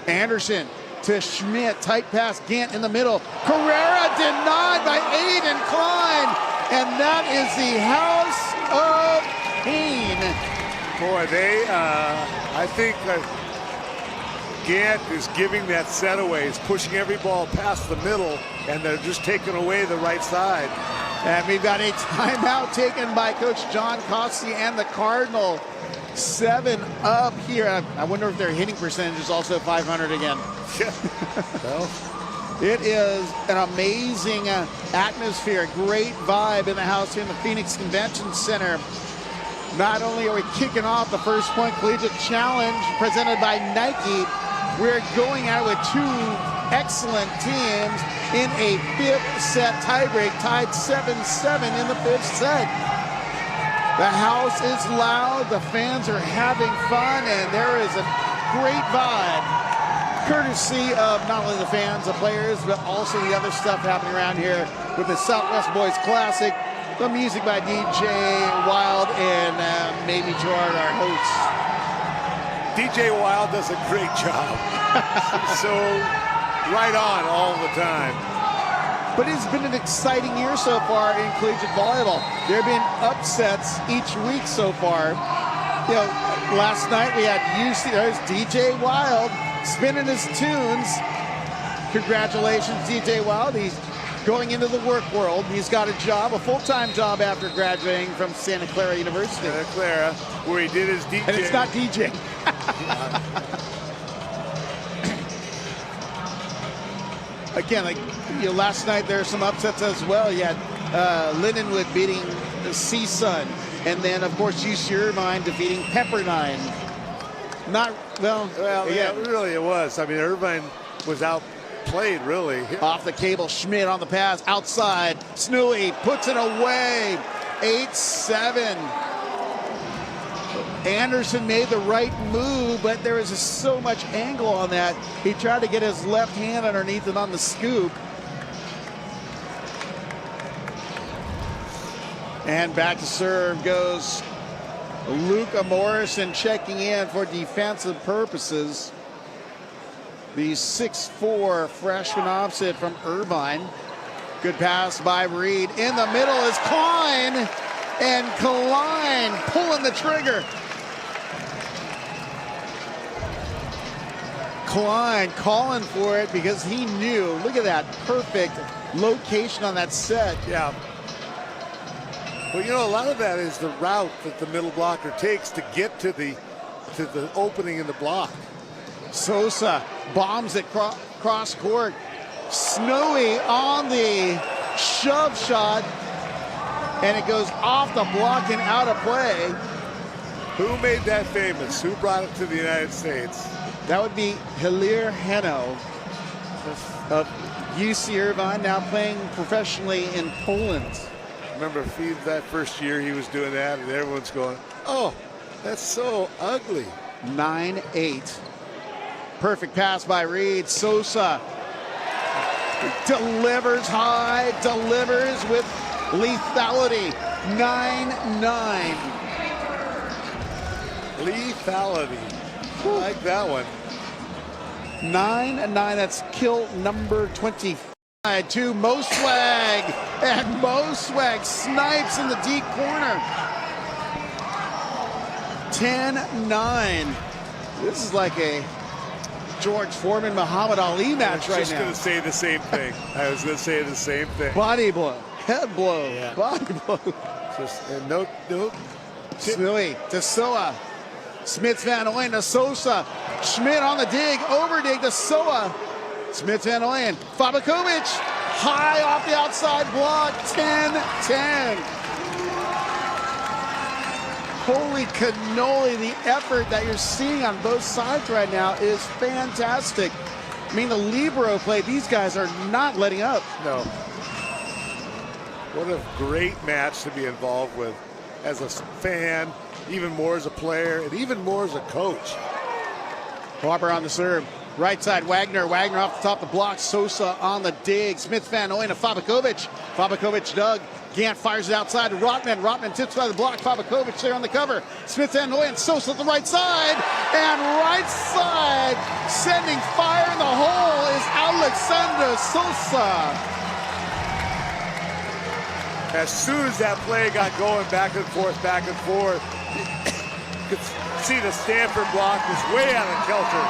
Anderson to Schmidt, tight pass, Gant in the middle. Carrera denied by Aiden Klein, and that is the House of Pain. Boy, I think Gant is giving that set away. He's pushing every ball past the middle, and they're just taking away the right side. And we've got a timeout taken by Coach John Costi and the Cardinal. 7 up here. I wonder if their hitting percentage is also 500 again. Well, it is an amazing atmosphere, great vibe in the house here in the Phoenix Convention Center. Not only are we kicking off the First Point Collegiate Challenge presented by Nike, we're going out with 2 excellent teams in a 5th set tiebreak, tied 7-7 in the 5th set. The house is loud, the fans are having fun, and there is a great vibe, courtesy of not only the fans, the players, but also the other stuff happening around here with the Southwest Boys Classic, the music by DJ Wild and Maybe Gerard, our hosts. DJ Wild does a great job. So right on all the time. But it's been an exciting year so far in collegiate volleyball. There have been upsets each week so far. You know, last night we had there's DJ Wild spinning his tunes. Congratulations, DJ Wild. He's going into the work world. He's got a job, a full-time job after graduating from Santa Clara University. Santa Clara, where he did his DJ. And it's not DJ. Again, like last night, there are some upsets as well. You had Lindenwood beating CSUN, and then of course UC Irvine defeating Pepperdine. Yeah, really it was. I mean, Irvine was outplayed really. Off the cable, Schmidt on the pass outside. Snooey puts it away. 8-7. Anderson made the right move, but there was so much angle on that. He tried to get his left hand underneath it on the scoop. And back to serve goes Luca Morrison, checking in for defensive purposes. The 6'4" freshman offset from Irvine. Good pass by Reed. In the middle is Klein, and Klein pulling the trigger. Klein calling for it because he knew. Look at that perfect location on that set. Yeah. Well, you know, a lot of that is the route that the middle blocker takes to get to the opening in the block. Sosa bombs it cross court. Snowy on the shove shot, and it goes off the block and out of play. Who made that famous? Who brought it to the United States? That would be Hilaire Heno of UC Irvine, now playing professionally in Poland. Remember that first year he was doing that, and everyone's going, oh, that's so ugly. 9-8. Perfect pass by Reed. Sosa delivers high, delivers with lethality. 9-9. Lethality. I like that one. 9-9. That's kill number 25 to Mo Swag, and Mo Swag snipes in the deep corner. 10-9. This is like a George Foreman, Muhammad Ali match right now. I was just going to say the same thing. I was going to say the same thing. Body blow, head blow, yeah. Body blow. Just no. Snowy to Soa. Smith Van Ooyen to Sosa. Schmidt on the dig, over dig to Soa. Smith Van Ooyen. Fabakovic high off the outside block. 10-10. Holy cannoli, the effort that you're seeing on both sides right now is fantastic. I mean, the libero play, these guys are not letting up. No. What a great match to be involved with as a fan, even more as a player, and even more as a coach. Harper on the serve. Right side, Wagner. Wagner off the top of the block. Sosa on the dig. Smith Van Ooyen to Fabakovic. Fabakovic dug. Gant fires it outside to Rotman. Rotman tips by the block. Fabakovic there on the cover. Smith Van Ooyen. Sosa at the right side. And right side, sending fire in the hole, is Alexander Sosa. As soon as that play got going back and forth, you could see the Stanford block was way out of kilter.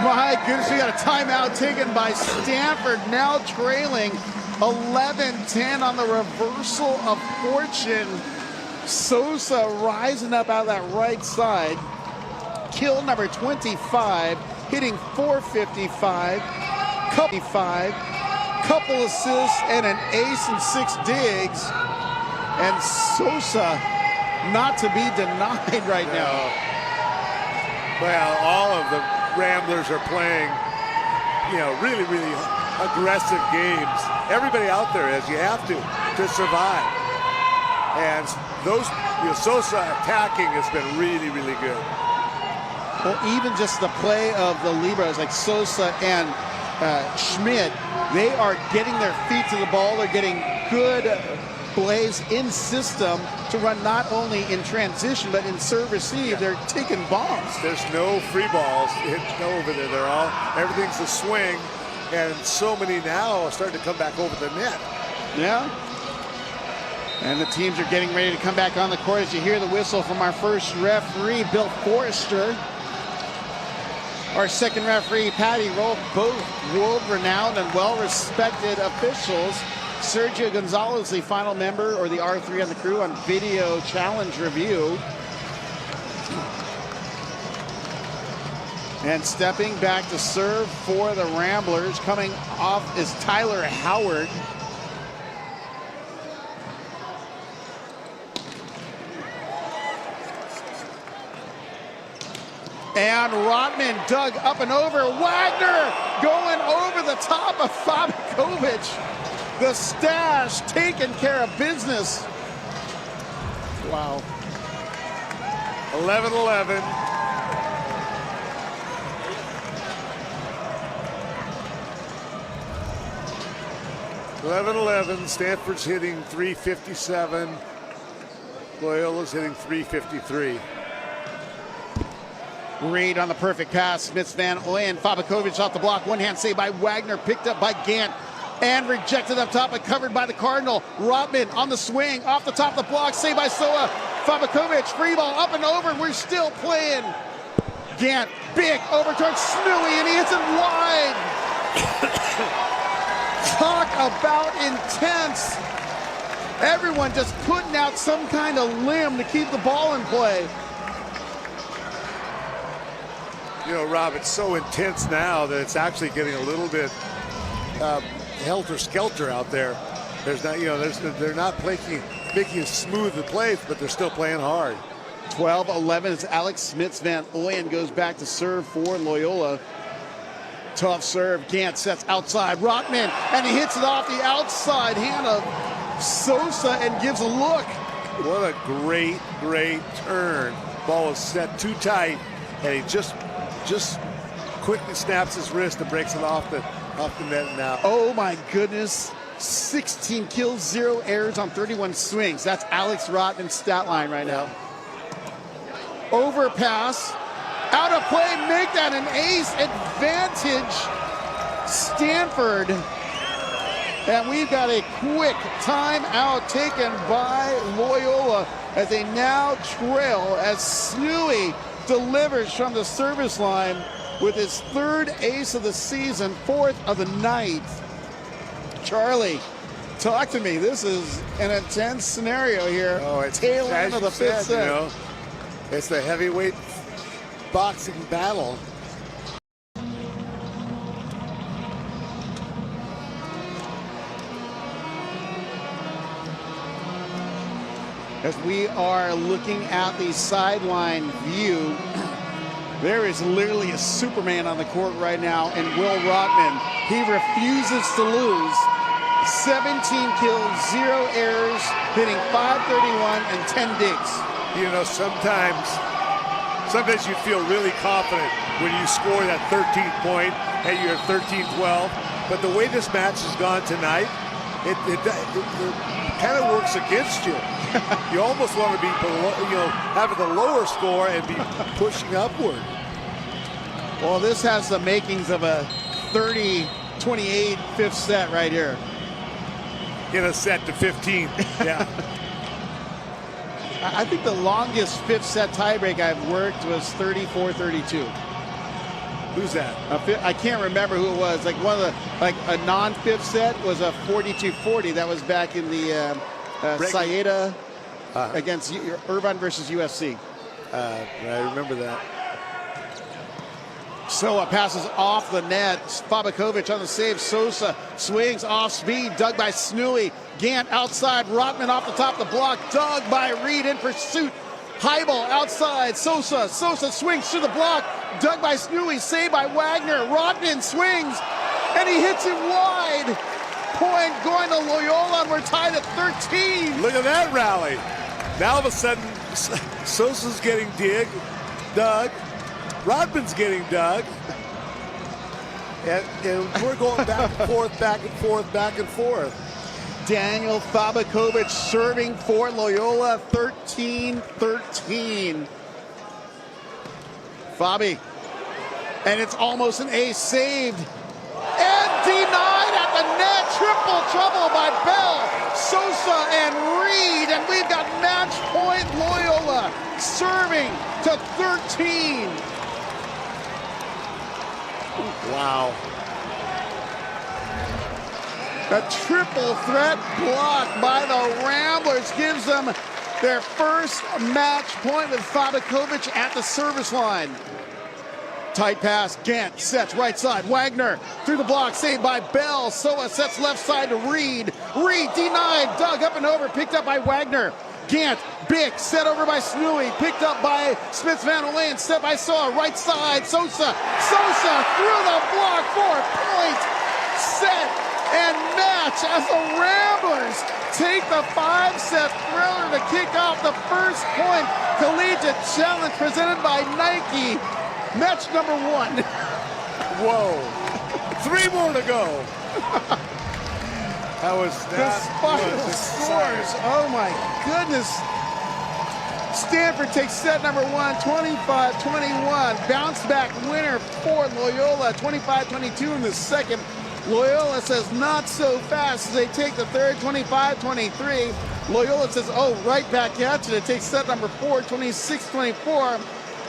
My goodness, we got a timeout taken by Stanford, now trailing 11-10 on the reversal of fortune. Sosa rising up out of that right side. Kill number 25, hitting .455, couple assists and an ace and 6 digs. And Sosa not to be denied right now. Well, all of the Ramblers are playing, really, really aggressive games. Everybody out there is, you have to survive. And those, Sosa attacking has been really, really good. Well, even just the play of the liberos like Sosa and Schmidt, they are getting their feet to the ball. They're getting good plays in system to run not only in transition but in serve receive. Yeah. They're taking bombs. There's no free balls hitting over there. Everything's a swing, and so many now are starting to come back over the net. Yeah. And the teams are getting ready to come back on the court as you hear the whistle from our first referee, Bill Forrester. Our second referee, Patty Rolfe, both world-renowned and well-respected officials. Sergio Gonzalez, the final member, or the R3 on the crew, on video challenge review. And stepping back to serve for the Ramblers, coming off is Tyler Howard. And Rotman dug up and over. Wagner going over the top of Fabakovic. The stash taking care of business. Wow. 11-11. Stanford's hitting .357. Loyola's hitting .353. Reed on the perfect pass. Smith Van Ooyen. Fabakovic off the block. One hand save by Wagner. Picked up by Gant. And rejected up top, but covered by the Cardinal. Rotman on the swing, off the top of the block, saved by Soa. Fabakovic, free ball, up and over, and we're still playing. Gant, big, over towards Snowy, and he hits it wide. Talk about intense. Everyone just putting out some kind of limb to keep the ball in play. You know, Rob, it's so intense now that it's actually getting a little bit helter-skelter out there. There's not, you know, they're not making smooth the plays, but they're still playing hard. 12-11 as Alex Smits-Van Ooyen goes back to serve for Loyola. Tough serve. Gant sets outside. Rockman, and he hits it off the outside hand of Sosa and gives a look. What a great turn. Ball is set too tight, and he just quickly snaps his wrist and breaks it off the net now. Oh my goodness. 16 kills, 0 errors on 31 swings. That's Alex Rottman's stat line right now. Overpass. Out of play, make that an ace advantage. Stanford. And we've got a quick timeout taken by Loyola as they now trail as Snooey delivers from the service line with his 3rd ace of the season, 4th of the night. Charlie, talk to me. This is an intense scenario here. Oh, it's tail end of the 5th set. You know, it's the heavyweight boxing battle. As we are looking at the sideline view, there is literally a Superman on the court right now, and Will Rottman, he refuses to lose. 17 kills, 0 errors, hitting .531 and 10 digs. You know, sometimes you feel really confident when you score that 13th point and you're 13-12. But the way this match has gone tonight, it kind of works against you. You almost want to be below, you know, having the lower score and be pushing upward. Well, this has the makings of a 30-28 5th set right here. In a set to 15. Yeah. I think the longest 5th set tiebreak I've worked was 34-32. Who's that? I can't remember who it was. Like one of the, like a non-5th set was a 42-40. That was back in the Saeda against Irvine versus USC. I remember that. Soa passes off the net. Fabakovic on the save. Sosa swings off speed. Dug by Snooey. Gant outside. Rottman off the top of the block. Dug by Reed in pursuit. High ball outside. Sosa swings to the block. Dug by Snooey. Saved by Wagner. Rottman swings. And he hits it wide. Point going to Loyola, and we're tied at 13. Look at that rally. Now all of a sudden, Sosa's getting dug. Rodman's getting dug. And we're going back and forth, back and forth, back and forth. Daniel Fabakovic serving for Loyola, 13-13. Fabi. And it's almost an ace, saved. And denied at the net. Triple trouble by Bell, Sosa, and Reed. And we've got match point Loyola serving to 13. Wow. A triple threat block by the Ramblers gives them their first match point with Fabakovic at the service line. Tight pass, Gant sets right side, Wagner through the block, saved by Bell. Soa sets left side to Reed. Reed denied, dug up and over, picked up by Wagner. Gant, big, set over by Snooey, picked up by Smits-Van Ooyen, set by Soa, right side, Sosa through the block for a point, set and match as the Ramblers take the 5-set thriller to kick off the first point collegiate challenge presented by Nike. Match number 1. Whoa. 3 more to go. That was scores. Oh my goodness. Stanford takes set number 1, 25-21. Bounce back winner for Loyola, 25-22 in the second. Loyola says not so fast as they take the third, 25-23. Loyola says, oh, right back at you to take set number 4, 26-24.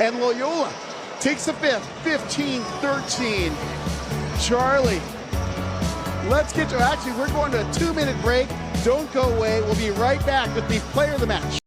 And Loyola takes the fifth, 15-13. Charlie, let's get to, actually, we're going to a 2-minute break. Don't go away. We'll be right back with the player of the match.